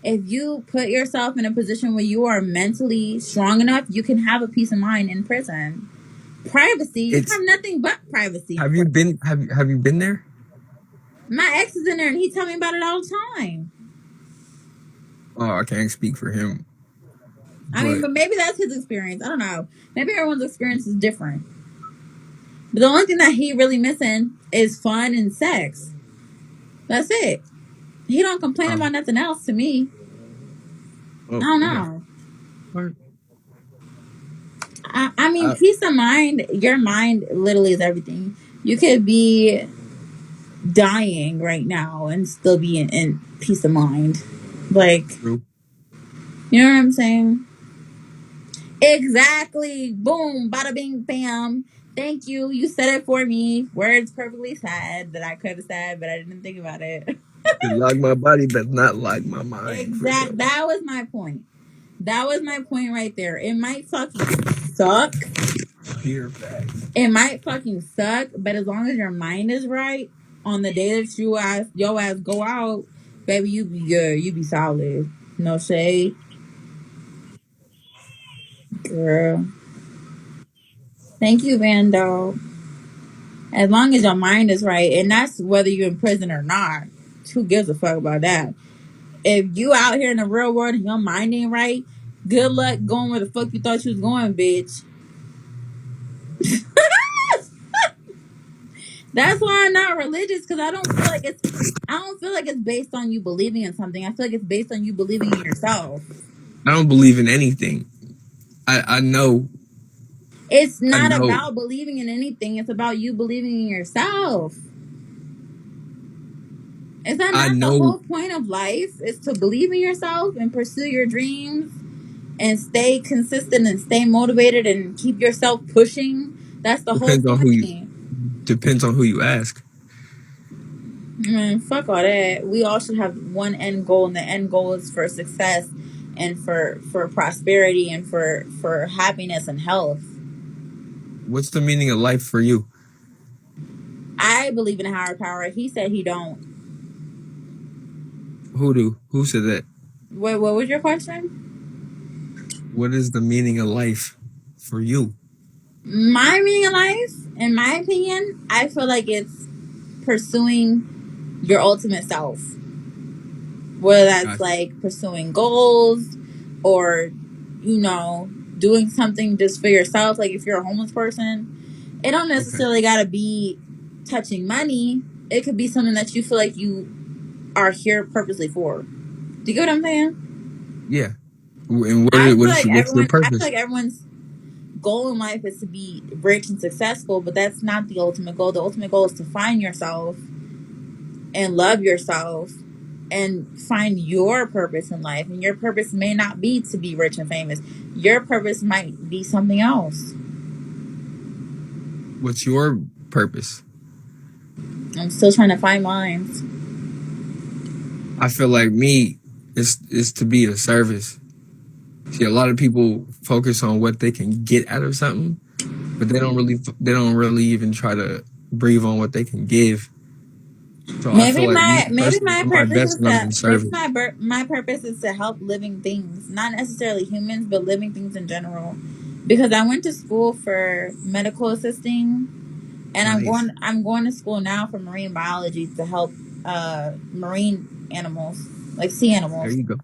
If you put yourself in a position where you are mentally strong enough, you can have a peace of mind in prison. Privacy, you have nothing but privacy. Have you been there? My ex is in there and he tell me about it all the time. Oh, I can't speak for him. But maybe that's his experience. I don't know. Maybe everyone's experience is different. But the only thing that he really missing is fun and sex. That's it. He don't complain about nothing else to me. I don't know. I mean, peace of mind, your mind literally is everything. You could be dying right now and still be in peace of mind. Like, True. You know what I'm saying? Exactly. Boom. Bada bing bam. Thank you. You said it for me. Words perfectly said that I could have said, but I didn't think about it. Lock my body, but not lock my mind. Exactly. That was my point. That was my point right there. It might fucking suck. Pure facts. It might fucking suck, but as long as your mind is right, on the day that your ass go out, baby, you be good. You be solid. No shade. Girl. Thank you, Vando. As long as your mind is right, and that's whether you're in prison or not. Who gives a fuck about that? If you out here in the real world and your mind ain't right, good luck going where the fuck you thought you was going, bitch. That's why I'm not religious, because I don't feel like it's based on you believing in something. I feel like it's based on you believing in yourself. I don't believe in anything. I know. It's I not know. about believing in anything. It's about you believing in yourself. Is that I not the know. whole point of life? Is to believe in yourself and pursue your dreams and stay consistent and stay motivated and keep yourself pushing. That's the whole Depends on who you. point. Depends on who you ask. Man, fuck all that. We all should have one end goal, and the end goal is for success and for prosperity and for happiness and health. What's the meaning of life for you? I believe in a higher power. He said he don't. Who do? Who said that? What was your question? What is the meaning of life for you? My meaning of life, in my opinion, I feel like it's pursuing your ultimate self. Whether that's like pursuing goals or, doing something just for yourself. Like if you're a homeless person, it don't necessarily gotta be touching money. It could be something that you feel like you are here purposely for. Do you get what I'm saying? Yeah. And what's your purpose? I feel like everyone's goal in life is to be rich and successful, but that's not the ultimate goal. The ultimate goal is to find yourself and love yourself and find your purpose in life. And your purpose may not be to be rich and famous. Your purpose might be something else. What's your purpose? I'm still trying to find mine. I feel like me is to be of service. See, a lot of people focus on what they can get out of something, but they don't really even try to breathe on what they can give. So Maybe my purpose is to help living things, not necessarily humans, but living things in general. Because I went to school for medical assisting, and I'm going to school now for marine biology to help marine animals, like sea animals. There you go.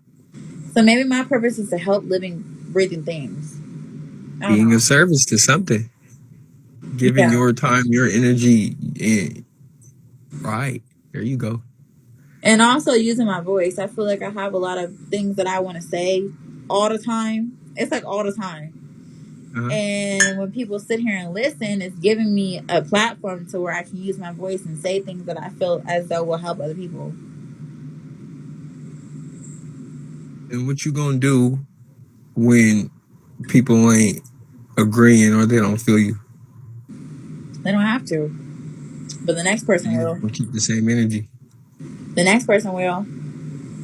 So maybe my purpose is to help living, breathing things. Being of service to something, giving your time, your energy, right. There you go. And also using my voice. I feel like I have a lot of things that I want to say all the time. It's like all the time. And when people sit here and listen, it's giving me a platform to where I can use my voice and say things that I feel as though will help other people. And what you gonna do when people ain't agreeing or they don't feel you? They don't have to. But the next person will. We'll keep the same energy. The next person will.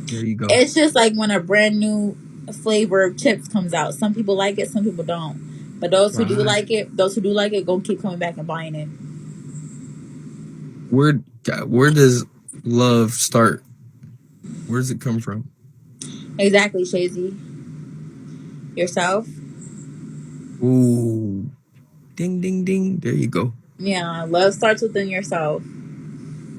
There you go. It's just like when a brand new flavor of chips comes out. Some people like it, some people don't. But those who do like it, gonna keep coming back and buying it. Where does love start? Where does it come from? Exactly, Shazy. Yourself. Ooh. Ding, ding, ding. There you go. Yeah, love starts within yourself.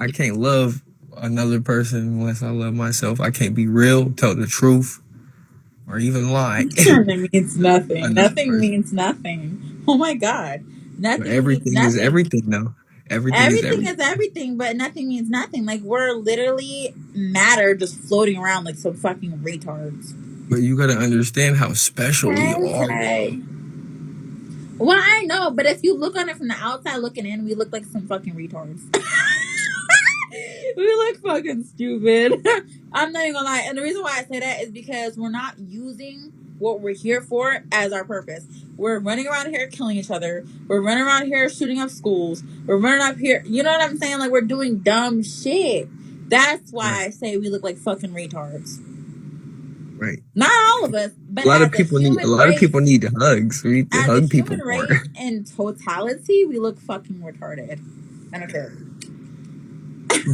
I can't love another person unless I love myself. I can't be real, tell the truth, or even lie. It means nothing. Nothing means nothing. Oh my God. Nothing. Everything is everything, though. Everything is everything, but nothing means nothing. Like, we're literally matter just floating around like some fucking retards. But you gotta understand how special we are. Well, I know, but if you look on it from the outside looking in, we look like some fucking retards. We look fucking stupid. I'm not even gonna lie. And the reason why I say that is because we're not using what we're here for as our purpose. We're running around here killing each other. We're running around here shooting up schools. We're running up here. You know what I'm saying? Like, we're doing dumb shit. That's why I say we look like fucking retards. Right. Not all of us, but a lot of people need hugs. We need to hug people more. In totality, we look fucking retarded. I don't care.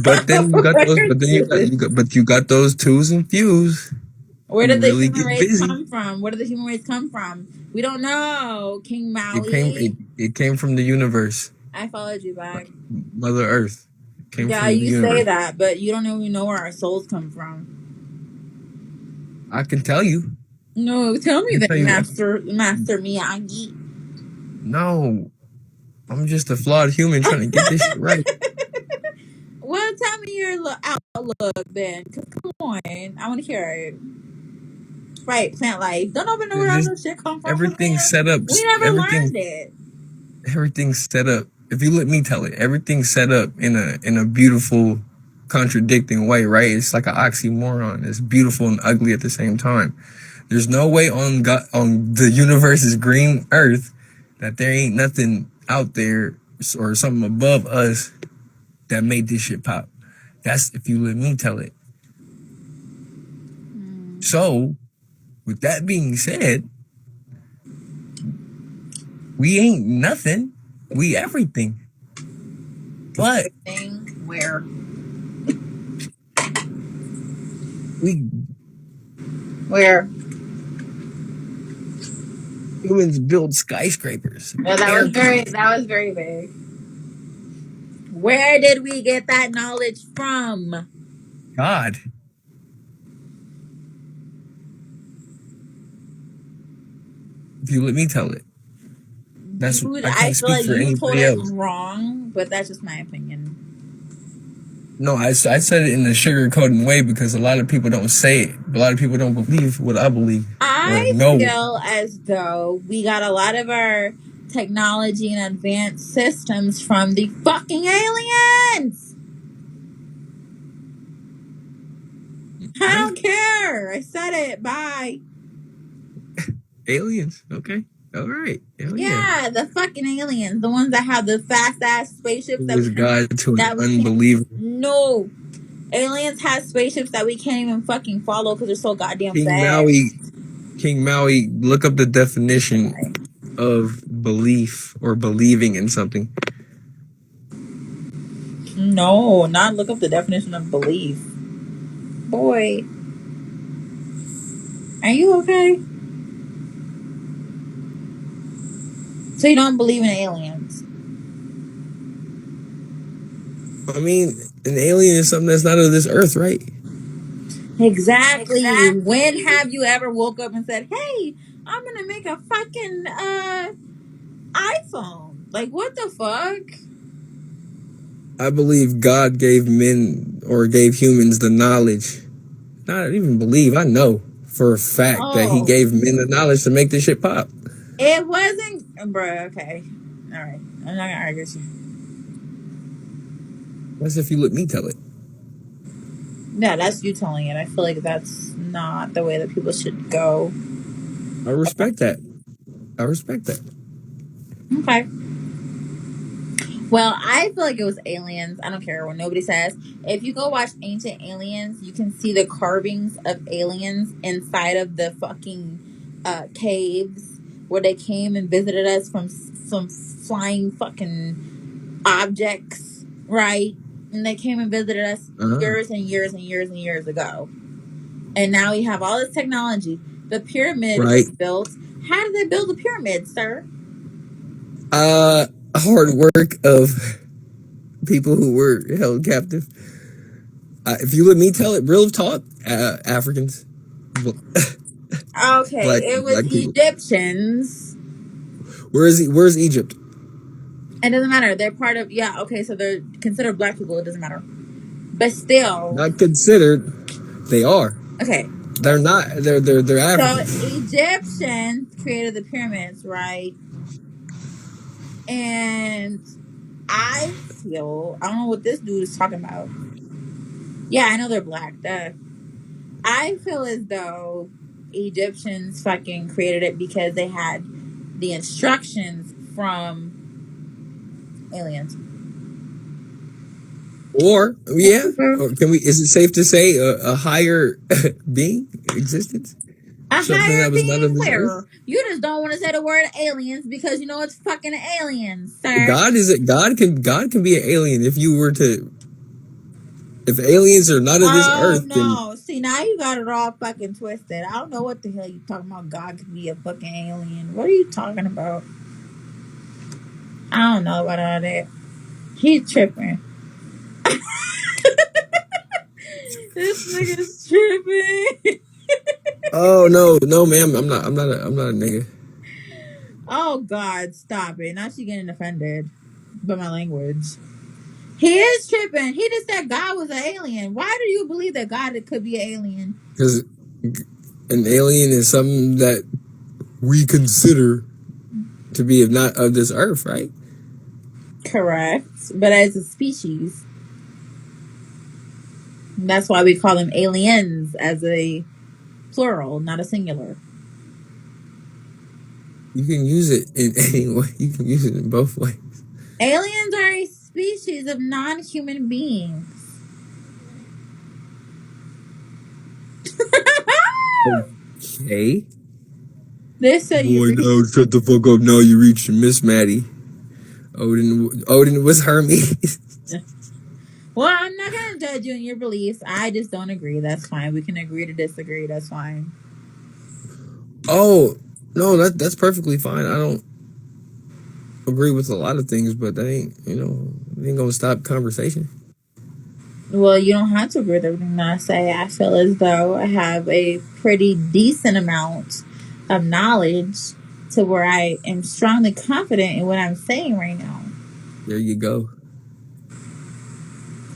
But then you got those. But you got those twos and fews. Where did the human race come from? Where did the human race come from? We don't know. King Maui. It came from the universe. I followed you back. Mother Earth. You say that, but you don't even know where our souls come from. I can tell you. No, tell me that, Master Miyagi. No. I'm just a flawed human trying to get this shit right. Well, tell me your outlook then. 'Cause come on, I want to hear it. Right, plant life. Don't nobody know where all Just this shit come from everything's there. set up. We never learned it. Everything's set up. If you let me tell it, everything's set up in a beautiful, contradicting way, right? It's like an oxymoron. It's beautiful and ugly at the same time. There's no way on the universe's green earth that there ain't nothing out there or something above us that made this shit pop. That's if you let me tell it. So, with that being said, we ain't nothing. We everything. But Where humans build skyscrapers. well, that was very vague. Where did we get that knowledge from? God. If you let me tell it. That's Dude, I can't I feel speak like for you told anybody it else. wrong, but that's just my opinion. No, I said it in a sugarcoating way because a lot of people don't say it. A lot of people don't believe what I believe. I know feel as though we got a lot of our technology and advanced systems from the fucking aliens. I don't care. I said it. Bye. Aliens. Okay. All right. Hell Yeah, the fucking aliens. The ones that have the fast ass spaceships It was God to an that we unbeliever. No. Aliens have spaceships that we can't even fucking follow because they're so goddamn King Maui, look up the definition of belief or believing in something. No, not look up the definition of belief. Boy. Are you okay? So you don't believe in aliens? I mean, an alien is something that's not of this earth, right? Exactly. When have you ever woke up and said, "Hey, I'm gonna make a fucking iPhone"? Like, what the fuck? I believe God gave men or gave humans the knowledge. Not even believe. I know for a fact that He gave men the knowledge to make this shit pop. It wasn't, bruh. Okay, all right. I'm not gonna argue with you. That's if you let me tell it. Yeah, that's you telling it. I feel like that's not the way that people should go. I respect that. Okay. Well, I feel like it was aliens. I don't care what nobody says. If you go watch Ancient Aliens, you can see the carvings of aliens inside of the fucking caves where they came and visited us from some flying fucking objects, right? And they came and visited us years and years and years and years ago. And now we have all this technology. The pyramid was built. How did they build the pyramid, sir? Hard work of people who were held captive. If you let me tell it, real talk, Africans. Okay, it was Egyptians. Where's Egypt? It doesn't matter. They're part of okay, so they're considered black people. It doesn't matter. But still, not considered. They are. Okay. They're not. They're African. So Egyptians created the pyramids, right? And I don't know what this dude is talking about. Yeah, I know they're black. Duh. I feel as though Egyptians fucking created it because they had the instructions from aliens. Or can we? Is it safe to say a higher being existence? A higher being where? You just don't want to say the word aliens because you know it's fucking aliens, sir. God can be an alien if you were to. If aliens are not of this earth, no. See, now you got it all fucking twisted. I don't know what the hell you talking about. God could be a fucking alien. What are you talking about? I don't know about all that. He's tripping. This nigga's tripping. Oh no, ma'am. I'm not a nigga. Oh God, stop it! Now she getting offended by my language. He is tripping. He just said God was an alien. Why do you believe that God could be an alien? Because an alien is something that we consider to be not of this earth, right? Correct. But as a species. That's why we call them aliens as a plural, not a singular. You can use it in any way. You can use it in both ways. Aliens are a species of non-human beings. Okay. They said Boy, no, shut the fuck up. No, you reached Miss Maddie. Odin was Hermes. Well, I'm not going to judge you in your beliefs. I just don't agree. That's fine. We can agree to disagree. That's fine. Oh, no, that's perfectly fine. I don't agree with a lot of things, but that ain't going to stop conversation. Well, you don't have to agree with everything that I say. I feel as though I have a pretty decent amount of knowledge to where I am strongly confident in what I'm saying right now. There you go.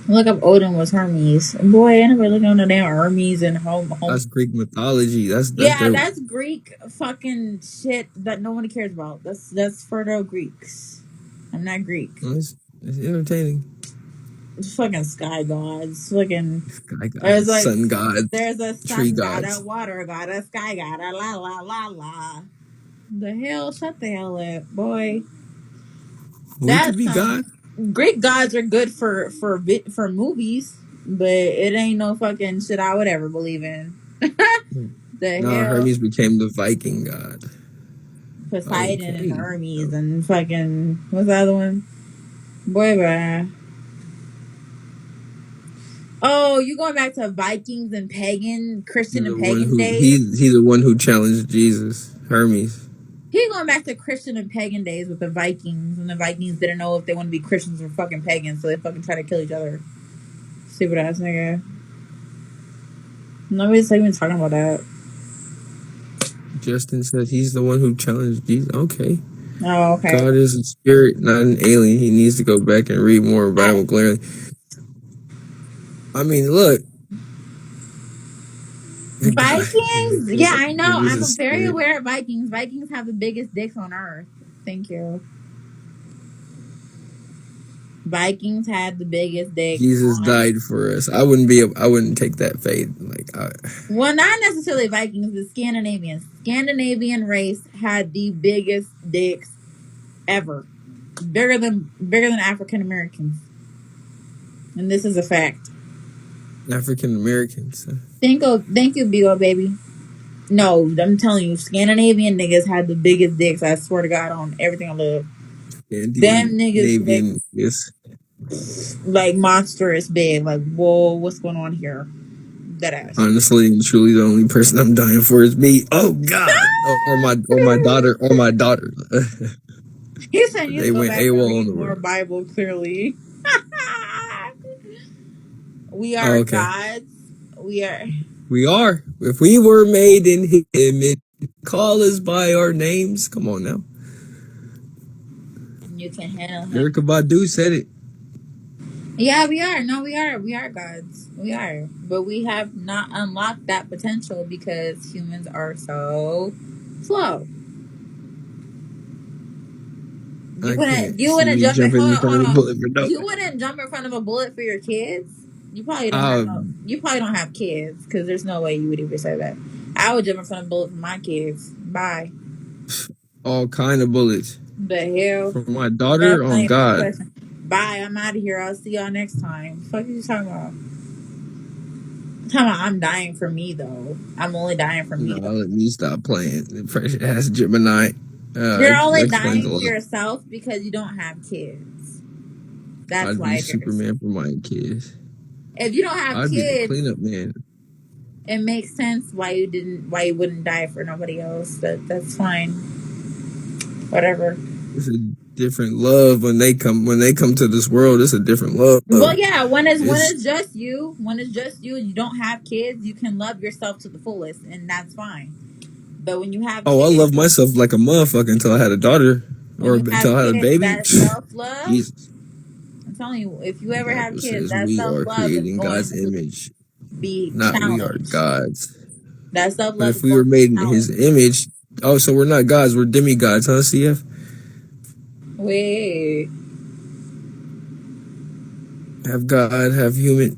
Look up Odin was Hermes. Boy, I never looked on the damn Hermes and home. That's Greek mythology. That's Greek fucking shit that no one cares about. That's for the Greeks. I'm not Greek. It's entertaining. Fucking sky gods. Fucking sky gods, like, sun gods. There's a tree sun god, gods. a water god, a sky god, a la la la la. The hell? Shut the hell up, boy. That could be God. Greek gods are good for movies, but it ain't no fucking shit I would ever believe in. hell? Hermes became the Viking god. Poseidon and Hermes and fucking what's the other one? Boy, bye. Oh, you going back to Vikings and pagan, Christian and pagan days? He's the one who challenged Jesus, Hermes. He going back to Christian and pagan days with the Vikings, and the Vikings didn't know if they want to be Christians or fucking pagans, so they fucking try to kill each other. Stupid ass nigga. Nobody's even talking about that. Justin said he's the one who challenged Jesus. Okay. Oh, okay. God is a spirit, not an alien. He needs to go back and read more Bible clearly. I mean, look. Vikings? Yeah, I know. I'm very aware of Vikings. Vikings have the biggest dicks on earth. Thank you. Vikings had the biggest dick. Jesus died for us. I wouldn't take that fate. Well, not necessarily Vikings, but Scandinavians. Scandinavian race had the biggest dicks ever. Bigger than African Americans. And this is a fact. African Americans. Thank you, Bigo baby. No, I'm telling you, Scandinavian niggas had the biggest dicks. I swear to God, on everything I love. Them niggas like monstrous big. Like, whoa, what's going on here? That ass. Honestly and truly, the only person I'm dying for is me. Oh God, or my daughter, He said you go back and read more Bible clearly. We are gods. We are. If we were made in His image, call us by our names. Come on now. You can handle him. Erykah Badu said it. Yeah, we are. No, we are. We are gods. We are. But we have not unlocked that potential because humans are so slow. You wouldn't jump in front of a bullet. You wouldn't jump in front of a bullet for your kids. You probably don't have kids because there's no way you would even say that. I would jump in front of a bullet for my kids. Bye. All kind of bullets. The hell? For my daughter? Oh God. Bye. I'm out of here. I'll see y'all next time. What the fuck are you talking about? I'm dying for me though. I'm only dying for me. No, let me stop playing. The pressure has Gemini. You're only dying for yourself because you don't have kids. That's why. I'd be Superman for my kids. If you don't have kids, I'd be the cleanup man. It makes sense why you wouldn't die for nobody else. That's fine. Whatever. It's a different love when they come to this world. It's a different love. Well, yeah. When it's just you, and you don't have kids, you can love yourself to the fullest, and that's fine. But when you have Oh, I kids, love myself like a motherfucker until I had a daughter or when you have until I had a kids, baby. that self love. Jesus. I'm telling you, if you ever have Bible kids, says that we self are love is creating going God's to image, be not we are challenged. gods. That self But love if is we going were to made be in His challenged. image, oh, so we're not gods, we're demigods, huh, CF? Wait. Have God, have human,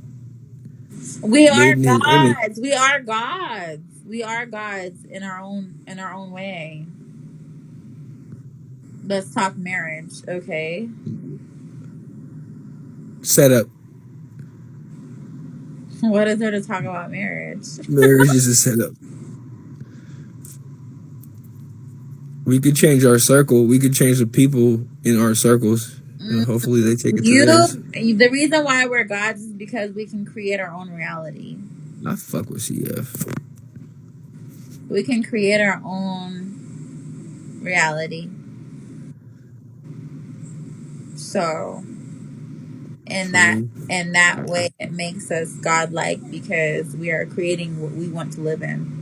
We are made in His image. gods. We are gods. We are gods in our own way. Let's talk marriage, okay? Set up. What is there to talk about marriage? Marriage is a setup. We could change our circle. We could change the people in our circles, and hopefully they take it to theirs. The reason why we're gods is because we can create our own reality. I fuck with CF. We can create our own reality. So, in that way, it makes us godlike because we are creating what we want to live in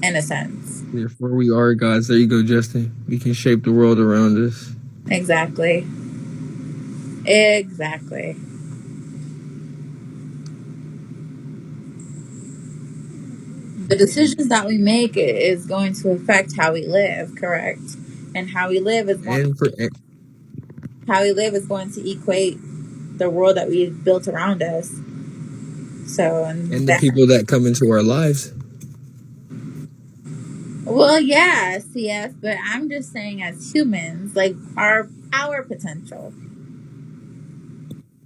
a sense. Therefore, we are gods. There you go, Justin. We can shape the world around us. Exactly. The decisions that we make is going to affect how we live, correct? And how we live is going to equate the world that we've built around us. So and the people that come into our lives. Well, yeah, CF, but I'm just saying as humans, like our power potential.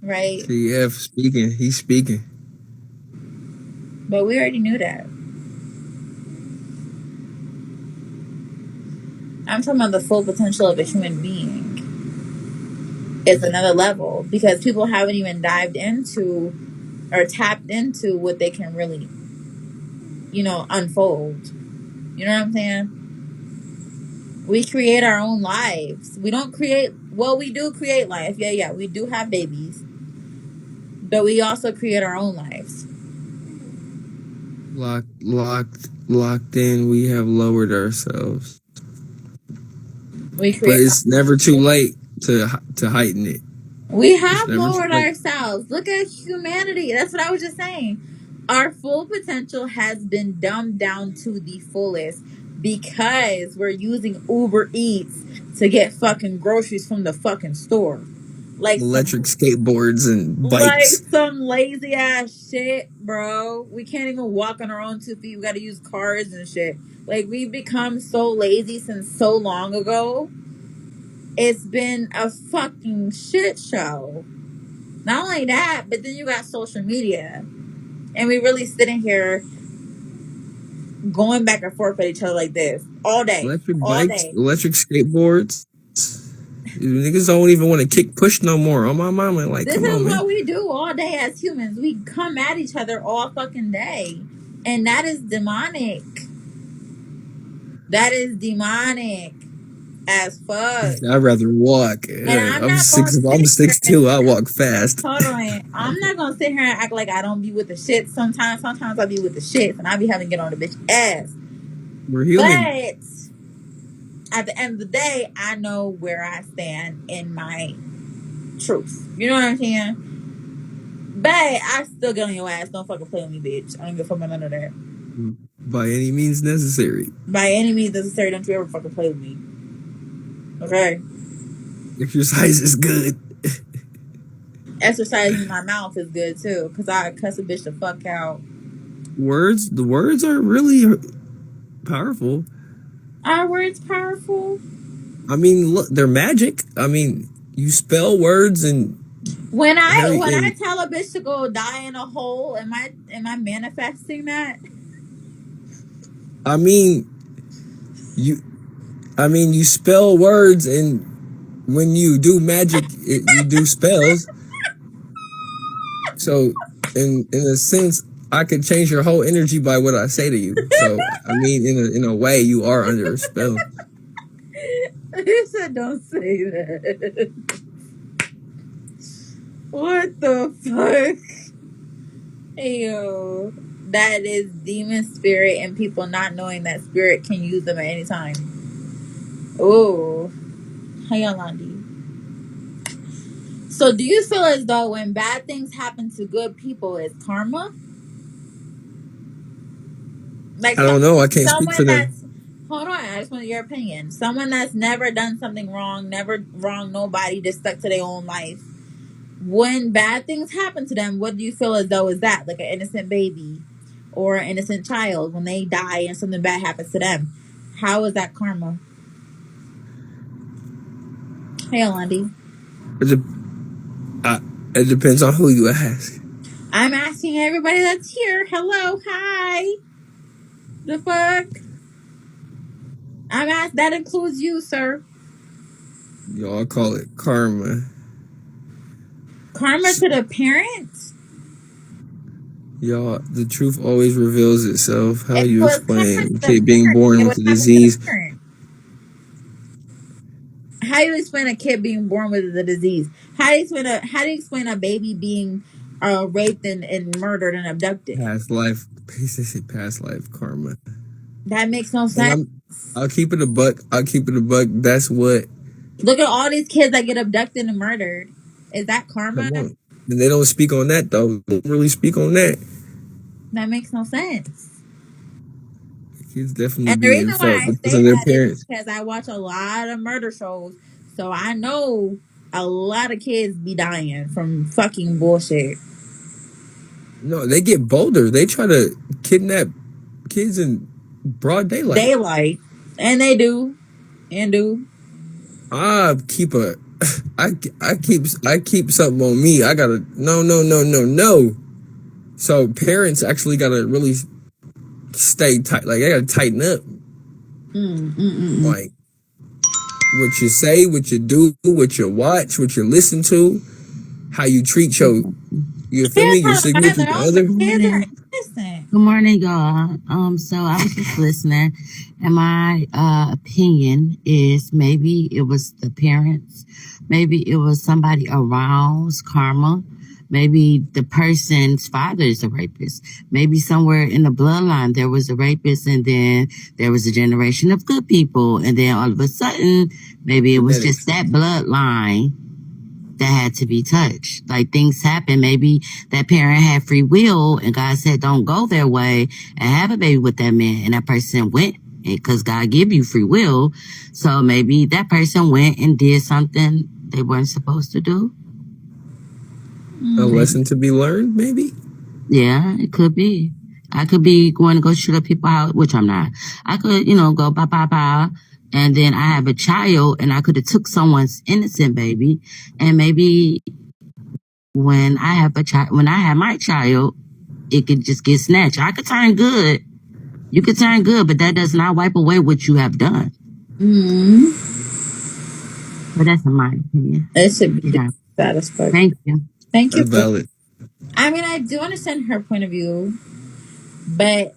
Right? CF speaking. He's speaking. But we already knew that. I'm talking about the full potential of a human being. It's another level because people haven't even dived into or tapped into what they can really, unfold. You know what I'm saying? We create our own lives. We don't create, we do create life. Yeah. We do have babies. But we also create our own lives. Locked in, we have lowered ourselves. But it's never too late to heighten it. We have lowered ourselves. Look at humanity. That's what I was just saying. Our full potential has been dumbed down to the fullest because we're using Uber Eats to get fucking groceries from the fucking store. Like electric skateboards and bikes. Like some lazy ass shit, bro. We can't even walk on our own 2 feet. We gotta use cars and shit. Like, we've become so lazy since so long ago. It's been a fucking shit show. Not only that, but then you got social media. And we really sitting here going back and forth at each other like this all day. Electric bikes, electric skateboards. Niggas don't even want to push no more. On my mama, like, this come on, man. This is what we do all day as humans. We come at each other all fucking day. And that is demonic. That is demonic as fuck. I'd rather walk. I'm 6'2". I walk fast. Hold on. I'm not gonna sit here and act like I don't be with the shit. Sometimes I be with the shit, and I be having to get on the bitch ass. We're human. But at the end of the day, I know where I stand in my truth. You know what I'm saying? But I still get on your ass. Don't fucking play with me, bitch. I don't give a fuck about none of that. By any means necessary. By any means necessary. Don't you ever fucking play with me. Okay? Exercise is good. Exercising my mouth is good too, because I cuss a bitch the fuck out. The words are really powerful. Are words powerful? I mean, look, they're magic. I mean, you spell words and when I tell a bitch to go die in a hole, am I manifesting that? I mean, you spell words, and when you do magic, you do spells. So, in a sense, I could change your whole energy by what I say to you. So, I mean, in a way, you are under a spell. You said don't say that. What the fuck? Ew. that is demon spirit and people not knowing that spirit can use them at any time. Oh, hey, Yolandi. So, do you feel as though when bad things happen to good people, it's karma? Like I don't know. I can't speak for someone them. that's hold on, I just want your opinion. Someone that's never done something wrong, never wronged nobody, just stuck to their own life. When bad things happen to them, what do you feel as though is that? Like an innocent baby or an innocent child when they die and something bad happens to them. How is that karma? Hey, Alandi. It depends on who you ask. I'm asking everybody that's here. Hello, hi. The fuck? I'm asked. That includes you, sir. Y'all call it karma. Karma to the parents? Y'all, the truth always reveals itself. How It you was karma to explain a the kid being parent. born It with was a happened to the disease? parent. How do you explain a kid being born with the disease? How do you explain a baby being raped and murdered and abducted? Past life, past life karma. That makes no And sense. I'll keep it a buck. That's what. Look at all these kids that get abducted and murdered. Is that karma? Come on. And they don't speak on that though. They don't really speak on that. That makes no sense. Kids definitely And the being reason why felt I because say of their that is parents. because I watch a lot of murder shows, so I know a lot of kids be dying from fucking bullshit. No, they get bolder. They try to kidnap kids in broad daylight. And they do. And do. I keep something on me. I gotta no. So parents actually gotta really stay tight. Like they gotta tighten up. Like what you say, what you do, what you watch, what you listen to, how you treat your significant other. Kids are innocent. Good morning, y'all. So I was just listening, and my opinion is maybe it was the parents, maybe it was somebody around's karma, maybe the person's father is a rapist, maybe somewhere in the bloodline there was a rapist, and then there was a generation of good people, and then all of a sudden maybe it was just that bloodline that had to be touched. Like things happen. Maybe that parent had free will and God said, don't go their way and have a baby with that man. And that person went because God give you free will. So maybe that person went and did something they weren't supposed to do. A lesson to be learned, maybe? Yeah, it could be. I could be going to go shoot up people's house, which I'm not. I could, go bye, and then I have a child, and I could have took someone's innocent baby, and maybe when I have my child, it could just get snatched. I could turn good. You could turn good, but that does not wipe away what you have done. But that's in my opinion. It should be satisfied. Thank you. Thank you. That's valid. I mean, I do understand her point of view, but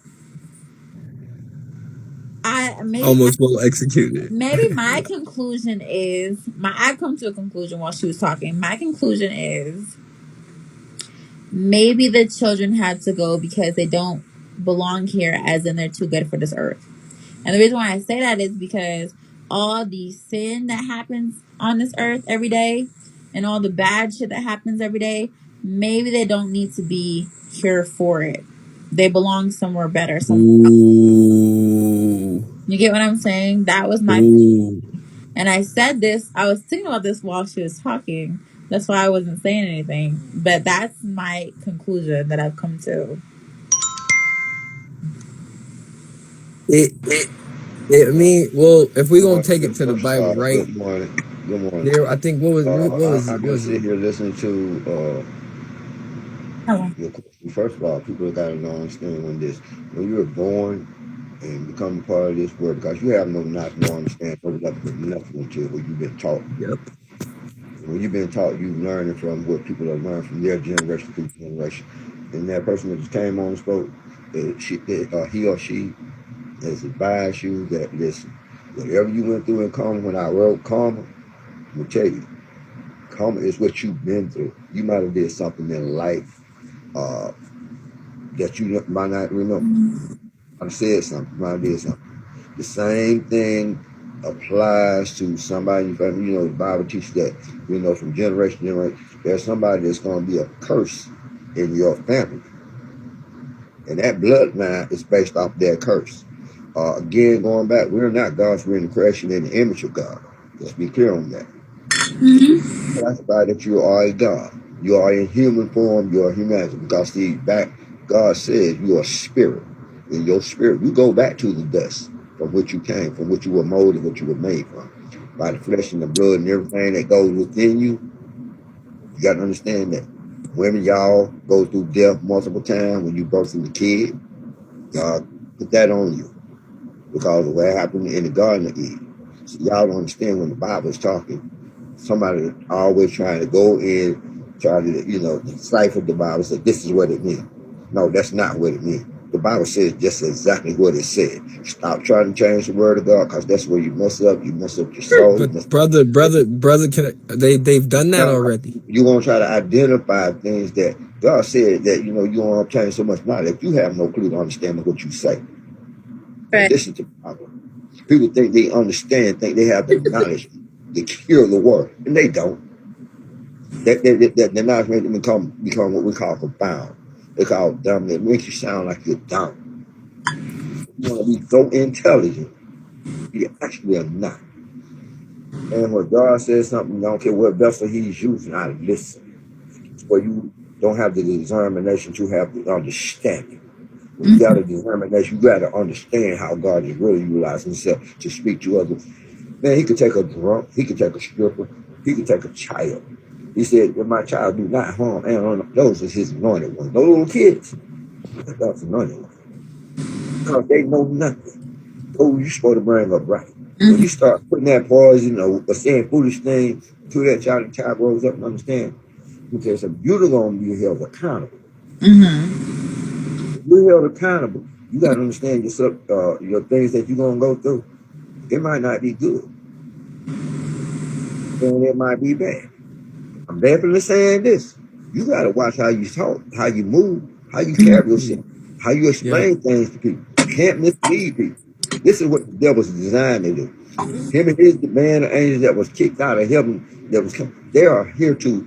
almost well executed. Maybe my conclusion is I've come to a conclusion while she was talking. My conclusion is maybe the children had to go because they don't belong here, as in they're too good for this earth. And the reason why I say that is because all the sin that happens on this earth every day and all the bad shit that happens every day, maybe they don't need to be here for it. They belong somewhere better. Ooh. You get what I'm saying? That was my opinion. And I said this, I was thinking about this while she was talking. That's why I wasn't saying anything. But that's my conclusion that I've come to. I mean, well, if we're gonna take it to the Bible, right? Good morning. There, I think what was I can sit here listening to your question. First of all, people got to understand when you're born and become a part of this world, because you have no understanding of nothing until what you've been taught. Yep. When you've been taught, you learning from what people have learned from their generation to generation. And that person that just came on and spoke, he or she has advised you that, listen, whatever you went through in karma, when I wrote karma, I'm going to tell you, karma is what you've been through. You might have did something in life that you might not remember. I said something, might have did something. The same thing applies to somebody in your family. You know, the Bible teaches that, you know, from generation to generation, there's somebody that's going to be a curse in your family. And that bloodline is based off their curse. Again, going back, we're not God's written creation in the image of God. Let's be clear on that. Classify that you are a God. You are in human form, you are humanity. Because see, back, God says you are spirit. In your spirit, you go back to the dust from which you came, from which you were molded, what you were made from. By the flesh and the blood and everything that goes within you, you got to understand that. Women, y'all go through death multiple times when you birth through the kid. God put that on you because of what happened in the Garden of Eden. So y'all don't understand when the Bible is talking. Somebody always trying to go in, try to, you know, decipher the Bible, say this is what it means. No, that's not what it means. The Bible says just exactly what it said. Stop trying to change the word of God, because that's where you mess up. You mess up your soul. But brother, they've done that already. You want to try to identify things that God said that, you know, you don't obtain so much knowledge. You have no clue to understand what you say. Right. Listen to the Bible. People think they understand, think they have the knowledge to cure the world, and they don't. The knowledge makes them become what we call profound. They call it dumb. It makes you sound like you're dumb. You want to be so intelligent, you actually are not. And when God says something, you don't care what vessel He's using, I listen. Where you don't have the determination, you have the understanding. When you got a determination, you got to understand how God is really utilizing Himself to speak to others. Man, He could take a drunk, He could take a stripper, He could take a child. He said, if my child do not harm, and those is His anointed ones. Those little kids, that's anointed ones. Because they know nothing. Who you supposed to bring up right. When you start putting that poison or saying foolish things to that child, the child grows up and understand. Because if you're going to be held accountable. If you're held accountable, you got to understand yourself, your things that you're going to go through. It might not be good. And it might be bad. I'm definitely saying this. You got to watch how you talk, how you move, how you carry yourself, how you explain things to people. You can't mislead people. This is what the devil's designed to do. Him and his man of angels that was kicked out of heaven, they are here to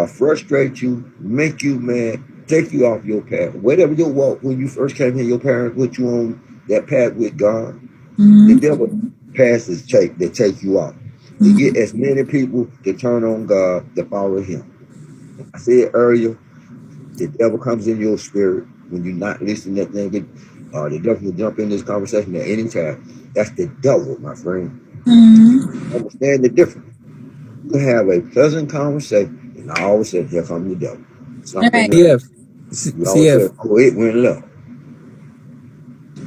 frustrate you, make you mad, take you off your path. Whatever your walk, when you first came here, your parents put you on that path with God. The devil passes they take you off. To get as many people to turn on God, to follow Him. I said earlier, the devil comes in your spirit when you're not listening to that thing. The devil can jump in this conversation at any time. That's the devil, my friend. Understand the difference. You can have a pleasant conversation, and all of a sudden, here comes the devil. Something CF. Oh, it went left.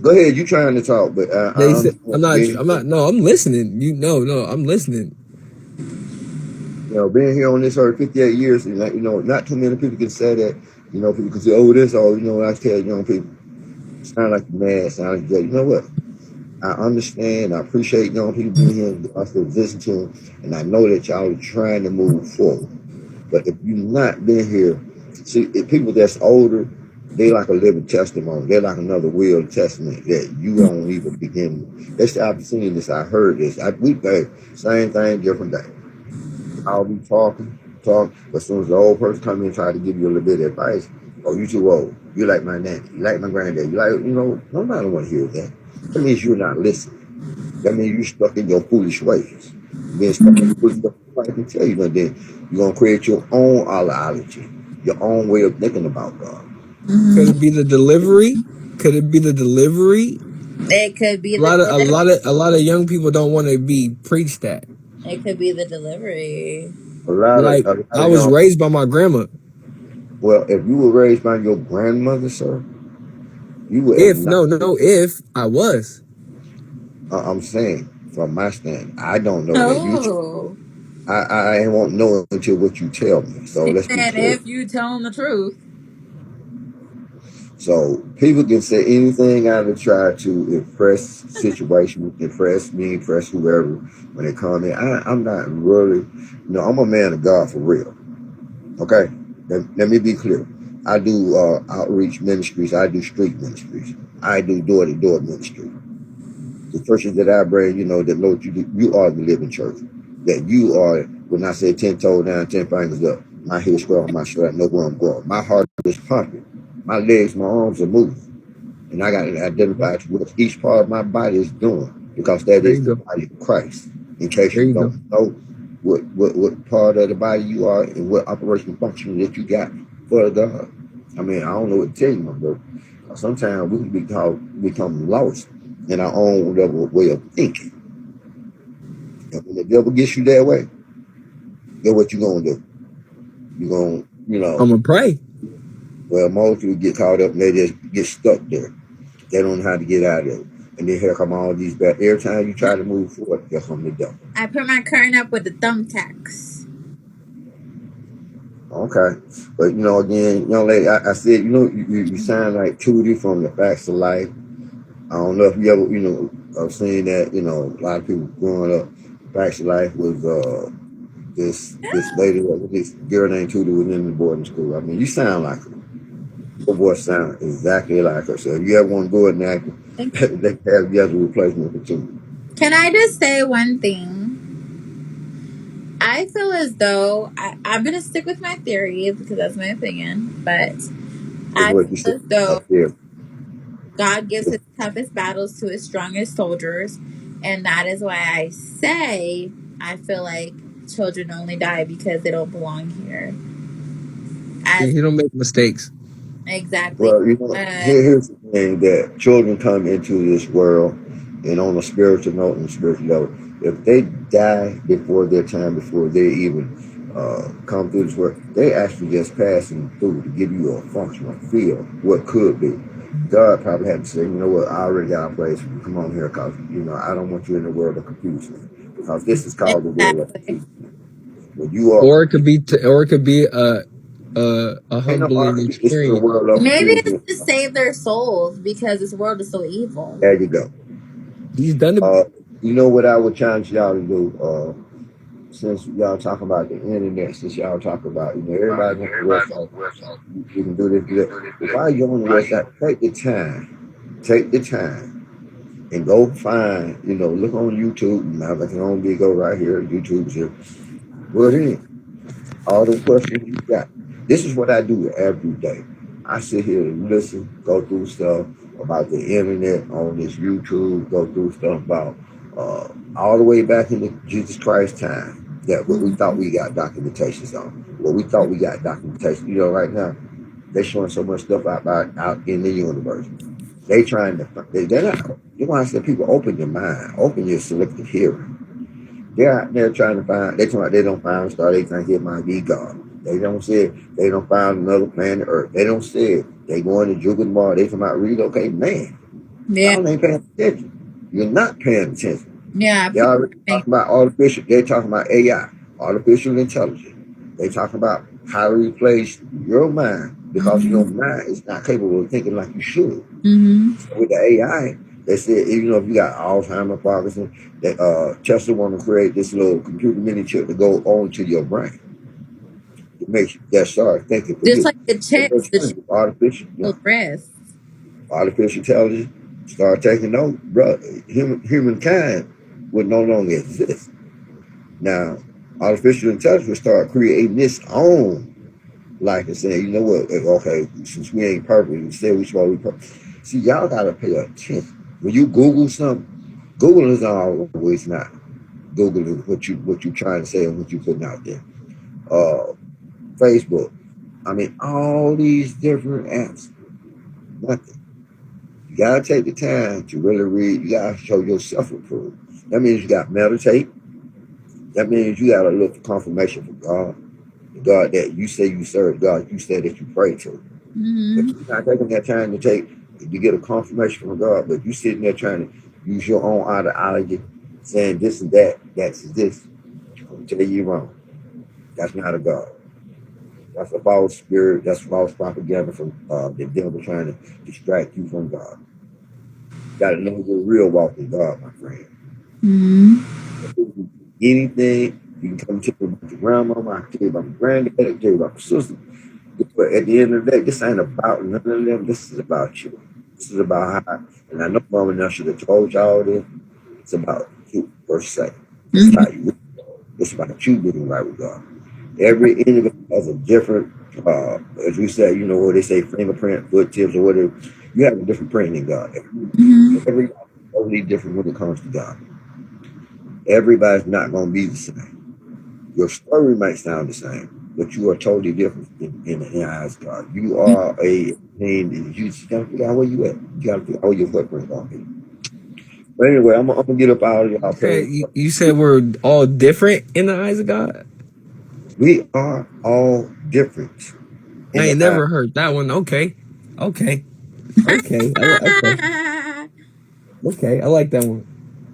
Go ahead, you trying to talk, but I'm not. No, I'm listening. I'm listening. You know, being here on this earth 58 years, and you know, not too many people can say that. You know, people can say, "Oh, this," or you know, I tell young people, sound like you're mad, sound like you're. You know what? I understand. I appreciate young people being here. I still listen to them, and I know that y'all are trying to move forward. But if you're not been here, see, if people that's older, they like a living testimony. They're like another will testament that you don't even begin with. That's I've seen this. I heard this. We same thing, different day. I'll be talking, but as soon as the old person come in and try to give you a little bit of advice, oh, you too old. You like my nanny. You like my granddad. You like, you know, nobody want to hear that. That means you're not listening. That means you're stuck in your foolish ways. Being stuck in your foolish ways, I can tell you that then you're going to create your own ideology, your own way of thinking about God. Could it be the delivery? Could it be the delivery? It could be a lot of young people don't want to be preached at. It could be the delivery. I was raised by my grandma. Well, if you were raised by your grandmother, sir, you would. If I was. I'm saying from my stand, I don't know that you. I won't know until what you tell me. So let's be clear. If you tell them the truth. So people can say anything out to try to impress situation, impress me, impress whoever when they come in. I'm not really, I'm a man of God for real. Okay? Let me be clear. I do outreach ministries. I do street ministries. I do door-to-door ministry. The churches that I bring, you know, that Lord, you are the living church. That you are, when I say 10 toes down, 10 fingers up, my head square on my shoulder, I know where I'm going. My heart is pumping. My legs, my arms are moving. And I got to identify what each part of my body is doing, because that There is you the go. body of Christ. In case There you you go. don't know what part of the body you are and what operation function that you got for God. I mean, I don't know what to tell you, my brother. Sometimes we can become lost in our own way of thinking. And when the devil gets you that way, then what you gonna do? You gonna, you know, I'm gonna pray. well, most people get caught up and they just get stuck there. They don't know how to get out of it. And then here come all these bad. Every time you try to move forward, here come the devil. I put my current up with the thumbtacks. Okay. But, you know, again, young lady, I said, you know, you sound like Tootie from the Facts of Life. I don't know if you ever, you know, I've seen that, you know, a lot of people growing up, Facts of Life was this lady, this girl named Tootie was in the boarding school. I mean, you sound like her. Your voice sound exactly like her. So if you ever want to go in there, they have you as a replacement for Tootie. Can I just say one thing? I feel as though I'm going to stick with my theory because that's my opinion, but I What you feel said as though up there. God gives his toughest battles to his strongest soldiers, and that is why I say I feel like children only die because they don't belong here. Yeah, As he don't make mistakes. exactly. Well, you know, here's the thing, that children come into this world, and on a spiritual note and spiritual level, if they die before their time, before they even come through this world, they actually just passing through to give you a functional feel what could be. God probably had to say, you know what, I already got a place. Come on here, because, you know, I don't want you in the world of confusion. Because this is called the world of exactly. confusion. When you are, Or it could be, a ain't no humbling argument, it's the experience. world of Maybe it's confusion. to save their souls because this world is so evil. There you go. He's done it. You know what I would challenge y'all to do, since y'all talk about the internet, since y'all talk about, you know, everybody on the website, you can do this, do that. But while you're on the website, take the time and go find, you know, look on YouTube. Now, like an own big go right here, YouTube's here. Put in all the questions you got. This is what I do every day. I sit here and listen, go through stuff about the internet on this YouTube, go through stuff about all the way back into Jesus Christ time, that what we thought we got documentations on, what we thought we got documentation. You know, right now they're showing so much stuff out in the universe. They trying to, they're not. You want to say, people, open your mind, open your selective hearing. They're out there trying to find. They talking about they don't find a star. They think it might be God. They don't say it. They don't find another planet Earth. They don't say it. They going to Jupiter, Mars. They talking about relocate. Man, Yeah. y'all ain't paying attention. You're not paying attention. Yeah. They already talking about artificial. They're talking about AI, artificial intelligence. They talking about how to replace your mind because your mind is not capable of thinking like you should. With the AI, they said, even though if you got Alzheimer's, Parkinson, that Tesla want to create this little computer mini chip to go onto your brain. It makes you that start thinking for Just you. like the chips, Artificial, yeah, wrist. artificial intelligence start taking over, bro. Humankind would no longer exist. Now, artificial intelligence will start creating its own, like and saying, you know what? Okay, since we ain't perfect, we say we supposed to be perfect. See, y'all gotta pay attention when you Google something. Google is always not. Google is what you trying to say and what you putting out there. Facebook. I mean, all these different apps. Nothing. You gotta take the time to really read. You gotta show yourself approved. That means you gotta meditate. That means you gotta look for confirmation from God. The God that you say you serve, God you say that you pray to. If you're not taking that time to get a confirmation from God, but you sitting there trying to use your own ideology, saying this and that, that's this, I'm gonna tell you wrong. That's not a God. That's a false spirit. That's false propaganda from the devil trying to distract you from God. You gotta know your real walk with God, my friend. Anything, you can come tell me about your grandmama, I can tell you about my granddad, I can tell you about my sister. But at the end of the day, this ain't about none of them. This is about you. This is about how. And I know Mama now should have told y'all this. It's about you per se. It's Mhm. about you. It's about you being right with God. Every individual has a different, as we say, you know, what they say, fingerprint, foot tips, or whatever. You have a different print in God. Mhm. Everybody's totally different when it comes to God. Everybody's not going to be the same. Your story might sound the same, but you are totally different in the eyes of God. You are a thing, and you just got to figure out where you at. You got to figure out where your footprint going to be. But anyway, I'm going to get up out of y'all Okay, page. you said we're all different in the eyes of God. We are all different I in ain't the eyes. never heard that one. Okay, okay, okay, okay, okay. I like that one.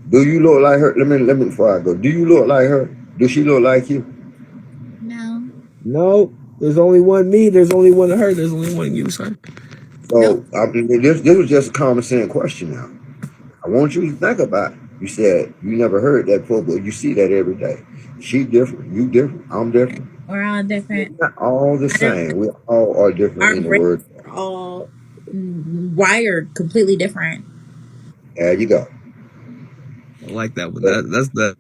Do you look like her? Let me before I go. Do you look like her? Does she look like you? No. No, there's only one me. There's only one her. There's only one you, sir. Nope. So I mean, this was just a common sense question. Now I want you to think about it. You said you never heard that before, but you see that every day. She different. You different. I'm different. We're all We're different. not all the I don't, same. We all are different our in the brains word. are all wired completely different. There you go. I like that one. But That's the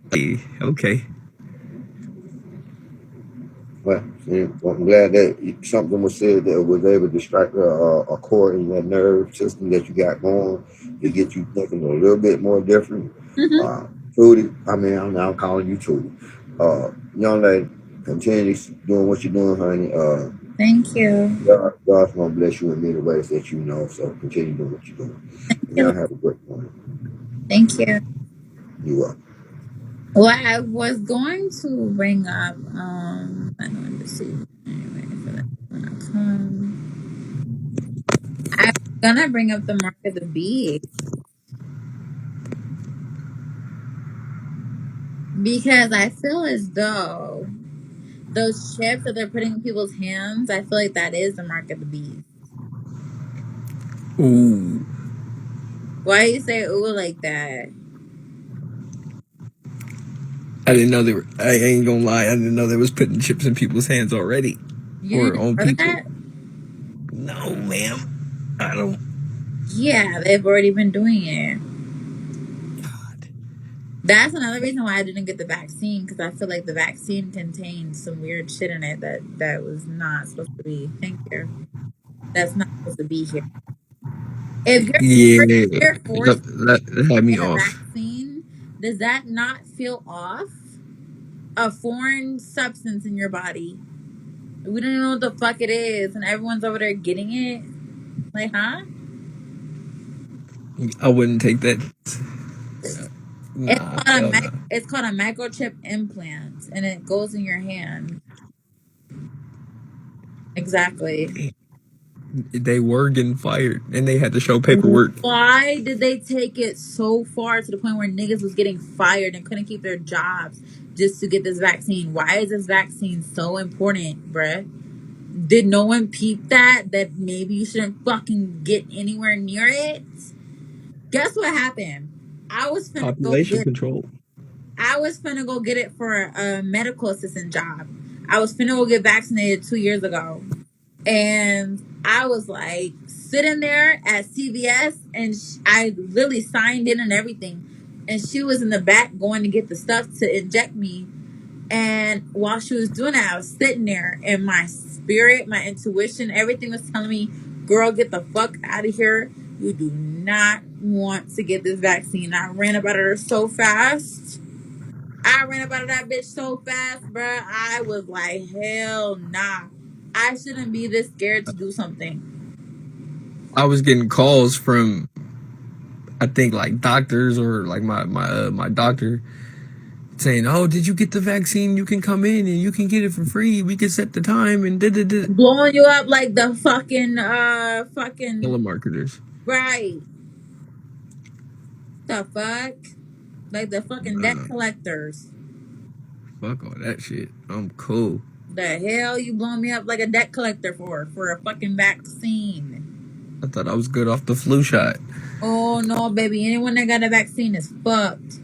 okay. well, I'm glad that something was said that was able to strike a chord in that nerve system that you got going to get you thinking a little bit more different. Hmm. Tootie, I mean, I'm now calling you Tootie. Young lady, continue doing what you're doing, honey. Thank you. God's gonna bless you in many ways that you know. So continue doing what you're doing. And y'all have a great morning. Thank you. You welcome. Well, I was going to bring up, I don't to see anyway for that when I come. I was gonna bring up the mark of the beast because I feel as though those chips that they're putting in people's hands, I feel like that is the mark of the beast. Ooh, Why you say ooh like that? I didn't know they were. I ain't gonna lie. I didn't know they was putting chips in people's hands already, You or didn't on know people. that? No, ma'am. I don't. Yeah, they've already been doing it. God. That's another reason why I didn't get the vaccine because I feel like the vaccine contained some weird shit in it that was not supposed to be. Thank you. That's not supposed to be here. If Yeah, you're forced that had to me get a off. vaccine, does that not feel off? A foreign substance in your body. We don't know what the fuck it is, and everyone's over there getting it. Like, huh? I wouldn't take that. It's Nah, called hell no. it's called a microchip implant, and it goes in your hand. Exactly. They were getting fired, and they had to show paperwork. Why did they take it so far to the point where niggas was getting fired and couldn't keep their jobs just to get this vaccine? Why is this vaccine so important, bruh? Did no one peep that maybe you shouldn't fucking get anywhere near it? Guess what happened? I was finna go Population get control. I was finna go get it for a medical assistant job. I was finna go get vaccinated 2 years ago. And I was like sitting there at CVS and I literally signed in and everything. And she was in the back going to get the stuff to inject me. And while she was doing that, I was sitting there and my spirit, my intuition, everything was telling me, girl, get the fuck out of here. You do not want to get this vaccine. I ran up out of her so fast. I ran up out of that bitch so fast, bruh. I was like, hell nah. I shouldn't be this scared to do something. I was getting calls from, I think, like doctors or like my doctor saying, "Oh, did you get the vaccine? You can come in and you can get it for free. We can set the time and da." Blowing you up like the fucking Telemarketers. right. The fuck? Like the fucking debt collectors. Fuck all that shit. I'm cool. The hell you blowing me up like a debt collector for a fucking vaccine? I thought I was good off the flu shot. Oh no, baby. Anyone that got a vaccine is fucked.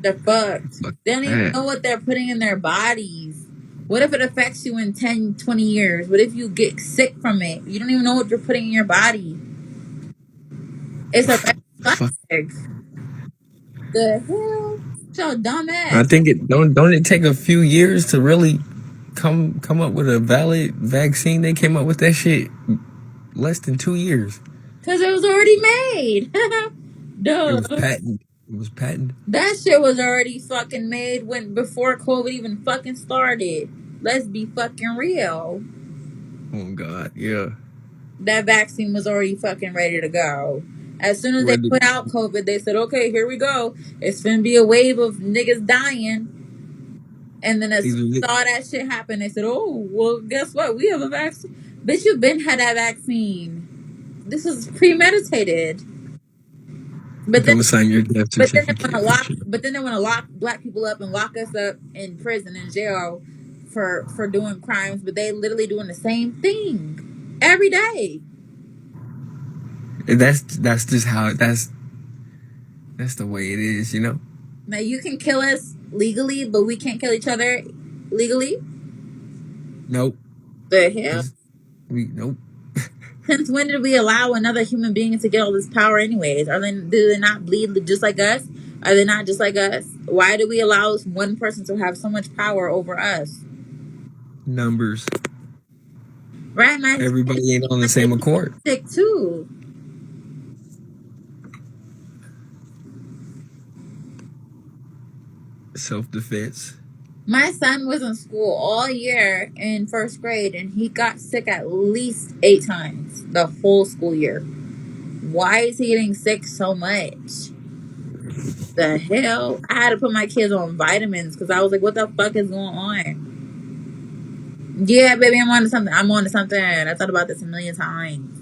They're fucked. Fuck They don't even that. know what they're putting in their bodies. What if it affects you in 10, 20 years? What if you get sick from it? You don't even know what you're putting in your body. It's a red Fuck. flag. The hell? So I dumbass. think it don't it take a few years to really come up with a valid vaccine? They came up with that shit less than 2 years. Because it was already made. It Duh. was patent. It was patent. That shit was already fucking made before COVID even fucking started. Let's be fucking real. Oh God, yeah. That vaccine was already fucking ready to go. As soon as they Ready. put out COVID, they said, okay, here we go. It's gonna be a wave of niggas dying. And then as soon Either as all that shit happened, they said, oh, well, guess what? We have a vaccine. Bitch, you've been had that vaccine. This is premeditated. But then come sign your death But then they want to certificate. lock. But then they want to lock black people up and lock us up in prison and jail for doing crimes. But they literally doing the same thing every day. That's just how that's the way it is, you know. Now you can kill us legally, but we can't kill each other legally. Nope. The hell? Nope. Since when did we allow another human being to get all this power? Anyways, do they not bleed just like us? Are they not just like us? Why do we allow one person to have so much power over us? Numbers. Right, man. Everybody ain't on the same accord. Sick too. Self-defense. My son was in school all year in first grade, and he got sick at least 8 times the whole school year. Why is he getting sick so much? The hell? I had to put my kids on vitamins because I was like, what the fuck is going on? Yeah, baby, I'm on to something. I thought about this a million times.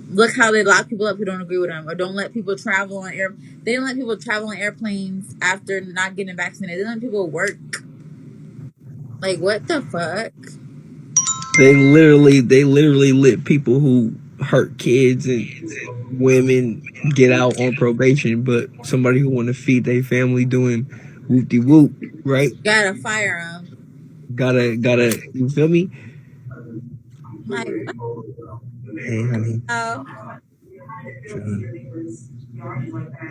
Look how they lock people up who don't agree with them, or don't let people travel on air. They didn't let people travel on airplanes after not getting vaccinated. They didn't let people work. Like, what the fuck? They literally let people who hurt kids and women get out on probation, but somebody who want to feed their family doing whoop-de-whoop, right? Gotta fire them. Gotta, you feel me? Like, what? Hey, honey. Oh,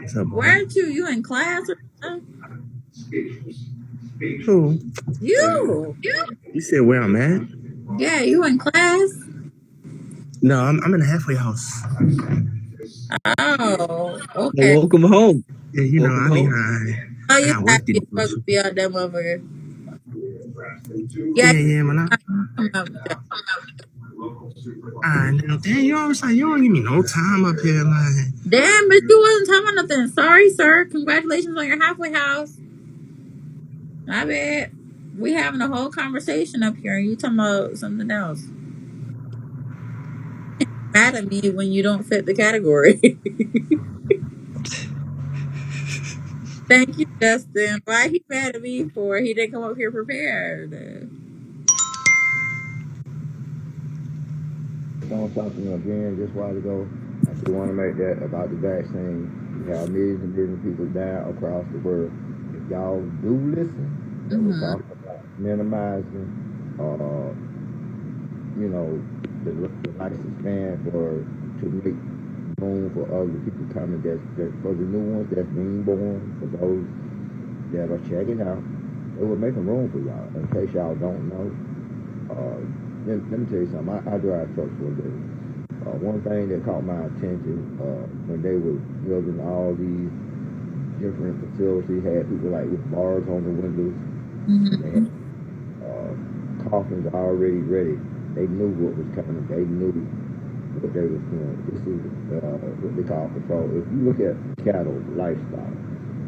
What's up, weren't you in class or something? Who? You. You said where I'm at? Yeah, you in class? No, I'm in a halfway house. Oh, Well, okay. welcome home. Yeah, you know, I be high. Oh, I you got work to happy as do. fuck to be out there, motherfucker. Yeah, Yeah, man. come up. Damn, you always like, you don't give me no time up here, man. Damn, but you wasn't talking about nothing. Sorry, sir. Congratulations on your halfway house. I bet. We having a whole conversation up here and you talking about something else. Mad at me when you don't fit the category. Thank you, Justin. Why he mad at me for? He didn't come up here prepared. On something again just a while ago. I still want to make that about the vaccine. We have millions and millions of people dying across the world. If y'all do listen, we're talking about minimizing, the lifespan to make room for other people coming. That's for the new ones that's being born. For those that are checking out, they were making room for y'all. In case y'all don't know. Let me tell you something. I drive trucks for a living. One thing that caught my attention when they were building all these different facilities, had people like with bars on the windows. They had coffins already ready. They knew what was coming. They knew what they was doing. This is what they call control. If you look at cattle lifestyle,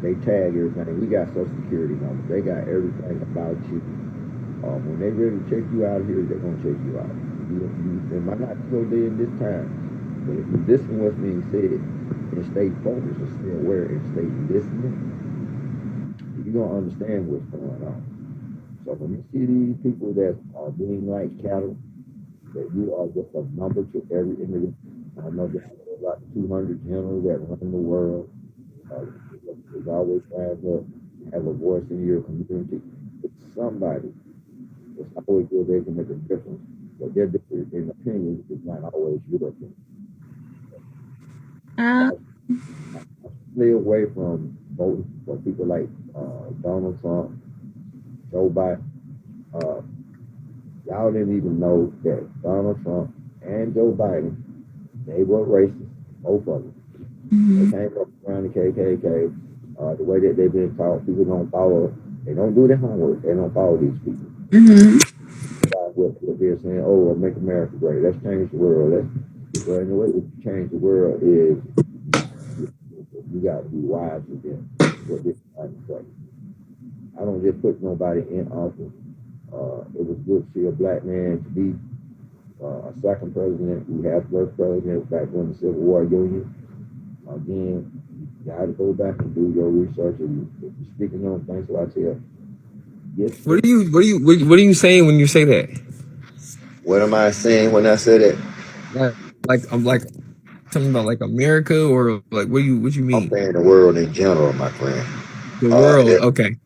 they tag everything. We got Social Security numbers. They got everything about you. When they ready to check you out of here, they're going to check you out. It might not go there in this time, but if you listen to what's being said and stay focused and stay aware and stay listening, you're going to understand what's going on. So when you see these people that are being like cattle, that you are just a number to every individual. I know there's about 200 generals that run the world. There's always trying to have a voice in your community. somebody. It's always good they can make a difference. But their difference in opinions is not always your opinion. Stay away from voting for people like Donald Trump, Joe Biden. Y'all didn't even know that Donald Trump and Joe Biden, they were racist, both of them. They came up around the KKK. The way that they've been taught, people don't follow. They don't do their homework. They don't follow these people. What they're saying, oh, make America great. Let's change the world. Well, the way to change the world is you got to be wise with them. What this trying to say. I don't just put nobody in office. It was good to see a black man to be a second president. We had first president back when the Civil War Union. Again, you got to go back and do your research. And if you're speaking on things, so I tell. Yes. What are you saying when you say that? What am I saying when I say that? I'm like something about like America or like what you mean? I'm saying the world in general, my friend. The world, okay.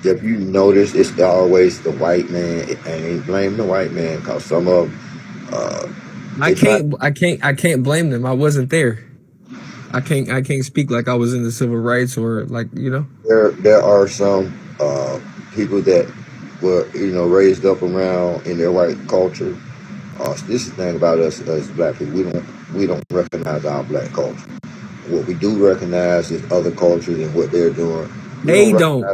If you notice, it's always the white man, and ain't blame the white man because some of I can't blame them. I wasn't there. I can't speak like I was in the civil rights or like, you know. There are some people that were, raised up around in their white culture. This is the thing about us as black people. We don't recognize our black culture. What we do recognize is other cultures and what they're doing. They don't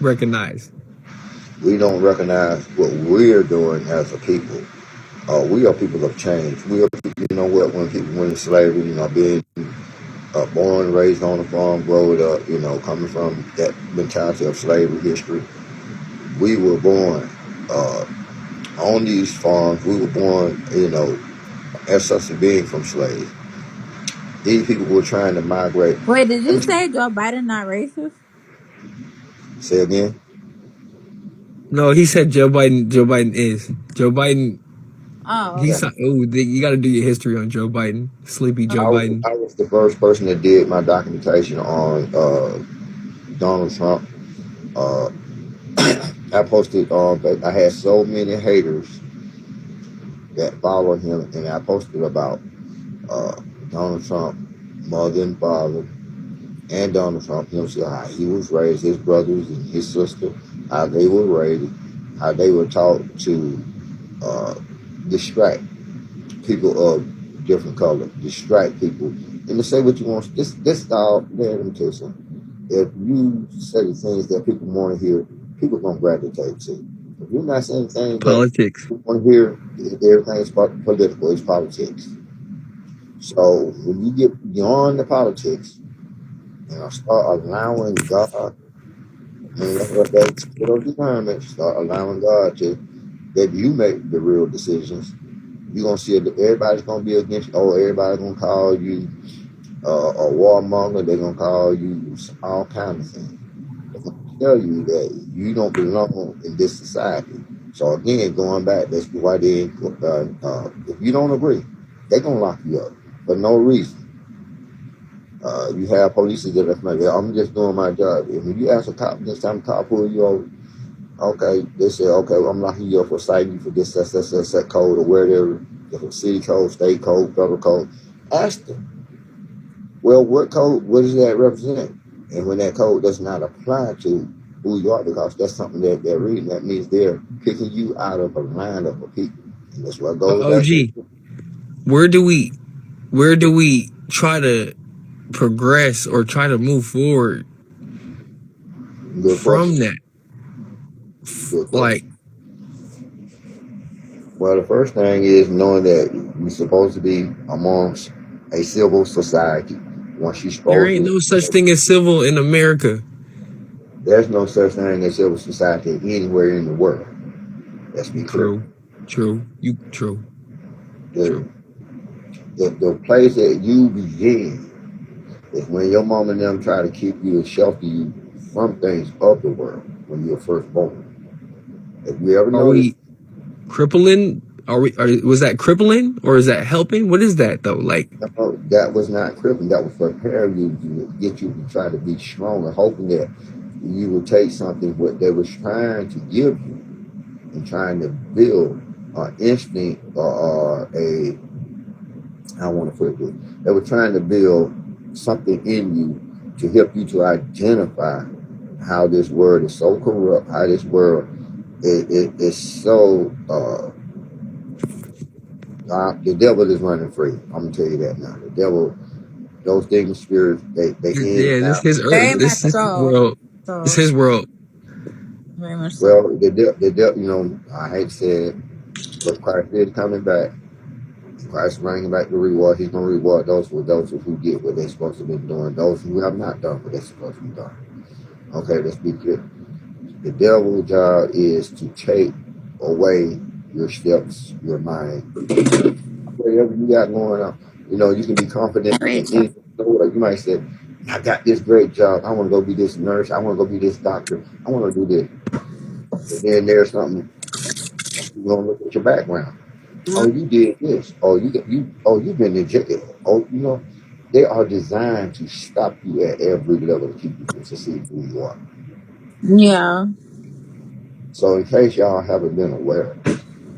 recognize. We don't recognize what we're doing as a people. We are people of change. We are people, when people went into slavery, being born, raised on a farm, growing up, coming from that mentality of slavery history. We were born on these farms. We were born, as such a being from slaves. These people were trying to migrate. Wait, did you say Joe Biden not racist? Say again? No, he said Joe Biden is. Joe Biden. Oh, you got to do your history on Joe Biden. Sleepy Joe Biden. I was the first person that did my documentation on Donald Trump. I posted I had so many haters that followed him, and I posted about Donald Trump, mother and father, and Donald Trump himself, how he was raised, his brothers and his sister, how they were raised, how they were taught to distract people of different color, distract people, and to say what you want. This all, man, let me tell you something. If you say the things that people want to hear, people gonna gravitate to. If you're not saying things politics that people want to hear, everything is political, it's politics. So when you get beyond the politics and start allowing God, start allowing God to, that you make the real decisions, you're going to see that everybody's going to be against you. Oh, everybody's going to call you a warmonger. They're going to call you all kinds of things. They're going to tell you that you don't belong in this society. So again, going back, that's why they, if you don't agree, they're going to lock you up for no reason. You have police that are like, I'm just doing my job. And when you ask a cop, next time a cop pull you over, okay, they say, okay, well, I'm locking you up for citing you for this code or whatever, the city code, state code, federal code. Ask them, well, what does that represent? And when that code does not apply to who you are, because that's something that they're reading, that means they're picking you out of a lineup of people. And that's what goes OG, where do we try to progress or try to move forward from that? Like, well, the first thing is knowing that you're supposed to be amongst a civil society. Once you there ain't no such thing as civil in America. There's no such thing as civil society anywhere in the world. Let's be clear. True. The place that you begin is when your mom and them try to keep you and shelter you from things of the world when you're first born. If you ever noticed, crippling? Was that crippling or is that helping? What is that though? Like, no, that was not crippling. That was preparing you to get you to try to be strong and hoping that you will take something what they was trying to give you and trying to build an instinct or a, I want to put it this, they were trying to build something in you to help you to identify how this world is so corrupt, how this world is so, the devil is running free. I'm going to tell you that now. The devil, those demon spirits, they Yeah, in this out. is his earth. Very This much is his so. world. It's his world. Very much so. Well, the devil, you know, I hate to say it, but Christ is coming back. Christ is bringing back the reward. He's going to reward those who get what they're supposed to be doing. Those who have not done what they're supposed to be doing. Okay, let's be clear. The devil's job is to take away your steps, your mind, whatever you got going on. You know, you can be confident in anything. You might say, I got this great job. I want to go be this nurse. I want to go be this doctor. I want to do this. But then there's something, you're going to look at your background. Oh, you did this. Oh, you've been in jail. Oh, you know, they are designed to stop you at every level to keep you from succeeding who you are. Yeah. So in case y'all haven't been aware,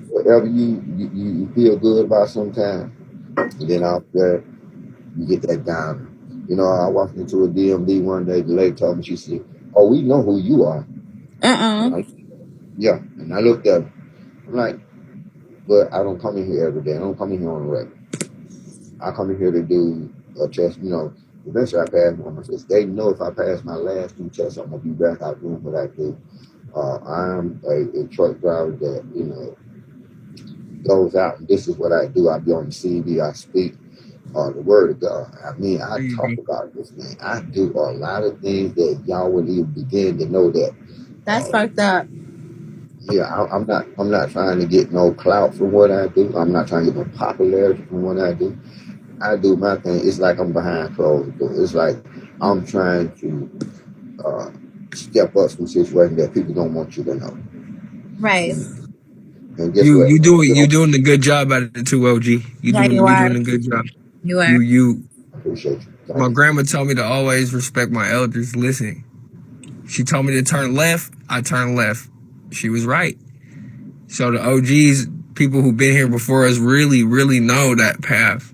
whatever you feel good about sometimes, and then out there, you get that down. You know, I walked into a DMV one day, the lady told me, she said, oh, we know who you are. Yeah. And I looked at her. I'm like, but I don't come in here every day. I don't come in here on the regular. I come in here to do a test, you know. Eventually I pass one of my tests. They know if I pass my last 2 tests, I'm going to be back out doing what I do. I'm a truck driver that, you know, goes out, and this is what I do. I be on the CV, I speak the word of God. I mean, I talk about this, man. I do a lot of things that y'all wouldn't even begin to know that. That's fucked up. Yeah, I'm not trying to get no clout for what I do. I'm not trying to get no popularity from what I do. I do my thing. It's like I'm behind closed doors. It's like I'm trying to step up some situations that people don't want you to know. Right. And guess what? You doing a good job at it too, OG. You doing a good job. You are. You appreciate you. My grandma told me to always respect my elders. Listen, she told me to turn left. I turned left. She was right. So the OGs, people who've been here before us, really, really know that path.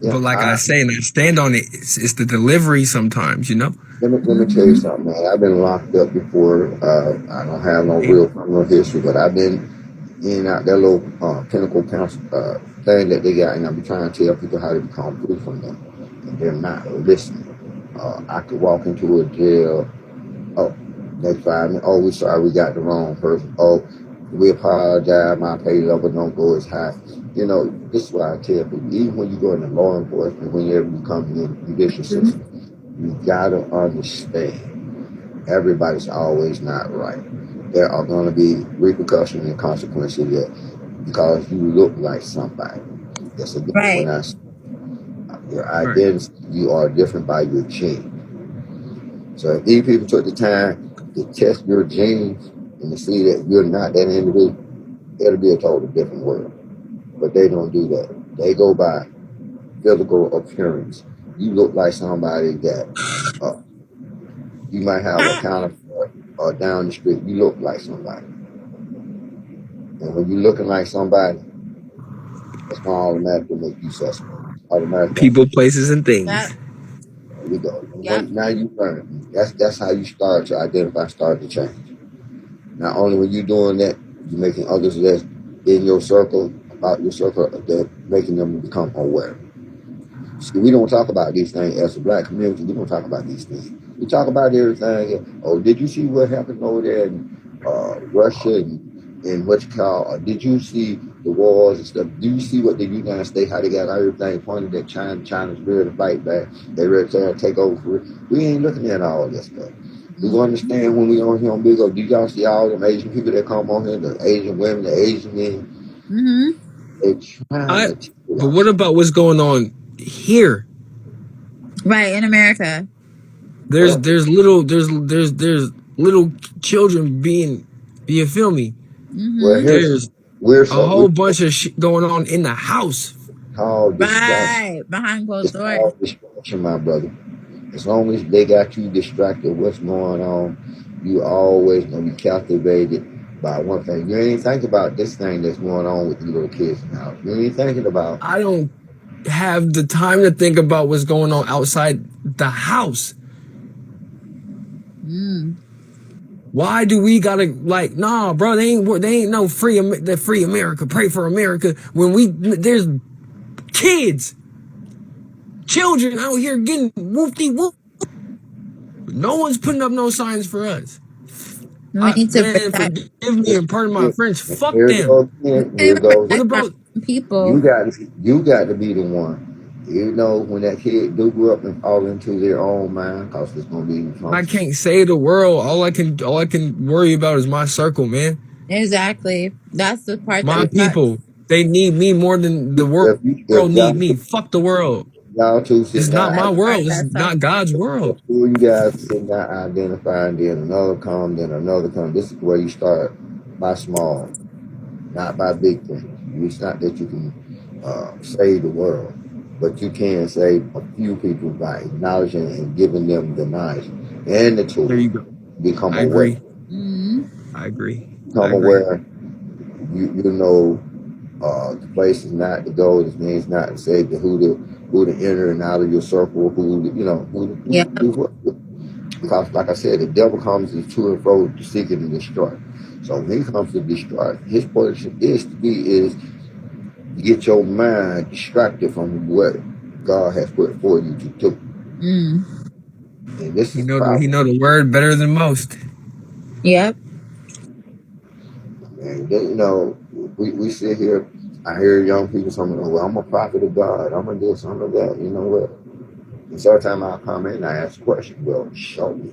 Yeah, but like I say, and I stand on it, it's the delivery sometimes, you know? Let me tell you something, man. I've been locked up before. I don't have no real criminal history, but I've been in and out that little Pinnacle Council thing that they got, and I be trying to tell people how to become free from them, and they're not listening. I could walk into a jail. Oh, they fired me. Oh, we're sorry, we got the wrong person. Oh, we apologize. My pay level don't go as high. You know, this is what I tell people. Even when you go into law enforcement, whenever you come in the judicial system, you gotta understand everybody's always not right. There are going to be repercussions and consequences that because you look like somebody. That's a different one. Your identity, you are different by your gene. So if these people took the time to test your genes and to see that you're not that individual, it'll be a totally different world. But they don't do that. They go by physical appearance. You look like somebody that you might have a counterpart or down the street. You look like somebody. And when you're looking like somebody, it's going to automatically make you suspect. People, places, and things. There you go. Yep. Now you learn. That's how you start to identify, start to change. Not only when you're doing that, you're making others that's in your circle, about your circle, that making them become aware. See, we don't talk about these things as a black community. We don't talk about these things. We talk about everything. Oh, did you see what happened over there in Russia and what you call? Did you see the wars and stuff? Do you see what the United States, how they got everything pointed at China? China's ready to fight back. They ready to take over for it. We ain't looking at all this stuff. We understand when we on here on Big O. Do y'all see all them Asian people that come on here? The Asian women, the Asian men. Mm-hmm. They trying to. But what about what's going on here? Right, in America. There's little children being feel me? Mm-hmm. Well, there's a whole bunch of shit going on in the house. Right, behind closed doors. Destruction, my brother. As long as they got you distracted, what's going on, you always gonna be captivated by one thing. You ain't thinking about this thing that's going on with these little kids now. You ain't thinking about. I don't have the time to think about what's going on outside the house. Why do we gotta like? Nah, bro, they ain't no free America. Pray for America when there's kids, children out here getting whoop-de-whoop. No one's putting up no signs for us. We need to Man, forgive me and pardon my French. Fuck Here them. goes. What about people? You got to be the one. You know, when that kid do grow up and fall into their own mind, because it's gonna be. I can't save the world. All I can worry about is my circle, man. Exactly. That's the part. My people. They need me more than the world need me. Fuck the world. Y'all two sit It's down. not my world. It's not God's world. You guys sit down, identifying, then another come, then another come. This is where you start by small, not by big things. It's not that you can save the world, but you can save a few people by acknowledging and giving them the knowledge and the tools. There you go. Become I aware. agree. I agree. Become aware. You know the place is not to go. This means not to say who to enter and out of your circle. Because like I said, the devil comes to and fro to seek and destroy. So when he comes to destroy, his portion is to get your mind distracted from what God has put for you to do. And this he know the word better than most. Yep. And then, you know, we sit here. I hear young people saying, "Well, I'm a prophet of God. I'm a this, I'm a that." You know what? And sometimes I'll come in and I ask a question. Well, show me.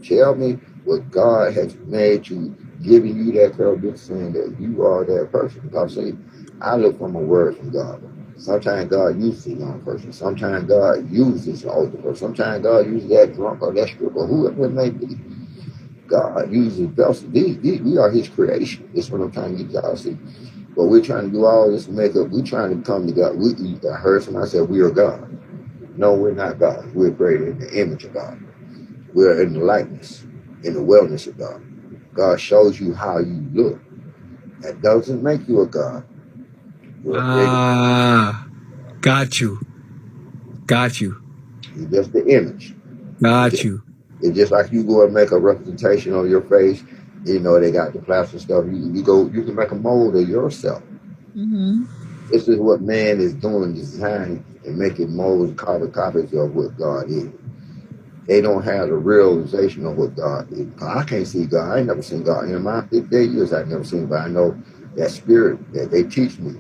Tell me what God has made you, giving you that courage, saying that you are that person. Because see, I look from a word from God. Sometimes God uses a young person. Sometimes God uses an older person. Sometimes God uses that drunk or that stripper or whoever it may be. God uses vessels. We are His creation. That's what I'm trying to get y'all to see. But we're trying to do all this makeup. We're trying to come to God. I heard somebody say we are God. No, we're not God. We're created in the image of God. We're in the likeness, in the wellness of God. God shows you how you look. That doesn't make you a God. Got you. You're just the image. Got you. It's just like you go and make a representation on your face. You know, they got the plastic stuff. You can make a mold of yourself. This is what man is doing, designing and making molds, carbon copies of what God is. They don't have the realization of what God is. I can't see God. I ain't never seen God. In my 50 years, I've never seen him, but I know that spirit that they teach me.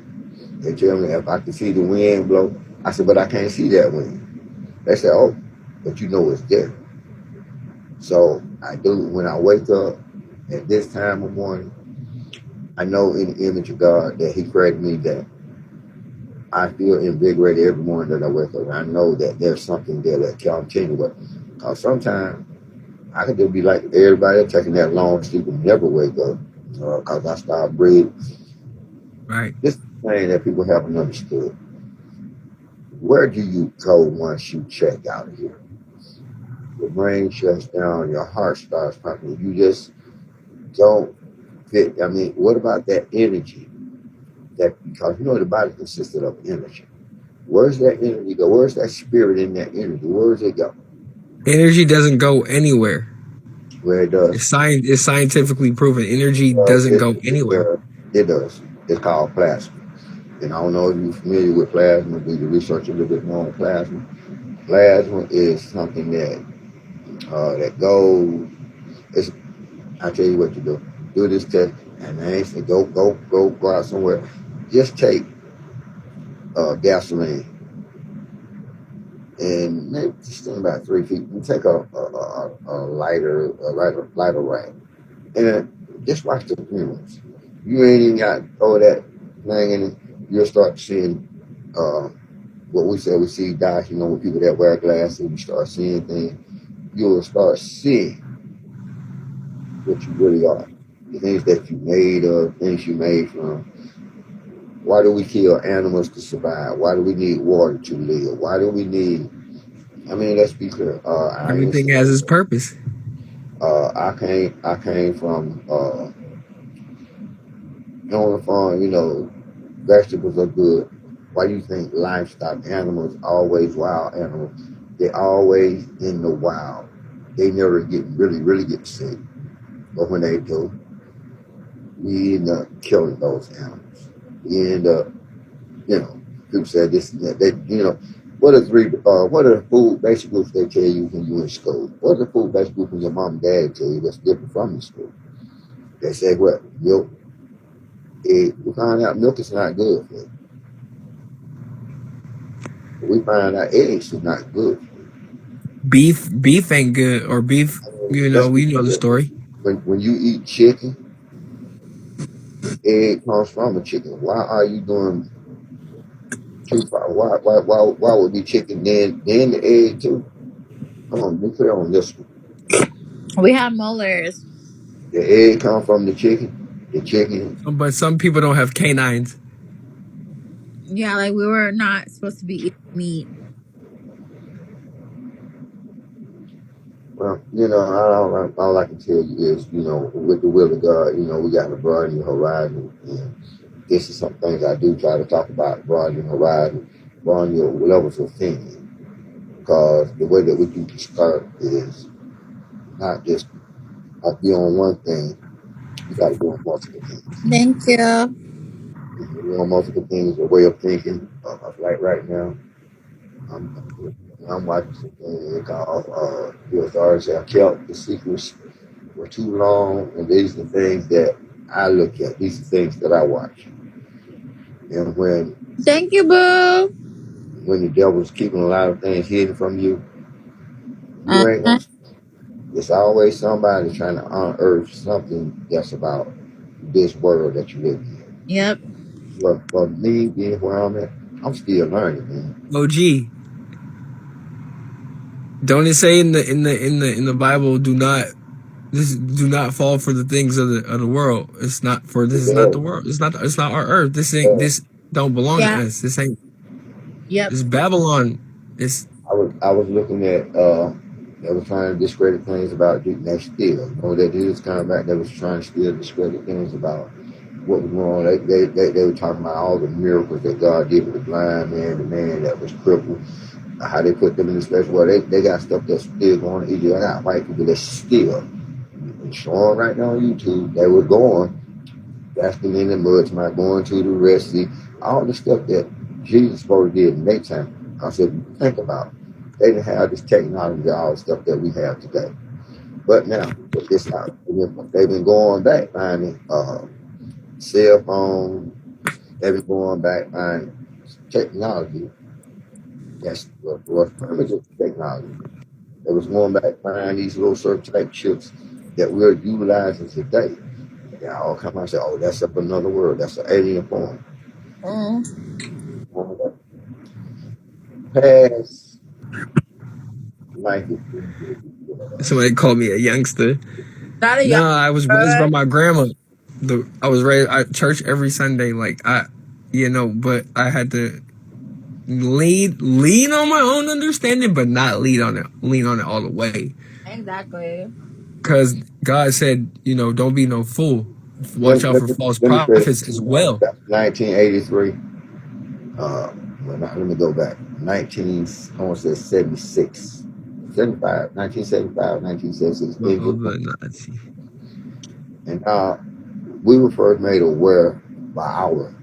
They tell me if I can see the wind blow, I said, but I can't see that wind. They say, oh, but you know it's there. So I do, when I wake up at this time of morning, I know in the image of God that He created me, that I feel invigorated every morning that I wake up. And I know that there's something there that can continue with. Because sometimes I could just be like everybody else, taking that long sleep and never wake up because I start breathing. Right. This is the thing that people haven't understood. Where do you go once you check out of here? Your brain shuts down, your heart starts pumping. You just don't fit. I mean, what about that energy? Because you know the body consisted of energy. Where's that energy go? Where's that spirit in that energy? Where does it go? Energy doesn't go anywhere. Where it does. It's scientifically proven. Energy doesn't go anywhere. It does. It's called plasma. And I don't know if you're familiar with plasma. Do your research a little bit more on plasma. Plasma is something that goes. I tell you what to do. Do this test, and I ain't say go out somewhere. Just take gasoline, and maybe just stand about 3 feet. You take a lighter rag, and just watch the fumes. You ain't even got to throw that thing in it. You'll start seeing what we see dots. You know, with people that wear glasses, you start seeing things. You'll start seeing what you really are. The things that you made of, things you made from. Why do we kill animals to survive? Why do we need water to live? Why do we need I mean, let's be clear. I ain't Everything has saying its purpose. I came from on the farm. You know, vegetables are good. Why do you think livestock animals always wild animals? They always in the wild. They never get really get sick. But when they do, we end up killing those animals. We end up, you know, people said this and that. They, you know, what are the food basic groups they tell you when you're in school? What are the food basic groups when your mom and dad tell you that's different from the school? They say what? Milk, egg. We find out milk is not good for you. We find out eggs is not good for you. Beef ain't good, or beef. You know, Let's be we know the clear. story. When you eat chicken, egg comes from a chicken. Why are you doing two? Why would be chicken then the egg too? Come on, be clear on this one. We have molars. The egg come from the chicken. The chicken. But some people don't have canines. Yeah, like we were not supposed to be eating meat. Well, you know, all I can tell you is, you know, with the will of God, you know, we got to broaden your horizon. And this is some things I do try to talk about: broaden your horizon, broaden your levels of thinking. Because the way that we can start is not just like be on one thing. You got to be on multiple things. Thank you. Be on multiple things, a way of thinking. Like right now, I'm watching something called The Authorities Have Kept the Secrets for Too Long, and these are the things that I look at. These are things that I watch. And Thank you, boo. when the devil's keeping a lot of things hidden from you, you ain't gonna. It's always somebody trying to unearth something that's about this world that you live in. Yep. But for me, being where I'm at, I'm still learning, man. OG. Don't it say in the Bible, do not fall for the things of the world. It's not for this. Is not the world. It's not our earth. This don't belong to us. This ain't. Yep. It's Babylon. It's. I was looking at they were trying to discredit things about that still. You know, that is kind of back. They was trying to still discredit things about what was going on. They were talking about all the miracles that God did with the blind man, the man that was crippled, how they put them in the special world. They got stuff that's still going on. Either I got white people that's still showing right now on YouTube. They were going, basking in the mud, going to the Red Sea, all the stuff that Jesus supposed to did in their time. I said, think about it. They didn't have this technology, all the stuff that we have today. But now, with this out, they've been going back finding cell phone. They've been going back finding technology. That's was primitive technology. They was going back finding these little certain type chips that we're utilizing today. They all come out and say, "Oh, that's up another world. That's an alien form." Past life is pretty good. Somebody called me a youngster. Not a No, young. I was raised by my grandma. I was raised at church every Sunday. Like but I had to lean on my own understanding, but not lean on it all the way. Exactly. Because God said, don't be no fool. Watch out for false prophets as well. 1983. Let me go back. I want to say 76. 1975, 1976. And we were first made aware by our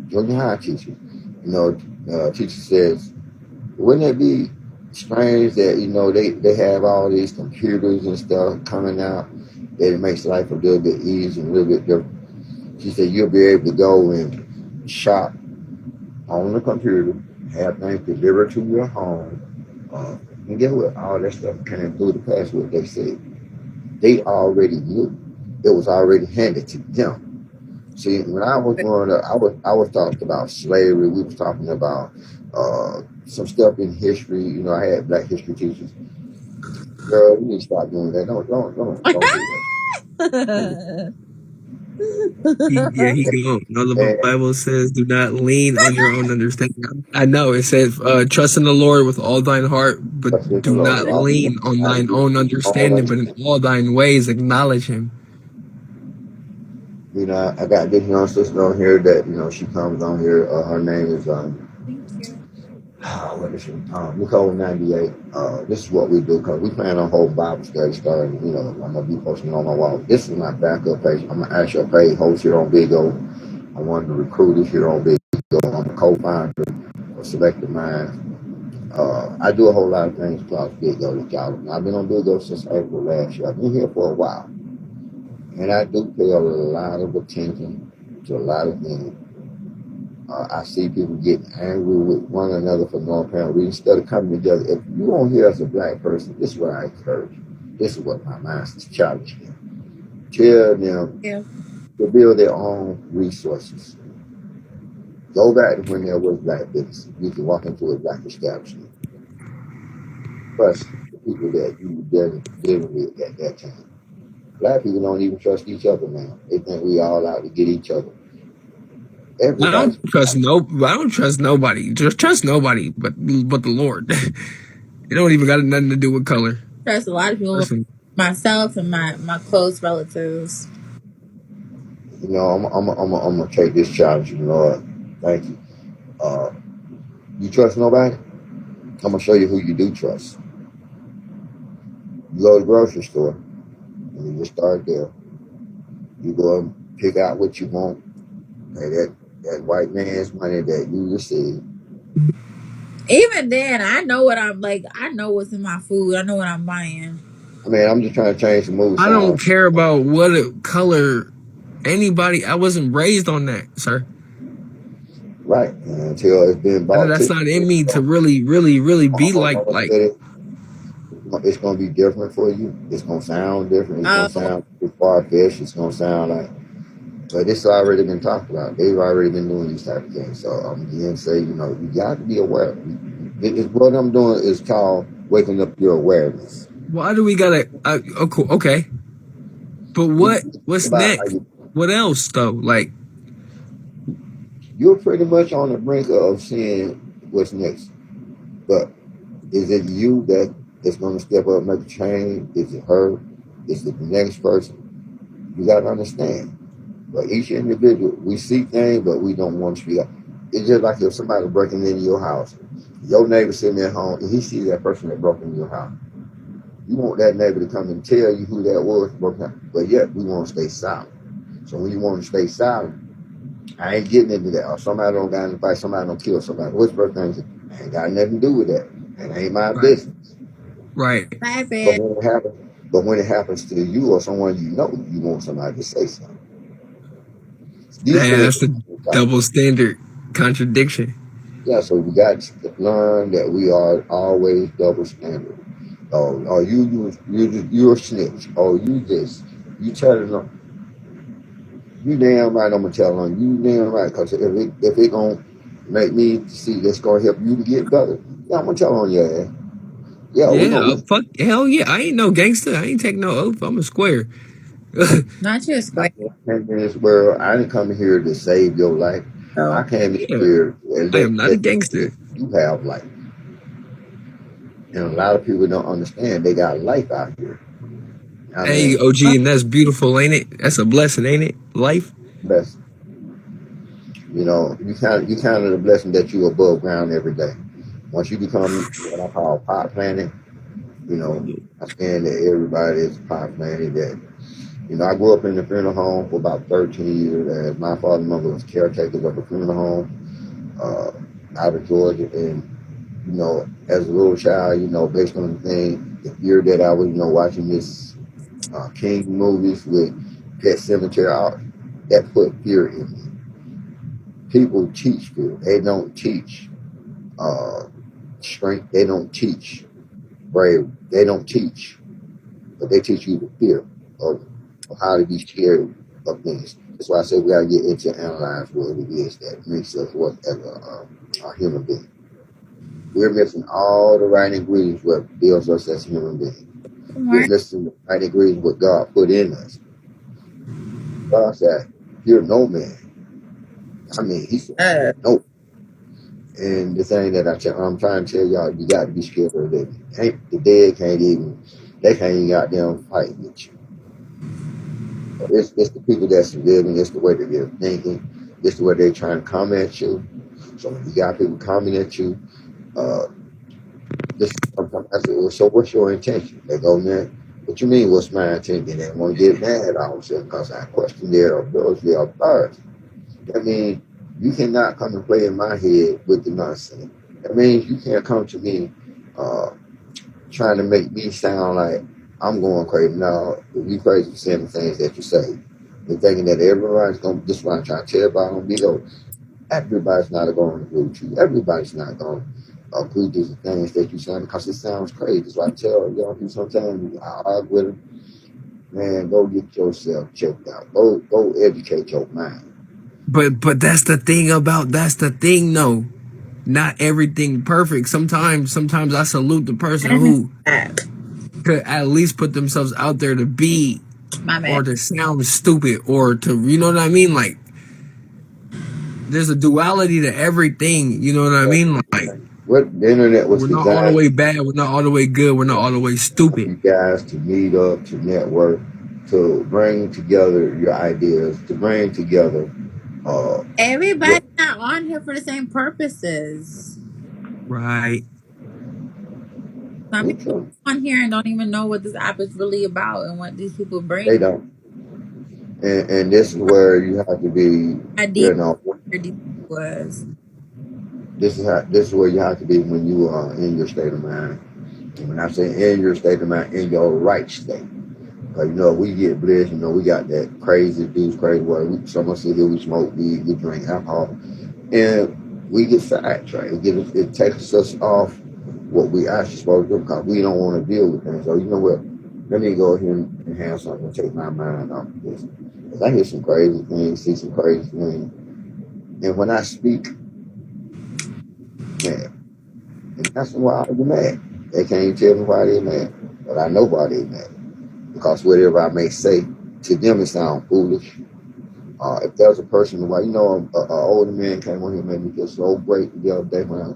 junior high teacher. Teacher says, wouldn't it be strange that, they have all these computers and stuff coming out that it makes life a little bit easier and a little bit different. She said, you'll be able to go and shop on the computer, have things delivered to your home, and get what? All that stuff came through the password. They said they already knew. It was already handed to them. See, when I was growing up, I was talking about slavery. We was talking about some stuff in history. I had black history teachers. Girl, you need to stop doing that. Don't do that. He go. No, the And Bible says, "Do not lean on your own understanding." I know it says, "Trust in the Lord with all thine heart, but trust in the do Lord with not all lean on gotta thine be own all understanding, but in understanding. all thine ways acknowledge Him." You know, I got this young sister on here that, you know, she comes on here. Her name is Thank you. what is she? Nicole 98. This is what we do because we plan on whole Bible study starting. You know, I'm gonna be posting on my wall. This is my backup page. I'm an actual paid host here on Bigo. I'm one of the recruiters here on Bigo. I'm a co-founder of Selective Minds. I do a whole lot of things across Bigo that y'all. I've been on Bigo since April last year. I've been here for a while, and I do pay a lot of attention to a lot of things. I see people get angry with one another for no apparent reason instead of coming together. If you don't hear as a black person, this is what I encourage you. This is what my master's challenge them. Tell them to build their own resources. Go back to when there was black business. You can walk into a black establishment. Trust the people that you were dealing with at that time. Black people don't even trust each other now. They think we all out to get each other. I Everybody. don't trust nobody. Just trust nobody, but the Lord. It don't even got nothing to do with color. Trust a lot of people, myself and my close relatives. You know, I'm gonna take this challenge, Lord. Thank you. You trust nobody? I'm gonna show you who you do trust. You go to the grocery store and you just start there. You go and pick out what you want. Pay that white man's money that you receive. Even then, I know what I'm like. I know what's in my food. I know what I'm buying. I mean, I'm just trying to change the mood. I don't care about what color anybody. I wasn't raised on that, sir. Right. Until it's been bought. That's not in me to really be like. It's gonna be different for you. It's gonna sound different. It's gonna sound far-fetched. It's gonna sound like, but it's already been talked about. They've already been doing these type of things. So I'm going to say, you know, you got to be aware. What I'm doing is called waking up your awareness. Why do we gotta? Okay, but what's next? What else though? Like, you're pretty much on the brink of seeing what's next. But is it you that is going to step up and make a change? Is it her? Is it the next person? You got to understand. But each individual, we see things, but we don't want to speak up. It's just like if somebody breaking into your house, your neighbor sitting at home, and he sees that person that broke into your house. You want that neighbor to come and tell you who that was, but yet we want to stay silent. So when you want to stay silent, I ain't getting into that. Or somebody don't got in the fight, somebody don't kill somebody. What's first thing? I ain't got nothing to do with that. It ain't my business. Right. But when it happens to you or someone you know, you want somebody to say something. That's the double standard contradiction. Yeah, so we got to learn that we are always double standard. Oh, you're a snitch. Oh, you this. You telling them. You damn right I'm gonna tell on you. Damn right, because if it gonna make me see that's gonna help you to get better, yeah, I'm gonna tell on your ass. Yeah, fuck, hell yeah. I ain't no gangster. I ain't take no oath. I'm a square. Not you a square. In this world, I didn't come here to save your life. I came here I am not a gangster. You have life. And a lot of people don't understand they got life out here. Hey, OG, and that's beautiful, ain't it? That's a blessing, ain't it? Life. Blessing. You know, you count the blessing that you above ground every day. Once you become what I call pot planting, you know, I stand that everybody is pot planting. That, you know, I grew up in the funeral home for about 13 years. As my father and mother was caretakers of the funeral home out of Georgia, and you know, as a little child, you know, based on the fear that I was, you know, watching this King movies with Pet Cemetery, that put fear in me. People teach fear. They don't teach strength. They don't teach brave. They don't teach, but they teach you the fear of how to be scared of things. That's why I say we gotta get into analyze what it is that makes us what as a human being. We're missing all the right ingredients what builds us as human beings. We're missing the right ingredients what God put in us. God said, "Fear no man." I mean, he said, "Fear no." And the thing that I'm trying to tell y'all, you got to be scared of the living. The dead can't even out there and fight with you. It's the people that's living. It's the way that they're thinking. It's the way they're trying to come at you. So when you got people coming at you, I say, well, so what's your intention? They go, man, what you mean, what's my intention? They want to get mad all of a sudden because I question their ability or authority. That means you cannot come and play in my head with the nonsense. That means you can't come to me trying to make me sound like I'm going crazy. No, you crazy for saying the things that you say. You're thinking that everybody's going to, this is what I'm trying to tell everybody on Bigo. Everybody's not going to agree with you. Everybody's not going to agree to the things that you say because it sounds crazy. So I tell young people sometimes, I argue with them, man, go get yourself checked out. Go educate your mind. But that's the thing though. Not everything perfect. Sometimes I salute the person who could at least put themselves out there to be or to sound stupid or to, you know what I mean? Like, there's a duality to everything, you know what I mean? Like, what the internet was we're not all the way bad, we're not all the way good, we're not all the way stupid. You guys to meet up, to network, to bring together your ideas, to bring together. Everybody's not on here for the same purposes. Right. Some people on here and don't even know what this app is really about and what these people bring. They don't. And this is where you have to be, you know. This is where you have to be when you are in your state of mind. And when I say in your state of mind, in your right state. Because, you know, we get blessed, you know, we got that crazy dudes, crazy word. Someone say here we smoke weed, we drink alcohol. And we get sidetracked. It takes us off what we actually supposed to do because we don't want to deal with things. So, you know what? Let me go ahead and have something to take my mind off of this. Because I hear some crazy things, see some crazy things. And when I speak, man, and that's why I'm mad. They can't tell me why they're mad. But I know why they're mad. Because whatever I may say, to them it sounds foolish. If there's a person, well, you know, an older man came on here and made me feel so great the other day when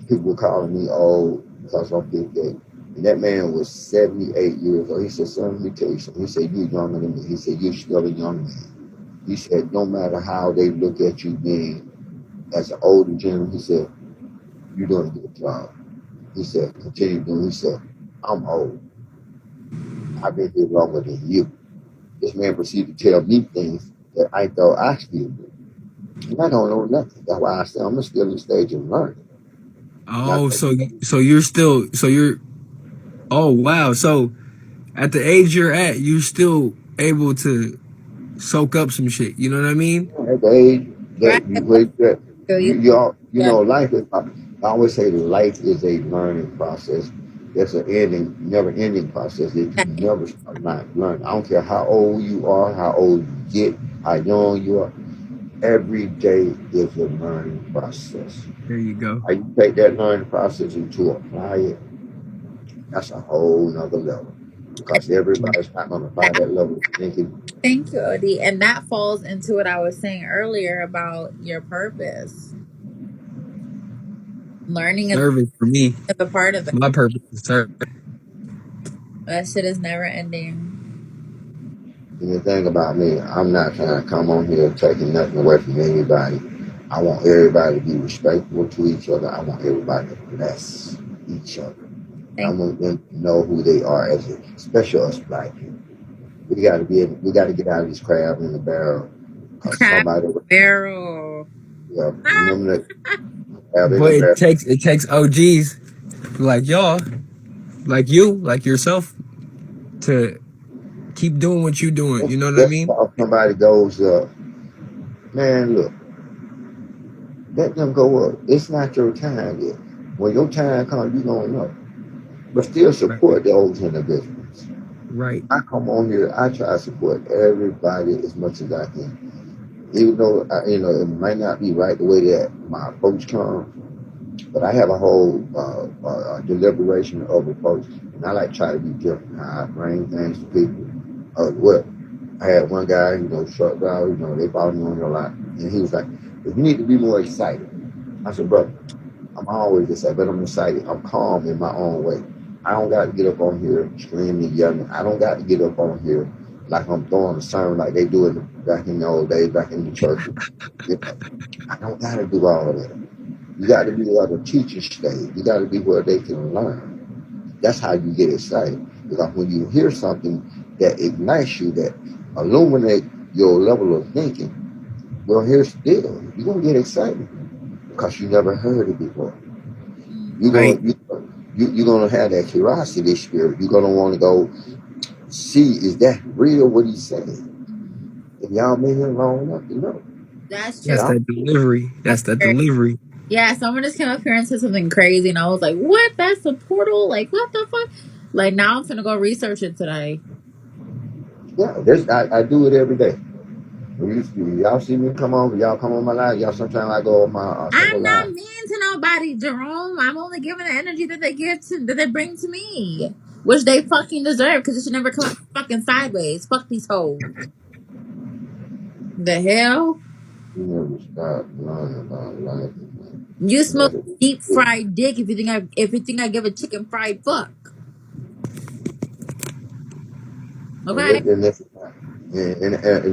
people were calling me old because I'm 58. And that man was 78 years old. He said, son, let me tell you something. He said, you're younger than me. He said, you're still a young man. He said, no matter how they look at you being as an older gentleman, he said, you're doing a good job. He said, continue doing. He said, I'm old. I've been here longer than you. This man proceeded to tell me things that I thought I still knew. And I don't know nothing. That's why I say I'm still in the stage of learning. Oh, oh, wow. So at the age you're at, you're still able to soak up some shit. You know what I mean? At the age that you know, life is, I always say life is a learning process. It's an never ending process. It can never stop learning. I don't care how old you are, how old you get, how young you are. Every day is a learning process. There you go. How you take that learning process and to apply it, that's a whole nother level. Because everybody's not going to apply that level of thinking. Thank you, Odie. And that falls into what I was saying earlier about your purpose. Learning service for me is a part of it. My purpose is service. That shit is never ending. And the thing about me, I'm not trying to come on here taking nothing away from anybody. I want everybody to be respectful to each other. I want everybody to bless each other. I want them to know who they are, especially us black people. We got to get out of this crab in the barrel. Barrel. Yeah, remember that. But it takes OGs like y'all, like you, like yourself, to keep doing what you're doing. You know what I mean? Somebody goes, man, look, let them go up. It's not your time yet. When your time comes, you don't know. But still support those individuals. Right. I come on here, I try to support everybody as much as I can. Even though, it might not be right the way that my approach comes, but I have a whole deliberation of approach. And I like try to be different. How I bring things to people. I had one guy, truck driver, they brought me on a lot. And he was like, "If you need to be more excited." I said, "Brother, I'm always excited, but I'm excited. I'm calm in my own way. I don't got to get up on here screaming and yelling. I don't got to get up on here like I'm throwing a sermon like they do it back in the old days, back in the church. I don't got to do all of that. You got to be where the teachers stay. You got to be where they can learn. That's how you get excited. Because when you hear something that ignites you, that illuminate your level of thinking, well, here's the deal. You're going to get excited because you never heard it before. You're going to have that curiosity spirit. You're going to want to go see, is that real what he's saying? If y'all been here long enough, you know. That's true. That's that delivery. That's that delivery. Yeah, someone just came up here and said something crazy, and I was like, "What? That's a portal? Like, what the fuck?" Like, now I'm gonna go research it today. Yeah, I do it every day. Y'all see me come on, y'all come on my live. Y'all sometimes I go on my. I'm not mean to nobody, Jerome. I'm only giving the energy that they bring to me, which they fucking deserve, because it should never come fucking sideways. Fuck these hoes. The hell? You never stop learning about life. You smoke deep fried dick if you think I give a chicken fried fuck. Okay. And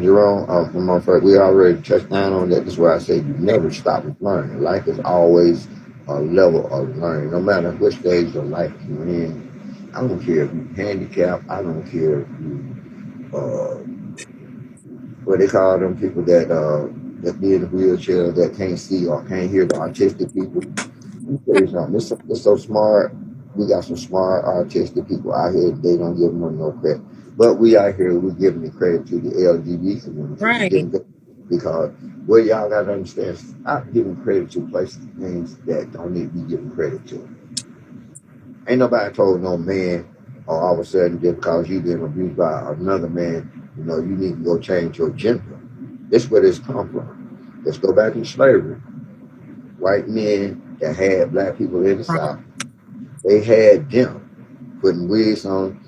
Jerome, from my first, we already touched down on that. That's why I say you never stop learning. Life is always a level of learning, no matter which stage of life you're in. I don't care if you're handicapped. I don't care if you, what they call them people that be in a wheelchair that can't see or can't hear, the autistic people. Let me tell you something. It's so smart. We got some smart autistic people out here. They don't give them no credit. But we out here, we're giving the credit to the LGBT community. Right. Because what y'all got to understand, stop giving credit to places and things that don't need to be given credit to. Ain't nobody told no man, or all of a sudden, just because you been abused by another man, you need to go change your gender. This is where this come from. Let's go back to slavery. White men that had black people in the South, they had them putting wigs on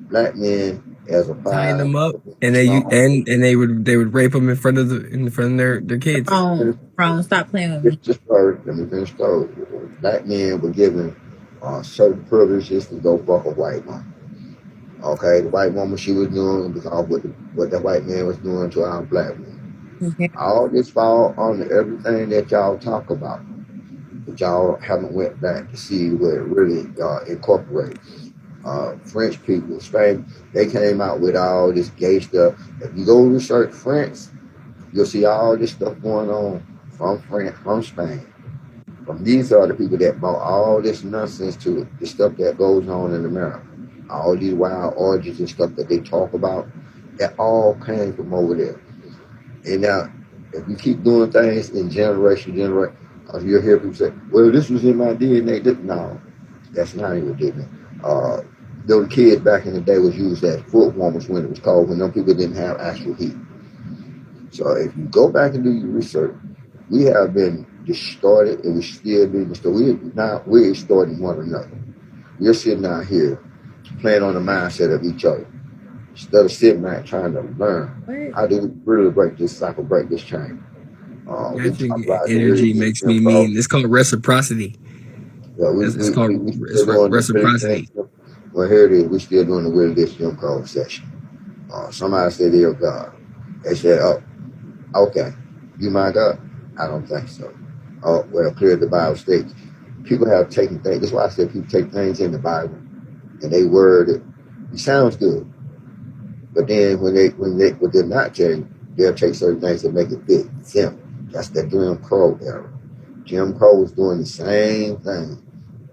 black men as a tying them up, and they would rape them in front of their kids. Wrong. Stop playing with me. Let me finish story. Black men were given certain privileges to go fuck a white woman. Okay, the white woman, she was doing because what the white man was doing to our black woman. Mm-hmm. All this fall on everything that y'all talk about, but y'all haven't went back to see where it really incorporates. French people, Spain, they came out with all this gay stuff. If you go research French, you'll see all this stuff going on from France, from Spain. These are the people that brought all this nonsense to the stuff that goes on in America. All these wild orgies and stuff that they talk about, that all came from over there. And now, if you keep doing things in generation, you'll hear people say, "Well, this was in my DNA." No, that's not even DNA. Those kids back in the day was used as foot warmers when it was cold, when them people didn't have actual heat. So if you go back and do your research, we have been distorted, and we still being distorted. We're distorting one another. We're sitting out here playing on the mindset of each other instead of sitting back trying to learn how do we really break this cycle, break this chain. I think energy makes me mean. It's called reciprocity. Yeah, it's called reciprocity. Well, here it is. We're still doing the Will This Jim Crow session. Somebody said they're God. They said, "Oh, okay, you my God?" I don't think so. Oh, well, clear the Bible states. People have taken things. That's why I said people take things in the Bible and they word it. It sounds good, but then when they're not changed, they'll take certain things and make it fit them. That's the Jim Crow era. Jim Crow was doing the same thing,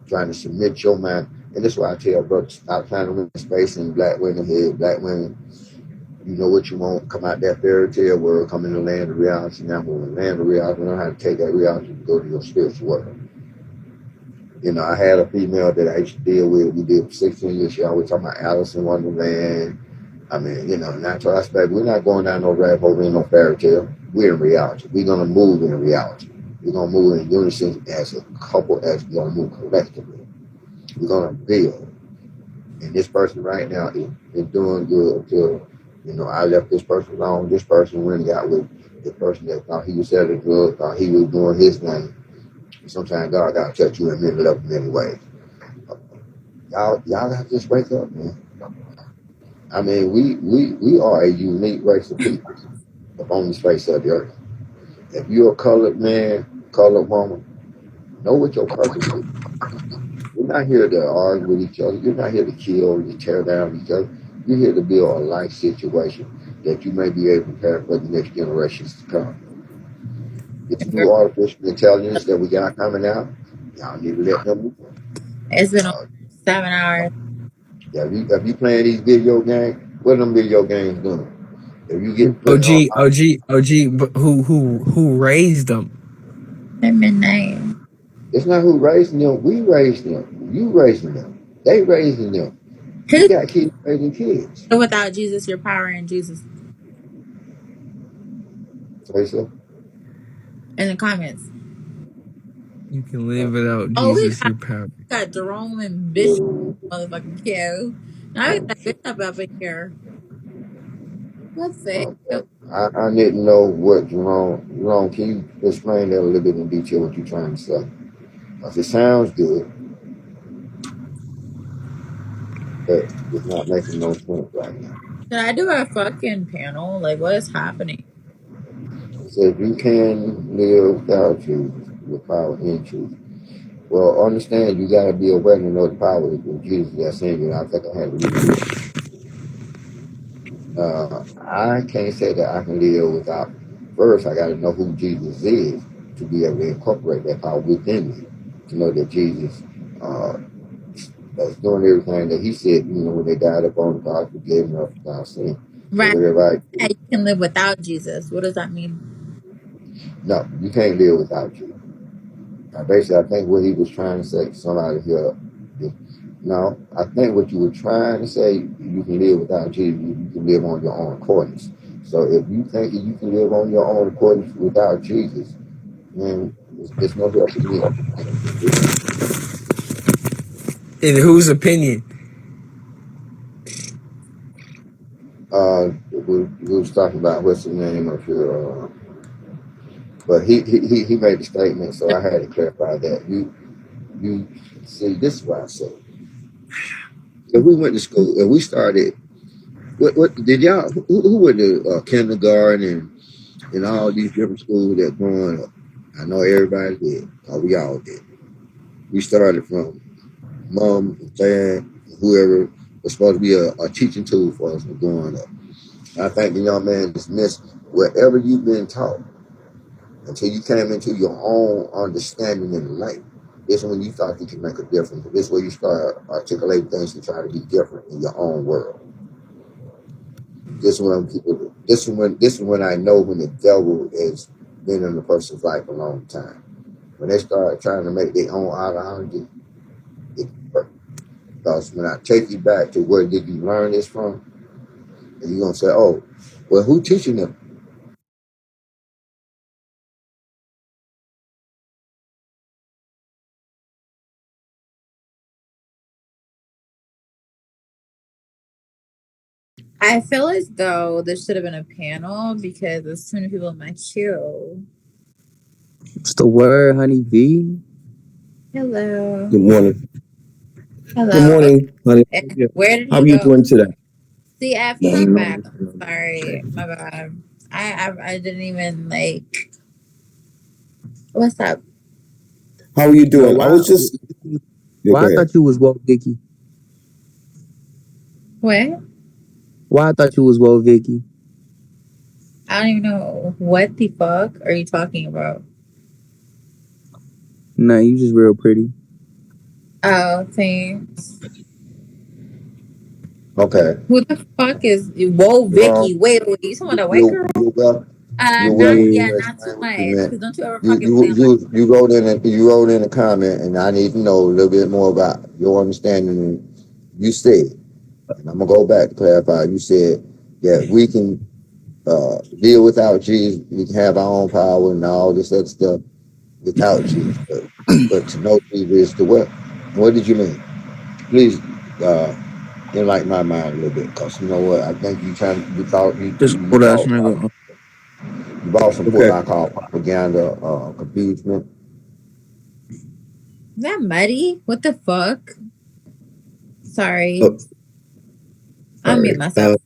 trying to submit your mind. And that's why I tell brothers, stop trying to win space in black women's head. Black women, you know what you want. Come out that fairy tale world, come in the land of reality. Now, when the land of reality, learn how to take that reality and go to your spiritual world. I had a female that I used to deal with. We did for 16 years. She always talking about Alice in Wonderland. I mean, and I told her, baby, we're not going down no rabbit hole in no fairy tale. We're in reality. We're going to move in reality. We're going to move in unison as a couple, as we're going to move collectively. We're going to build. And this person right now is doing good to You know, I left this person alone. This person went and got with the person that thought he was selling drugs, thought he was doing his thing. Sometimes God got to touch you in many levels, many ways. Y'all got to just wake up, man. I mean, we are a unique race of people upon this face of the earth. If you're a colored man, colored woman, know what your purpose is. We're not here to argue with each other. You're not here to kill or to tear down each other. You're here to build a life situation that you may be able to prepare for the next generations to come. This new artificial intelligence that we got coming out, y'all need to let them move. It's been 7 hours. Yeah, if you playing these video games, what are them video games doing? If you get put OG, but who raised them? At midnight. It's not who raising them. We raised them. You raising them. They raising them. You got kids raising kids. So without Jesus, your power in Jesus. Say so. In the comments. You can live without Jesus, your power. We got Jerome and Bishop, motherfucking Kev. Now we got Bishop up in here. Let's see. I need to know what Jerome, can you explain that a little bit in detail what you're trying to say? Because it sounds good, but it's not making no sense right now. Should I do a fucking panel? Like, what is happening? It says you can live without Jesus, with power in truth. Well, understand you got to be aware to know the power of Jesus that's in you. And I think I had to read it. I can't say that I can live without. First, I got to know who Jesus is to be able to incorporate that power within me. To know that Jesus is doing everything that he said, you know, when they died up on the cross, he gave him up without sin. Right. So everybody, Yeah, you can live without Jesus. What does that mean? no, you can't live without Jesus. Basically, I think what he was trying to say, somebody here, no, I think what you were trying to say, you can live without Jesus, you can live on your own accordance. So if you think you can live on your own accordance without Jesus, then it's no help to me. In whose opinion? We was talking about what's the name of your, but he made the statement, so I had to clarify that. You see, this is what I said. If we went to school and we started, what did y'all? Who went to kindergarten and all these different schools that growing up? I know everybody did. We all did. We started from mom, dad, whoever was supposed to be a teaching tool for us growing up. I think the young man just missed wherever you've been taught until you came into your own understanding in life. This is when you thought you could make a difference. This is where you start articulating things to try to be different in your own world. This is when I know when the devil has been in a person's life a long time. When they start trying to make their own ideology, it works. Because when I take you back to where did you learn this from, and you're gonna say, oh, well, who teaching them? I feel as though there should have been a panel because there's too many people in my queue. What's the word, honey V? Hello. Good morning. Hello. Good morning, honey. Where did How you are you go? doing today? CF, came back. I'm sorry. My bad. I didn't even like. What's up? How are you doing? No, I was just. Why I thought you was woke, Vicky? What? Why I thought you was woke, Vicky? I don't even know what the fuck are you talking about. Nah, you just real pretty. Oh, thanks. Okay. Who the fuck is Whoa Vicky? Wait, you talking about a white girl? You're welcome. Not too much. Because don't you ever fucking say you wrote in a comment, and I need to know a little bit more about your understanding. You said, and I'm gonna go back to clarify. You said that we can deal without Jesus. We can have our own power and all this other stuff without Jesus. But to know Jesus is the what? What did you mean? Please enlighten my mind a little bit, cause you know what? I think you thought This you old ass bought nigga. some what I call propaganda, confusement. Is that muddy? What the fuck? Sorry. Oh, I'll mute myself.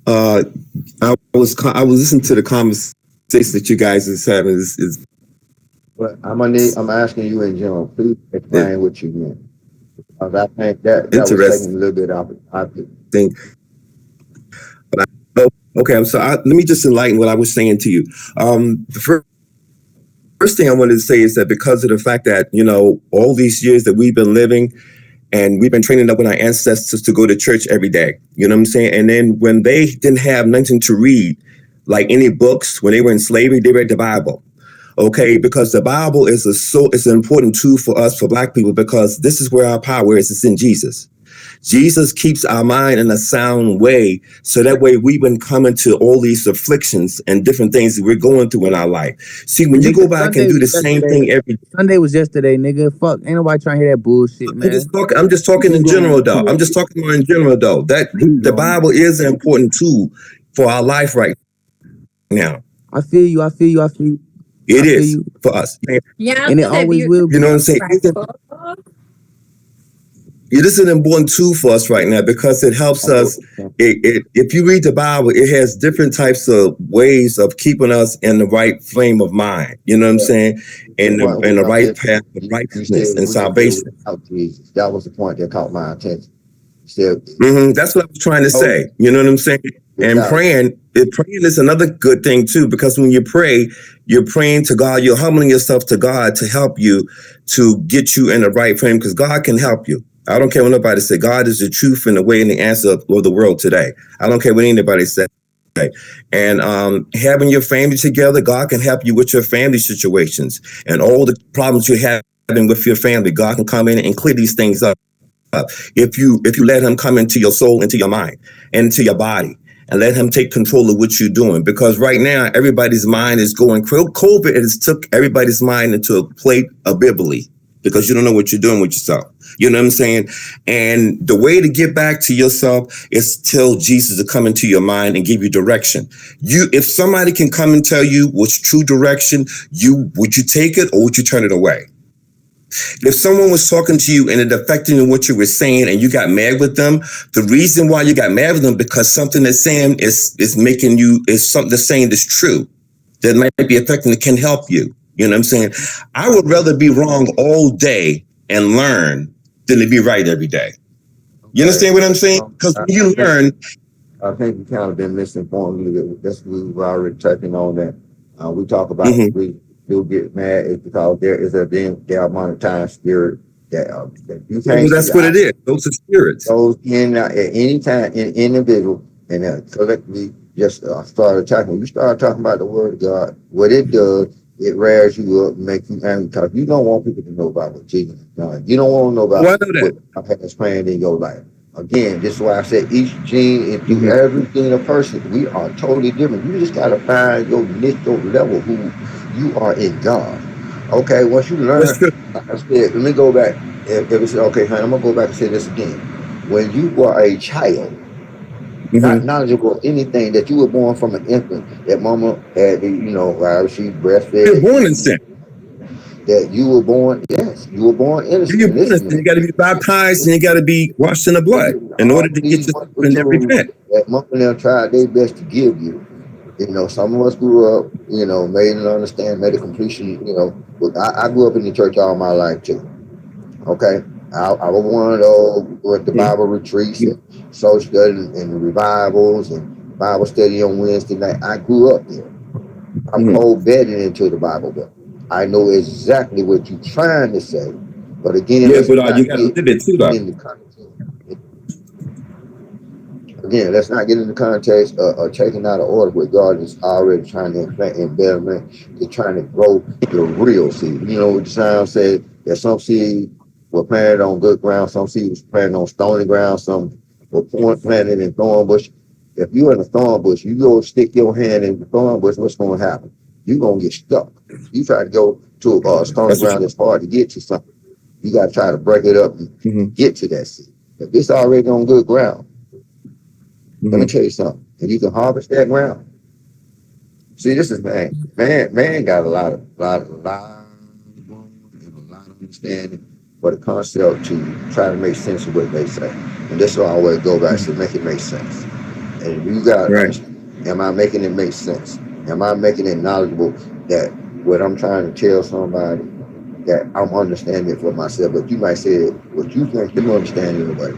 I was listening to the conversation that you guys is having. But I'm asking you in general, please explain what you meant. Because I think that was taking a little bit out of the topic. Okay, so let me just enlighten what I was saying to you. The first thing I wanted to say is that because of the fact that, you know, all these years that we've been living and we've been training up with our ancestors to go to church every day, you know what I'm saying? And then when they didn't have nothing to read, like any books, when they were in slavery, they read the Bible. Okay, because the Bible is it's an important tool for us, for Black people, because this is where our power is. It's in Jesus. Jesus keeps our mind in a sound way, so that way we wouldn't come into all these afflictions and different things that we're going through in our life. See, when you go back and do the same thing every Sunday was yesterday, nigga. Fuck, ain't nobody trying to hear that bullshit, man. I'm just talking in general, though. I'm just talking more in general, though. That the Bible is an important tool for our life right now. I feel you. It is for us. Yeah, and it always will be. You know what I'm saying? It is an important tool for us right now because it helps us. If you read the Bible, it has different types of ways of keeping us in the right frame of mind. You know what I'm saying? In the right path of righteousness and salvation. That was the point that caught my attention. That's what I was trying to say. You know what I'm saying? And praying is another good thing too, because when you pray, you're praying to God, you're humbling yourself to God to help you, to get you in the right frame, because God can help you. I don't care what nobody say. God is the truth and the way and the answer of the world today. I don't care what anybody says. And having your family together, God can help you with your family situations and all the problems you're having with your family. God can come in and clear these things up. If you let him come into your soul, into your mind, and into your body, and let him take control of what you're doing. Because right now, everybody's mind is going. COVID has took everybody's mind into a plate of Biblically, because you don't know what you're doing with yourself. You know what I'm saying? And the way to get back to yourself is to tell Jesus to come into your mind and give you direction. If somebody can come and tell you what's true direction, would you take it or would you turn it away? If someone was talking to you and it affected you what you were saying and you got mad with them, the reason why you got mad with them because something they're saying is making you, is something they're saying is true. That might be affecting, it can help you. You know what I'm saying? I would rather be wrong all day and learn than to be right every day. You understand what I'm saying? Because when you learn, I think you kind of been misinformed a little bit. That's we were already touching on that. We talk about we do get mad is because there is a monetized spirit that you can't. That's what it is. Those are spirits. Those in at any time in individual and collectively just start attacking. You start talking about the word of God. What it does, it rears you up and makes you angry because you don't want people to know about what Jesus has done. You don't want to know about what God has planned in your life. Again, this is why I said each gene, if every gene of person, we are totally different. You just got to find your niche, your level, who you are in God. Okay, once you learn, like I said, let me go back. If it's okay, honey, I'm going to go back and say this again. When you were a child, not knowledgeable of anything, that you were born from an infant, that mama had, while she breastfed. You're born in sin. That you were born, yes, you were born innocent. You're born innocent. You got to be baptized and you got to be washed in the blood in order to get yourself in that repent. That mom and them tried their best to give you. Some of us grew up, made it understand, made a completion, but I grew up in the church all my life too. Okay. I was one of those with the Bible retreats and soul study and revivals and Bible study on Wednesday night. I grew up there. I'm cold-bedded into the Bible book. I know exactly what you're trying to say, but again, you got to live it too, though. Again, let's not get in the context of taking out of order what God is already trying to implant in betterment. They're trying to grow the real seed. You know what the Psalm said? That some seed were planted on good ground, some seed was planted on stony ground, some were planted in thorn bush. If you're in a thorn bush, you go stick your hand in the thorn bush, what's going to happen? You're going to get stuck. You try to go to stony ground, it's hard to get to something. You got to try to break it up and get to that seed. If it's already on good ground, let me tell you something. And you can harvest that ground. See, this is man. Man got a lot of understanding for the concept to try to make sense of what they say. And this will always go back to make it make sense. And you got to understand, am I making it make sense? Am I making it knowledgeable that what I'm trying to tell somebody, that I'm understanding it for myself? But you might say what you think you understand in a way.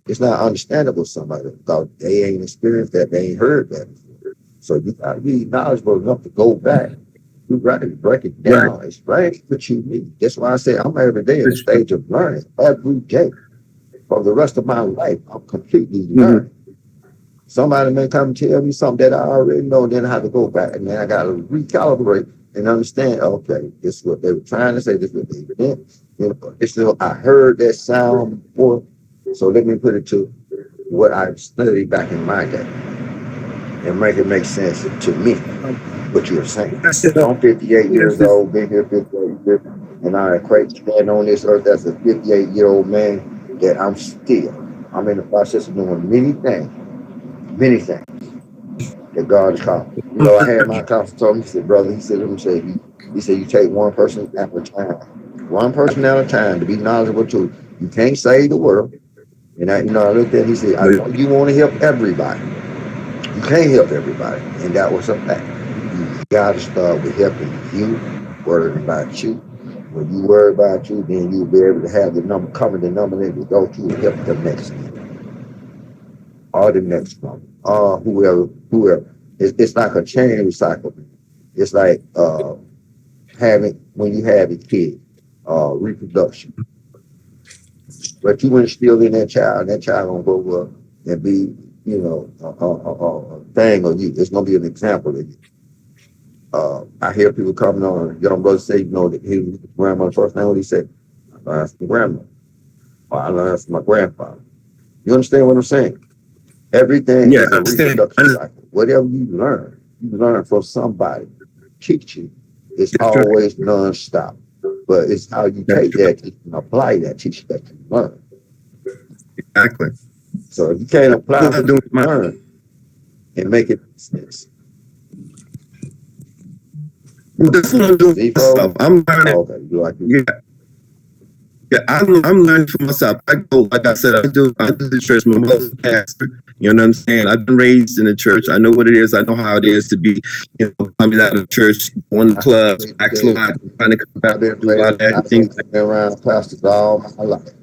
It's not understandable to somebody because they ain't experienced that, they ain't heard that before. So you got to be knowledgeable enough to go back. You got to break it down, explain what you need. That's why I say I'm every day in the stage of learning, every day. For the rest of my life, I'm completely learning. Somebody may come and tell me something that I already know, then I have to go back and then I got to recalibrate and understand, okay, this is what they were trying to say, this is what they did. You know, it's still, I heard that sound before, so let me put it to what I studied back in my day and make it make sense to me, what you were saying. I'm 58 years old, been here 58 years, and I equate standing on this earth as a 58-year-old man that I'm in the process of doing many things that God has called. You know, I had my counselor told me, he said, brother, he said, you take one person at a time. One person at a time to be knowledgeable too. You can't save the world. And I looked at it, he said, I know you want to help everybody. You can't help everybody. And that was a fact. You got to start with helping you, worrying about you. When you worry about you, then you'll be able to have the number, cover the number that you go to and help the next one. Or the next one. Or whoever. It's like a chain cycle. It's like when you have a kid, reproduction. But you instill in that child gonna grow up and be, a thing on you. It's gonna be an example of you. I hear people coming on, young brother say, that his grandma's first name, what he said, I learned from grandma. Or I learned from my grandfather. You understand what I'm saying? Everything is a reproduction cycle. Whatever you learn from somebody, teach you. It's always non-stop. But it's how you take that and apply that teaching that you learn. Exactly. So if you can't apply what you learn and make it sense. That's what I'm doing. I'm learning. Okay, I'm learning for myself. I go, like I said, I do the church. My mother's a pastor. You know what I'm saying? I've been raised in the church. I know what it is. I know how it is to be, coming out of the church, going to clubs, actually trying to come back and do a lot of that. I've been around pastors all my life.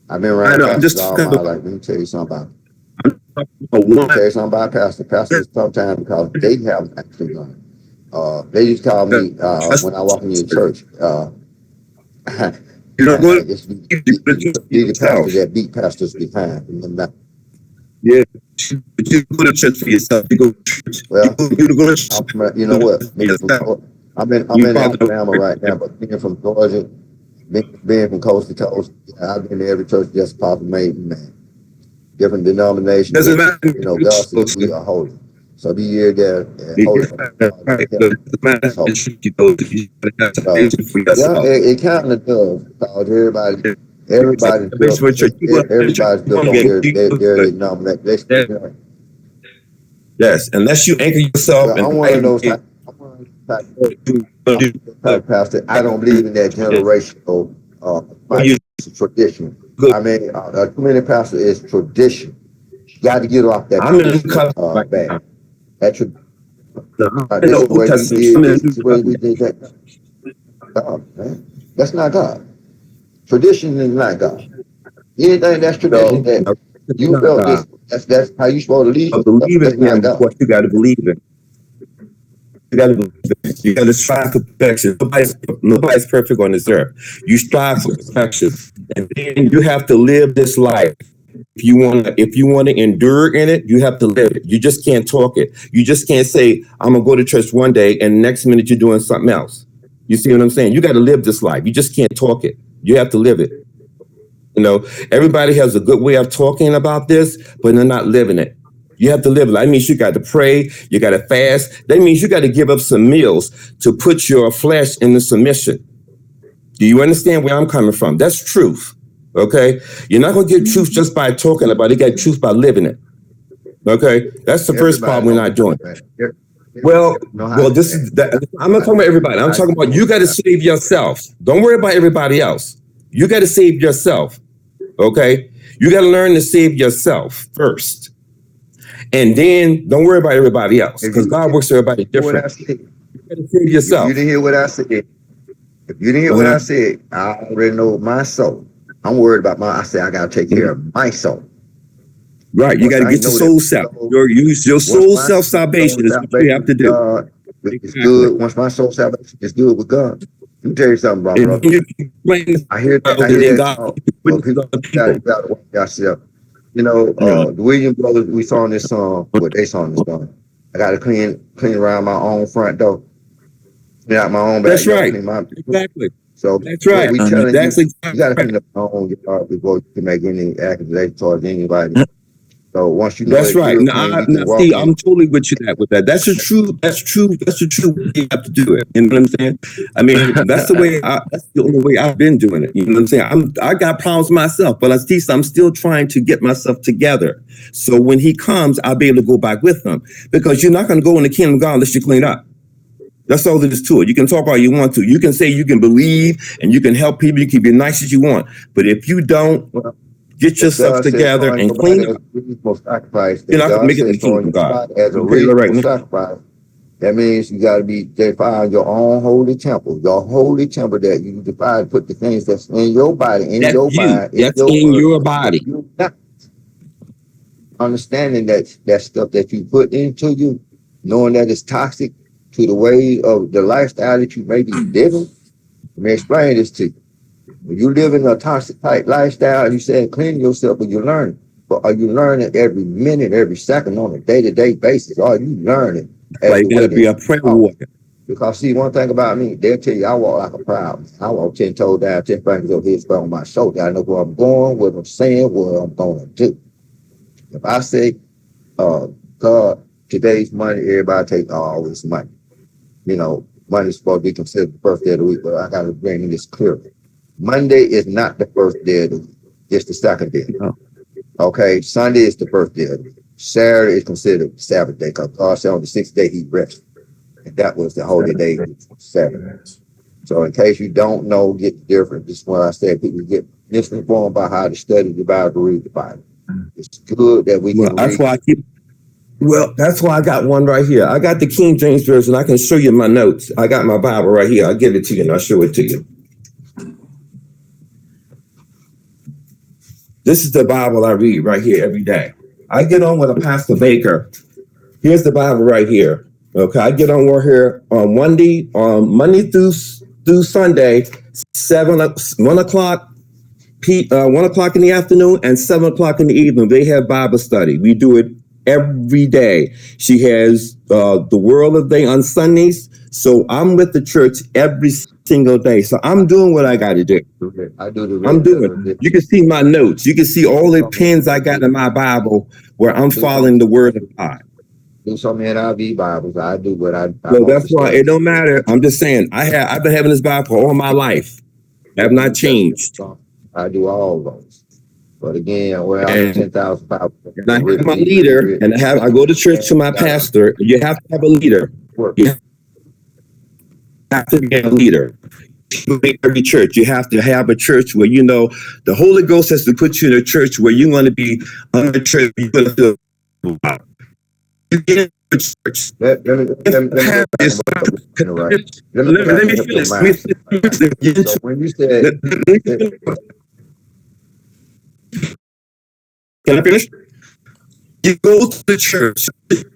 Pastors all my life. Let me tell you something about pastors. Pastors sometimes because they haven't actually learned. They just call me when I walk into the church. You know, go be the pastor that beat pastors behind. Yeah, but you go to church for yourself. You go to church. Well, you go to church. You know what? I'm in Alabama right now, but being from Georgia, being from coast to coast, I've been to every church just Papa made me, man. Different denominations. Doesn't matter. God says we are holy. So be here there holy. It kind of does because everybody's denomination. Yes, unless you anchor yourself. Well, I'm one of those pastor. I don't believe in that generational tradition. I mean, too many pastors is tradition. You got to get off that. I'm in the bad. That should. This is the way we did that. God, man. That's not God. Tradition is not God. Anything that's tradition that you felt this, that's how you supposed to lead. Believe in Him. What you got to believe in. You got to believe in. You got to strive for perfection. Nobody's perfect on this earth. You strive for perfection, and then you have to live this life. If you want to endure in it, you have to live it. You just can't talk it. You just can't say, I'm gonna go to church one day and next minute you're doing something else. You see what I'm saying? You got to live this life. You just can't talk it. You have to live it. Everybody has a good way of talking about this, but they're not living it. You have to live it. That means you got to pray, you got to fast. That means you got to give up some meals to put your flesh in the submission. Do you understand where I'm coming from? That's truth. Okay? You're not going to get truth just by talking about it. You get truth by living it. Okay? That's the first part we're not doing. Well, this is that. I'm not talking about everybody. I'm talking about you got to save yourself. Don't worry about everybody else. You got to save yourself. Okay? You got to learn to save yourself first. And then don't worry about everybody else, because God works for everybody different. You got to save yourself. If you didn't hear what I said, I said, I already know my soul. I'm worried about I said I got to take care of my soul. Right, you got to get your soul self. Your soul self salvation is what you have to do. It's good. Once my soul salvation is good with God. Let me tell you something, bro. I hear that. You got to watch yourself. You know, the Williams brothers, we saw in this song, they saw in this song. I got to clean around my own front door. Clean out my own backyard. That's right. Exactly. So that's right. We telling you got to clean up your own yard before you can make any accusation towards anybody. So once you know that's right. See, I'm totally with you with that. That's the truth. You have to do it. You know what I'm saying? I mean, that's the only way I've been doing it. You know what I'm saying? I got problems myself, but I'm still trying to get myself together. So when he comes, I'll be able to go back with him, because you're not going to go in the kingdom of God unless you clean up. That's all there is to it. You can talk all you want to. You can say you can believe and you can help people. You can be nice as you want. But if you don't get yourself together and clean up, you're not going to make it in the kingdom of God. As a reasonable sacrifice, that means you got to be define your own holy temple. Your holy temple that you define, put the things that's in your body, in your body. Understanding that stuff that you put into you, knowing that it's toxic to the way of the lifestyle that you may be living. Let me explain this to you. When you live in a toxic type lifestyle, you say clean yourself, but you're learning. But are you learning every minute, every second on a day-to-day basis? Are you learning? Like you gotta be a prayer warrior. Because see, one thing about me, they'll tell you I walk like a proud man. I walk 10 toes down, 10 fingers over here, spread on my shoulder. I know where I'm going, what I'm saying, what I'm gonna do. If I say, God, today's money, everybody take all this money. You know, money's supposed to be considered the first day of the week, but I got to bring this clearly. Monday is not the first day of the week. It's the second day. Okay, Sunday is the first day of the week. Saturday is considered the Sabbath day, because God said on the sixth day he rested. And that was the holy day, Saturday. So in case you don't know, get the difference. This is what I said. People get misinformed by how to study the Bible, read the Bible. It's good that we can read. That's why I got one right here. I got the King James Version. I can show you my notes. I got my Bible right here. I'll give it to you and I'll show it to you. This is the Bible I read right here every day. I get on with a Pastor Baker. Here's the Bible right here. Okay, I get on with here on Monday through Sunday, 1 o'clock in the afternoon and 7 o'clock in the evening. They have Bible study. We do it every day. She has the World of Day on Sundays. So I'm with the church every single day. So I'm doing what I got to do. I'm doing it. You can see my notes. You can see all the pins I got in my Bible where I'm following the word of God. Do some NIV Bibles. I do what I well, that's why it don't matter. I'm just saying I've been having this Bible for all my life. I have not changed. I do all of those. But again, I'm 10,000 Bibles. And I have my leader, and I go to church to my pastor. You have to have a leader. You have to be a leader. Every church, you have to have a church where you know the Holy Ghost has to put you in a church where you're going to be on a church. You're going to feel you get into a church. Let me finish. So when you said, can I finish? You go to the church.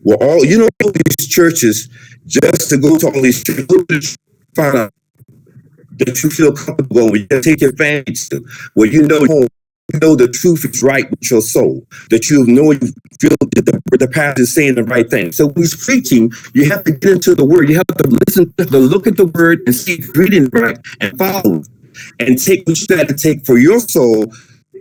Well, all these churches just to go to all these churches, find out that you feel comfortable with, you take your family to, where you know the truth is right with your soul, that you feel that the pastor is saying the right thing. So when he's preaching, you have to get into the word. You have to listen, to look at the word and see if reading right and follow and take what you got to take for your soul.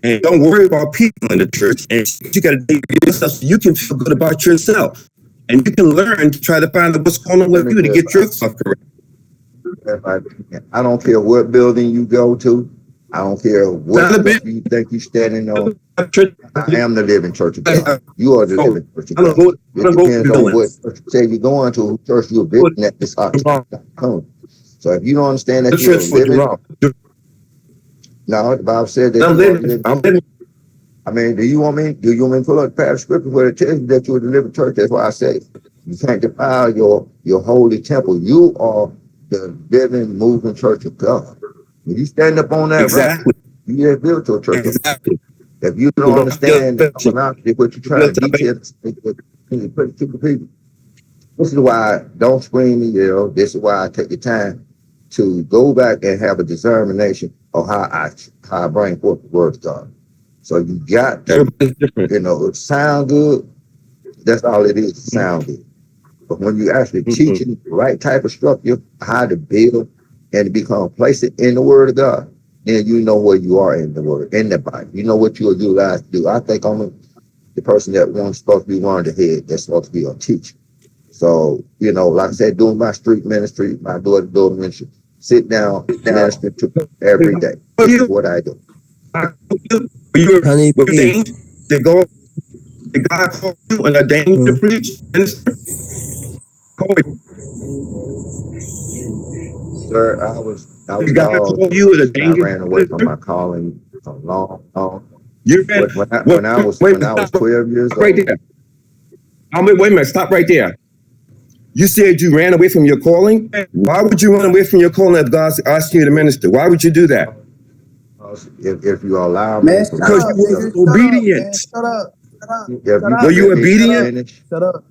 And don't worry about people in the church. And you got to take yourself so you can feel good about yourself. And you can learn to try to find out what's going on with you to get yourself correct. I don't care what building you go to. I don't care what you think you're standing on. I am the living church of God. You are the living church of God. It depends on what church you say you're going to, who church you're visiting at this come. So if you don't understand that you're living, no, the Bible said that you are living. I mean, do you want me to pull up the passage of scripture where it tells you that you're the living church? That's why I say you can't defile your holy temple. You are the living, moving church of God. When you stand up on that, right, you have built your church. Exactly. If you don't understand what you're trying to detail, put it to the people. This is why don't scream and yell. This is why I take the time to go back and have a discrimination of how I bring forth the word of God. So you got to, sound good. That's all it is, sound good. But when you actually teaching the right type of structure, how to build and to become complacent in the word of God, then you know where you are in the word, in the Bible. You know what you'll utilize to do. I think I'm the person that supposed to be one of the head, that's supposed to be a teacher. So, like I said, doing my street ministry, my door-to-door ministry, sit down, minister to every day. That's what I do. Honey, did God call you and ordain you to preach, minister? Sir, I was I ran away from my calling a long. When I was 12 years old. Right there. Wait a minute, stop right there. You said you ran away from your calling. Why would you run away from your calling if God's asking you to minister? Why would you do that? If you allow me, because you were obedient. Shut up. Were you obedient? Shut up.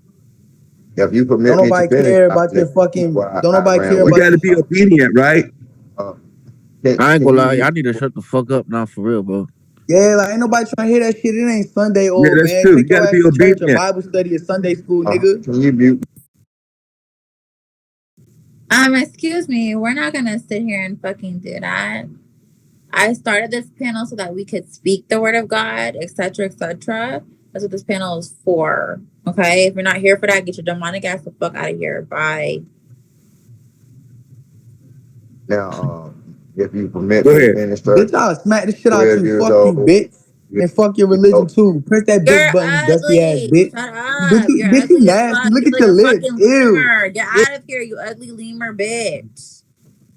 If you permit don't me nobody to finish, care about your fucking. Don't nobody care about. You got to be obedient, right? I ain't gonna lie, y'all need to shut the fuck up now, for real, bro. Yeah, like ain't nobody trying to hear that shit. It ain't Sunday, old that's man. true. Take your ass to church or Bible study or Sunday school, nigga. Can you mute? Excuse me. We're not gonna sit here and fucking do that. I started this panel so that we could speak the word of God, etc., etc. That's what this panel is for. Okay, if you're not here for that, get your demonic ass the fuck out of here. Bye. Now, if you permit me to finish, bitch, I'll smack the shit out you. Fuck you, bitch. And fuck your religion too. Press that big button, dusty ass bitch. Shut up. Bitch, you nasty. Look at your lips. Ew. Lemur. Get out of here, you ugly lemur bitch.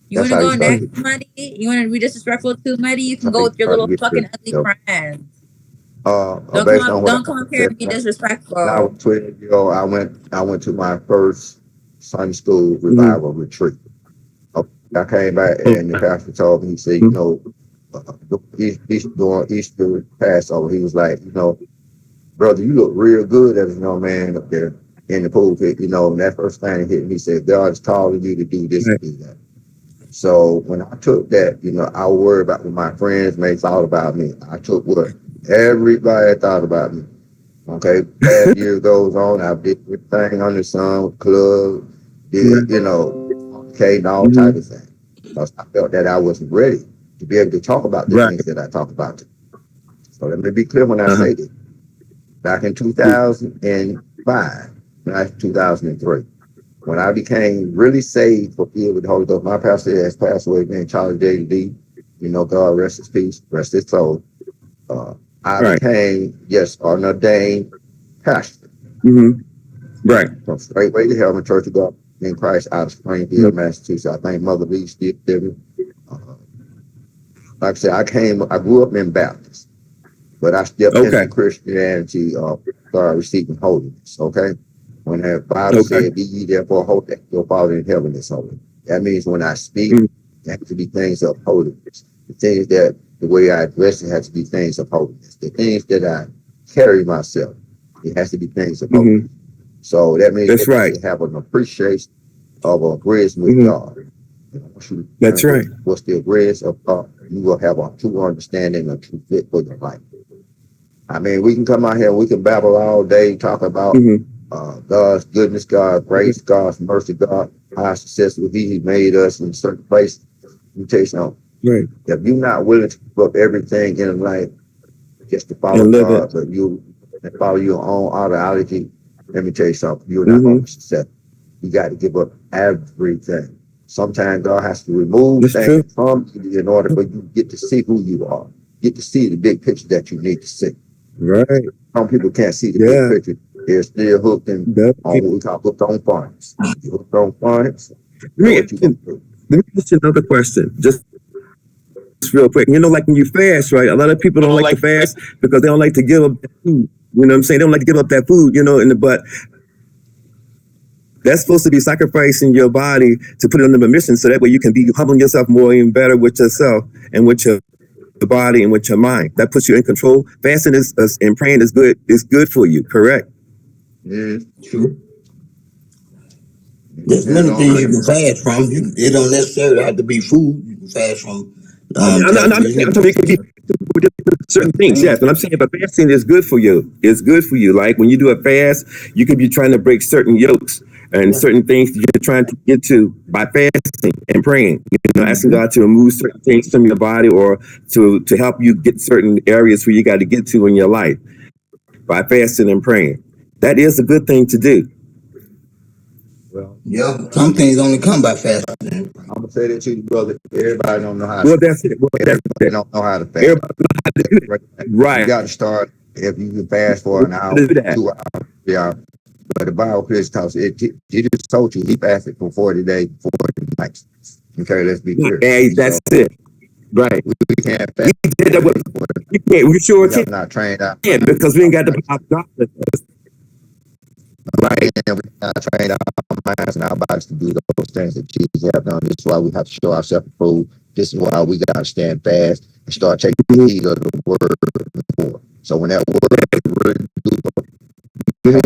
You want to go next, Muddy? You want to be disrespectful to Muddy? You can go with your little fucking ugly friends. Don't come up here and be disrespectful. When I was 12 years old, I went to my first Sunday school revival retreat. I came back and the pastor told me, he said, Easter Passover, he was like, brother, you look real good as a young man up there in the pulpit, and that first thing hit me, he said, God is calling you to do this and do that. So when I took that, I worried about what my friends may thought about me. I took what everybody thought about me. Okay, as year goes on, I did everything under the sun, club, did, okay, and all type of things. Because I felt that I wasn't ready to be able to talk about the things that I talk about. So let me be clear when I say this. Back in 2005, 2003, when I became really saved, fulfilled with the Holy Ghost, my pastor has passed away, named Charlie J.D. God rest his peace, rest his soul. I became, an ordained pastor. Right. From Straightway to Heaven Church of God in Christ out of Springfield, Massachusetts. I think Mother Lee still living. Like I said, I grew up in Baptist, but I stepped into Christianity, started receiving holiness. Okay. When the Bible said, "Be ye therefore holy, your Father in heaven is holy." That means when I speak, it has to be things of holiness. The things that the way I address it has to be things of holiness. The things that I carry myself, it has to be things of holiness. So that means that's right. To have an appreciation of a grace with God. That's right. What's the grace of God? You will have a true understanding, a true fit for your life. I mean, we can come out here and we can babble all day, talk about God's goodness, God's grace, God's mercy, God, how successful He made us in certain places. Let me tell you something. Right. If you're not willing to give up everything in life just to follow God, but you follow your own ideology, let me tell you something. You're not going to be successful. You got to give up everything. Sometimes God has to remove things from you in order for you to get to see who you are. Get to see the big picture that you need to see. Right. Some people can't see the big picture. They're still hooked on what we call hooked on phonics. You're hooked on phonics. Let me ask you another question. Just real quick. You know, like when you fast, right? A lot of people don't like to fast because they don't like to give up that food. You know what I'm saying? They don't like to give up that food, you know, but that's supposed to be sacrificing your body to put it under remission so that way you can be humbling yourself more and better with yourself and with your body and with your mind. That puts you in control. Fasting is and praying is good. It's good for you, correct? Yeah, true. There's many things you can fast from. It don't necessarily have to be food. You can fast from I'm talking it could be certain things, yes. But I'm saying, but fasting is good for you. It's good for you. Like when you do a fast, you could be trying to break certain yokes and certain things that you're trying to get to by fasting and praying. You know, asking God to remove certain things from your body or to help you get certain areas where you got to get to in your life by fasting and praying. That is a good thing to do. Well, yeah, some things only come by fasting. I'm gonna say that to you, brother. Everybody don't know how. Well, that's it. Well, everybody don't know how to fast. Everybody know how to do it. Right. You got to start if you can fast for an hour, 2 hours, 3 hours. But the Bible clearly tells it. Jesus told you he fasted for 40 days, 40 nights. Okay, let's be clear. Hey, that's it. Right. We can't fast. We did that with. You can't. We sure can't. Not trained out. Yeah, because we ain't got the power of God with us. Right, and we're not trained our minds and our bodies to do those things that Jesus have done. This is why we have to show ourselves approved. This is why we got to stand fast and start taking heed of the word more. So when that word really do have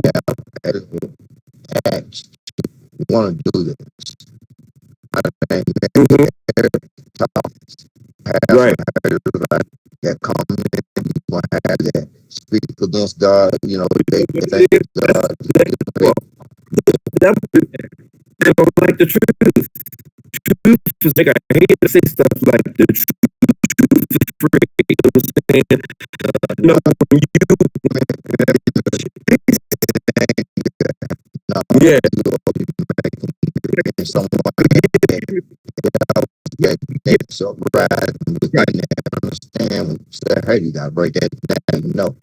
acts, we want to do this. I think right. That come in, you want to have that speak against God, you know, they think God. They don't like the truth. Truth is like, I hate to say stuff like the truth is free. You know, when you yeah. So understand, say, hey, you gotta break that down, you know.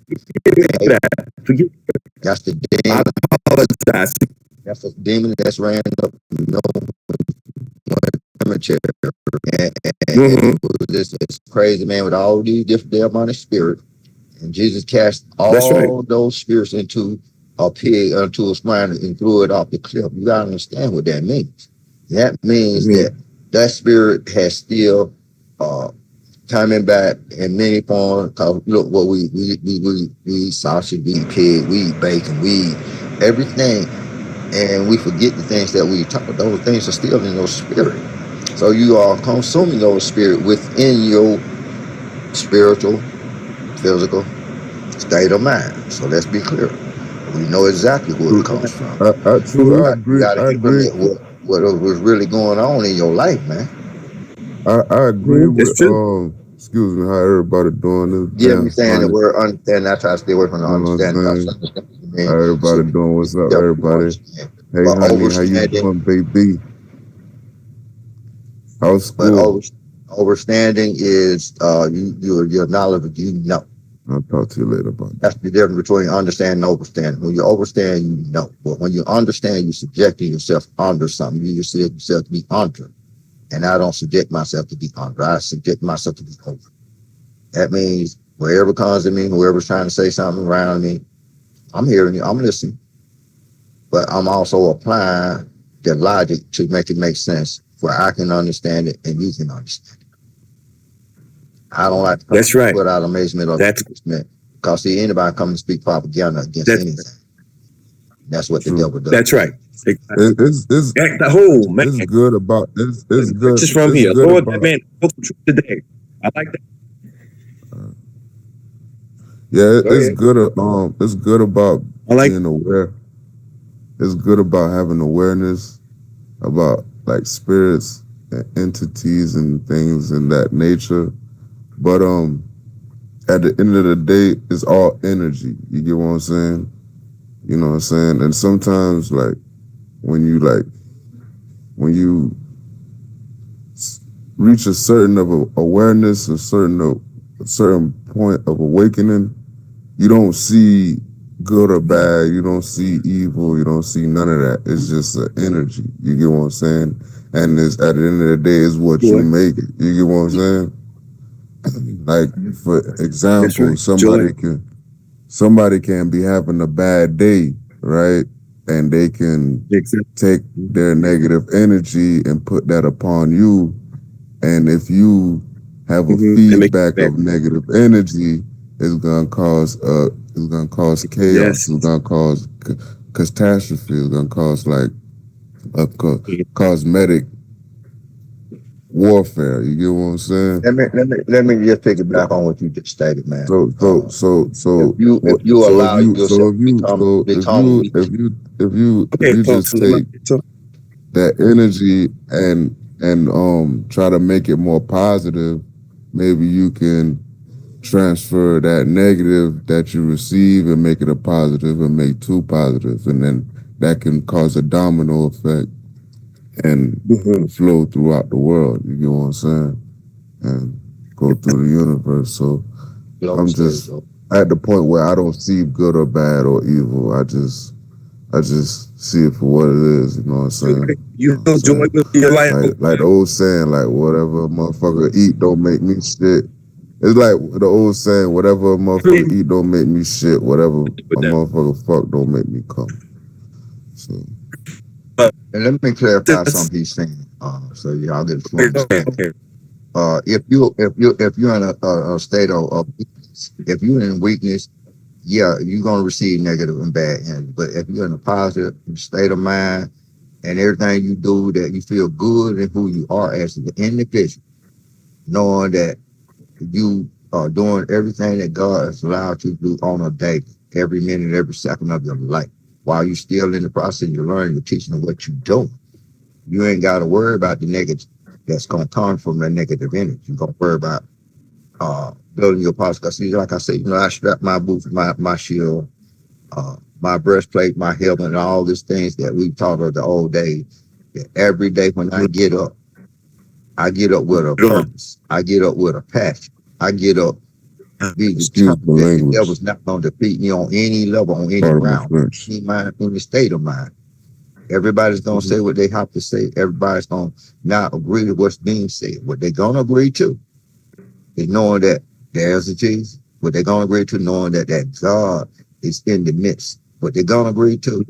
That's the demon. That's the demon that's ran up, you know, cemetery. And it's crazy, man, with all these different demonic spirits. And Jesus cast all those spirits into a pig, into a swine, and threw it off the cliff. You gotta understand what that means. That means that spirit has still coming back in many forms. Cause look, what we eat sausage, we eat pig, we eat bacon, we eat everything, and we forget the things that we talk about. Those things are still in those spirit. So you are consuming those spirit within your spiritual, physical state of mind. So let's be clear. We know exactly where it comes from. I agree. You gotta implement what was really going on in your life, man. I agree with excuse me, how everybody doing this. Yeah, me saying the word understand. I try to stay away from the understanding. Everybody doing what's up, everybody. Hey, honey, how you doing, baby? How's school? But overstanding is your knowledge. You know. I'll talk to you later about that. That's the difference between understanding and overstanding. When you overstand, you know. But when you understand, you're subjecting yourself under something. You subject yourself to be under. And I don't subject myself to be under. I subject myself to be over. That means wherever comes to me, whoever's trying to say something around me, I'm hearing you, I'm listening. But I'm also applying the logic to make it make sense where I can understand it and you can understand it. I don't like to put out amazement or amazement because see anybody come and speak propaganda against anything. That's what the devil does. That's right. It's the whole man. It's good about it's good. Just from here, Lord, that man spoke the truth today. I like that. Yeah, it's good. It's good about being aware. It's good about having awareness about like spirits and entities and things in that nature. But at the end of the day, it's all energy. You get what I'm saying? You know what I'm saying? And sometimes like when you reach a certain of awareness, a certain point of awakening, you don't see good or bad, you don't see evil, you don't see none of that. It's just an energy. You get what I'm saying? And it's at the end of the day, is what you make it. You get what I'm saying? Like, for example, somebody can be having a bad day, right? And they can take their negative energy and put that upon you. And if you have a feedback of negative energy, it's gonna cause chaos. It's gonna cause catastrophe. It's gonna cause like a cosmetic warfare. You get what I'm saying? Let me just pick it back on what you just stated, man. So if you allow yourself if you just take that energy and try to make it more positive, maybe you can transfer that negative that you receive and make it a positive and make two positives, and then that can cause a domino effect and flow throughout the world. You get what I'm saying? And go through the universe. So I'm just at the point where I don't see good or bad or evil. I just see it for what it is. You know what I'm saying? Like the old saying, like whatever a motherfucker eat don't make me shit. It's like the old saying, whatever a motherfucker eat don't make me shit. Whatever a motherfucker fuck don't make me come. So. And let me clarify something he's saying, so y'all get a full understanding. If you're in a state of weakness, if you're in weakness, yeah, you're gonna receive negative and bad energy. But if you're in a positive state of mind and everything you do, that you feel good in who you are as an individual, knowing that you are doing everything that God has allowed you to do on a day, every minute, every second of your life. While you're still in the process, you're learning, you're teaching them what you're doing. You ain't got to worry about the negative that's going to come from the negative energy. You're going to worry about building your posture. See, like I said, I strap my boots, my shield, my breastplate, my helmet, and all these things that we taught of the old days. Every day when I get up with a purpose. I get up with a passion. I get up be determined that the devil's not going to defeat me on any level, on any round, in the state of mind. Everybody's going to say what they have to say. Everybody's going to not agree to what's being said. What they're going to agree to is knowing that there's a Jesus. What they're going to agree to, knowing that God is in the midst. What they're going to agree to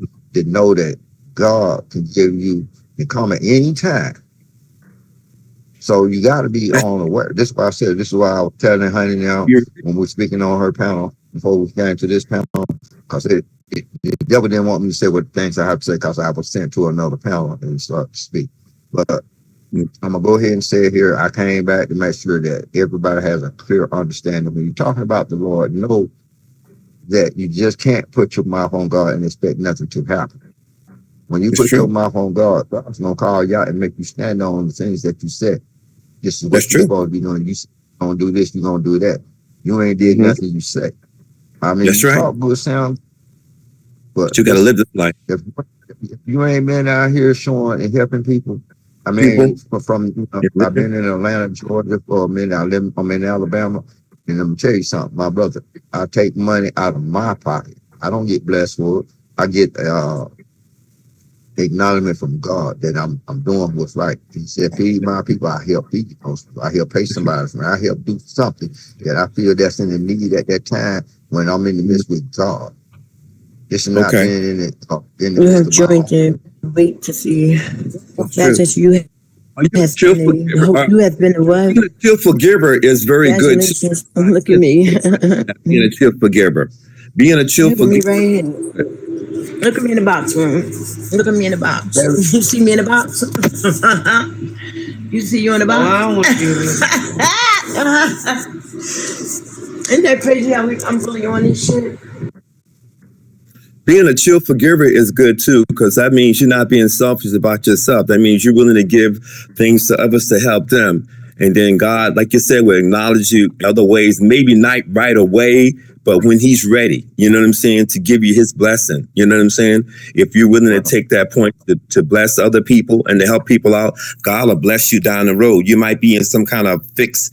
know that God can give you, can come at any time. So you got to be on aware. This is why I said, this is why I was telling Honey now when we were speaking on her panel before we came to this panel, because the devil didn't want me to say what things I have to say because I was sent to another panel and start to speak. But I'm going to go ahead and say it here. I came back to make sure that everybody has a clear understanding. When you're talking about the Lord, know that you just can't put your mouth on God and expect nothing to happen. When you put your mouth on God, God's going to call you out and make you stand on the things that you said. This is what you're supposed to be doing. You're going to do this, you're going to do that. You ain't did nothing you say. I mean, you talk good sound, but you got to live this life. If you ain't been out here showing and helping people, I mean, I've been in Atlanta, Georgia for a minute. I'm in Alabama, and I'm going to tell you something, my brother. I take money out of my pocket. I don't get blessed for it. I get acknowledgement from God that I'm doing what's right. He said, feed my people, I help feed people. I help pay somebody, I help do something that I feel that's in the need at that time when I'm in the midst with God. It's not being in it. You have joined and wait to see that you have been a what? Being a chill forgiver is very good. Look at me. Being a chill forgiver. Being a chill forgiver. Look at me in the box, man. Look at me in the box. You see me in the box? You see you in the box? Isn't that crazy how I'm really on this shit? Being a chill forgiver is good too, because that means you're not being selfish about yourself. That means you're willing to give things to others to help them. And then God, like you said, will acknowledge you other ways, maybe not right away, but when he's ready, you know what I'm saying, to give you his blessing, you know what I'm saying? If you're willing to take that point to bless other people and to help people out, God will bless you down the road. You might be in some kind of fix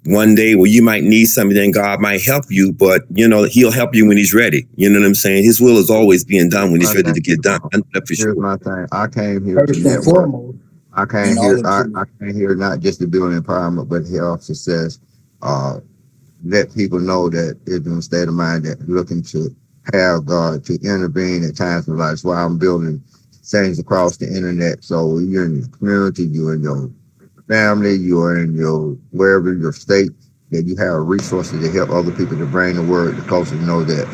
one day where you might need something, then God might help you, but he'll help you when he's ready. You know what I'm saying? His will is always being done when he's ready to get done. I know that for sure. Here's my thing. I came here to First and network. foremost, I came and all here. the I came here not just to build empowerment, but health, success. Let people know that it's in a state of mind that looking to have God to intervene at times in life. That's why I'm building things across the internet. So you're in your community, you're in your family, you're in your wherever your state, that you have resources to help other people to bring the word to closer to know that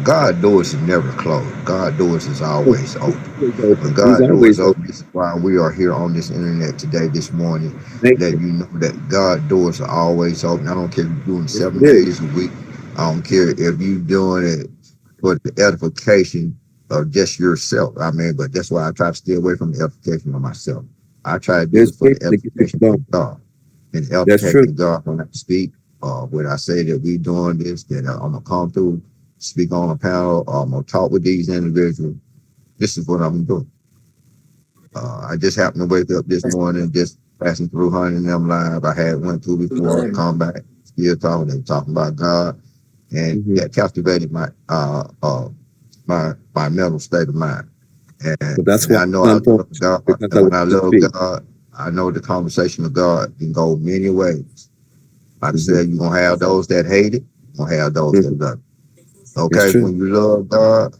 God doors is never closed. God doors is always open. When God doors open, this is why we are here on this internet today, this morning. Let you know that God doors are always open. I don't care if you're doing 7 days a week. I don't care if you're doing it for the edification of just yourself. But that's why I try to stay away from the edification of myself. I try to do it for the edification of God. And the edification of God when I speak, when I say that we doing this, that I'm going to come through, speak on a panel, I'm going to talk with these individuals. This is what I'm doing. I just happened to wake up this morning, just passing through Honey and them live. I had went through before, come back, still talking. They were talking about God, and that captivated my my mental state of mind. And that's why I know I love God. And when I love God, I know the conversation of God can go many ways. Like I said, you're gonna have those that hate it, you're gonna have those that love it. Okay, when you love God,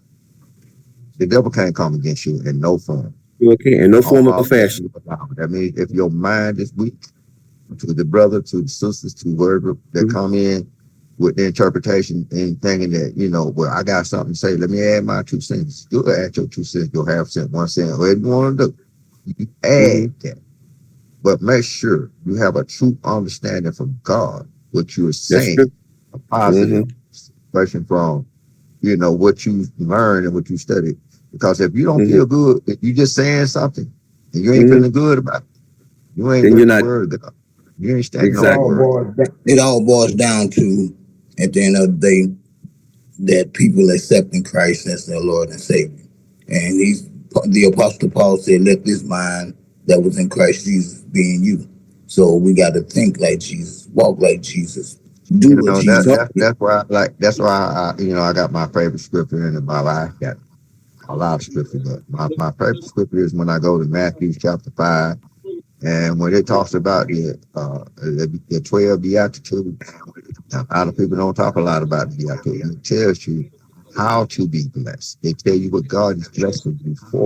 the devil can't come against you in no form. Okay, in no form or fashion. That means if your mind is weak, to the brother, to the sisters, to whoever that come in with the interpretation and thinking that, well, I got something to say, let me add my 2 cents. You'll add your 2 cents, your half cent, 1 cent, whatever you want to do. You add that. But make sure you have a true understanding from God, what you're saying, a positive expression from, what you learned and what you studied. Because if you don't feel good, if you just saying something and you ain't feeling good about it, you ain't doing the word of God. You ain't standing on the word. it all boils down to, at the end of the day, that people accepting Christ as their Lord and Savior. And the Apostle Paul said, let this mind that was in Christ Jesus be in you. So we got to think like Jesus, walk like Jesus, do what Jesus did. That's why I got my favorite scripture in the Bible. I got a lot of scripture, but my favorite scripture is when I go to Matthew chapter 5, and when it talks about the 12 Beatitudes. Now, a lot of people don't talk a lot about the Beatitudes. It tells you how to be blessed. They tell you what God is blessing you for.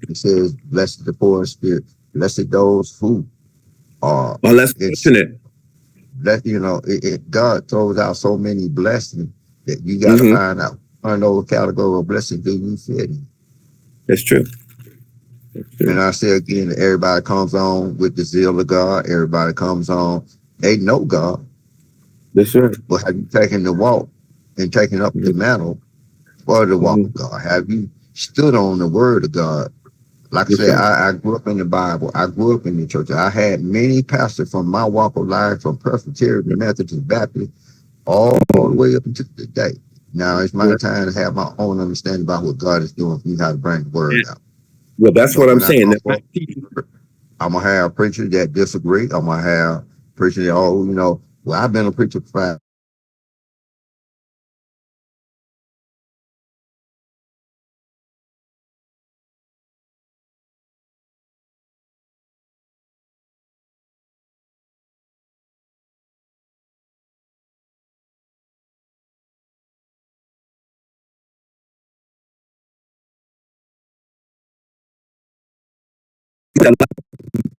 It says, blessed the poor in spirit, blessed those who are. Well, let's mention it. God throws out so many blessings that you got to find out. Find those category of blessings do you fit in. That's true. And I say again, everybody comes on with the zeal of God. Everybody comes on. They know God. That's right. But have you taken the walk and taken up the mantle for the walk of God? Have you stood on the word of God? Like I said, I grew up in the Bible. I grew up in the church. I had many pastors from my walk of life, from Presbyterian to Methodist, Baptist, all the way up until today. Now it's my time to have my own understanding about what God is doing for me, how to bring the word out. Well, that's what I'm saying. I'm going to have preachers that disagree. I'm going to have preachers that, I've been a preacher for 5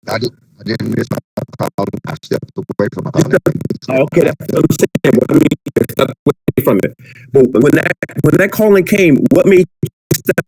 I didn't miss my call. I stepped away from my call. Okay, that's what I'm saying. But I mean, step away from it. But when that calling came, what made you step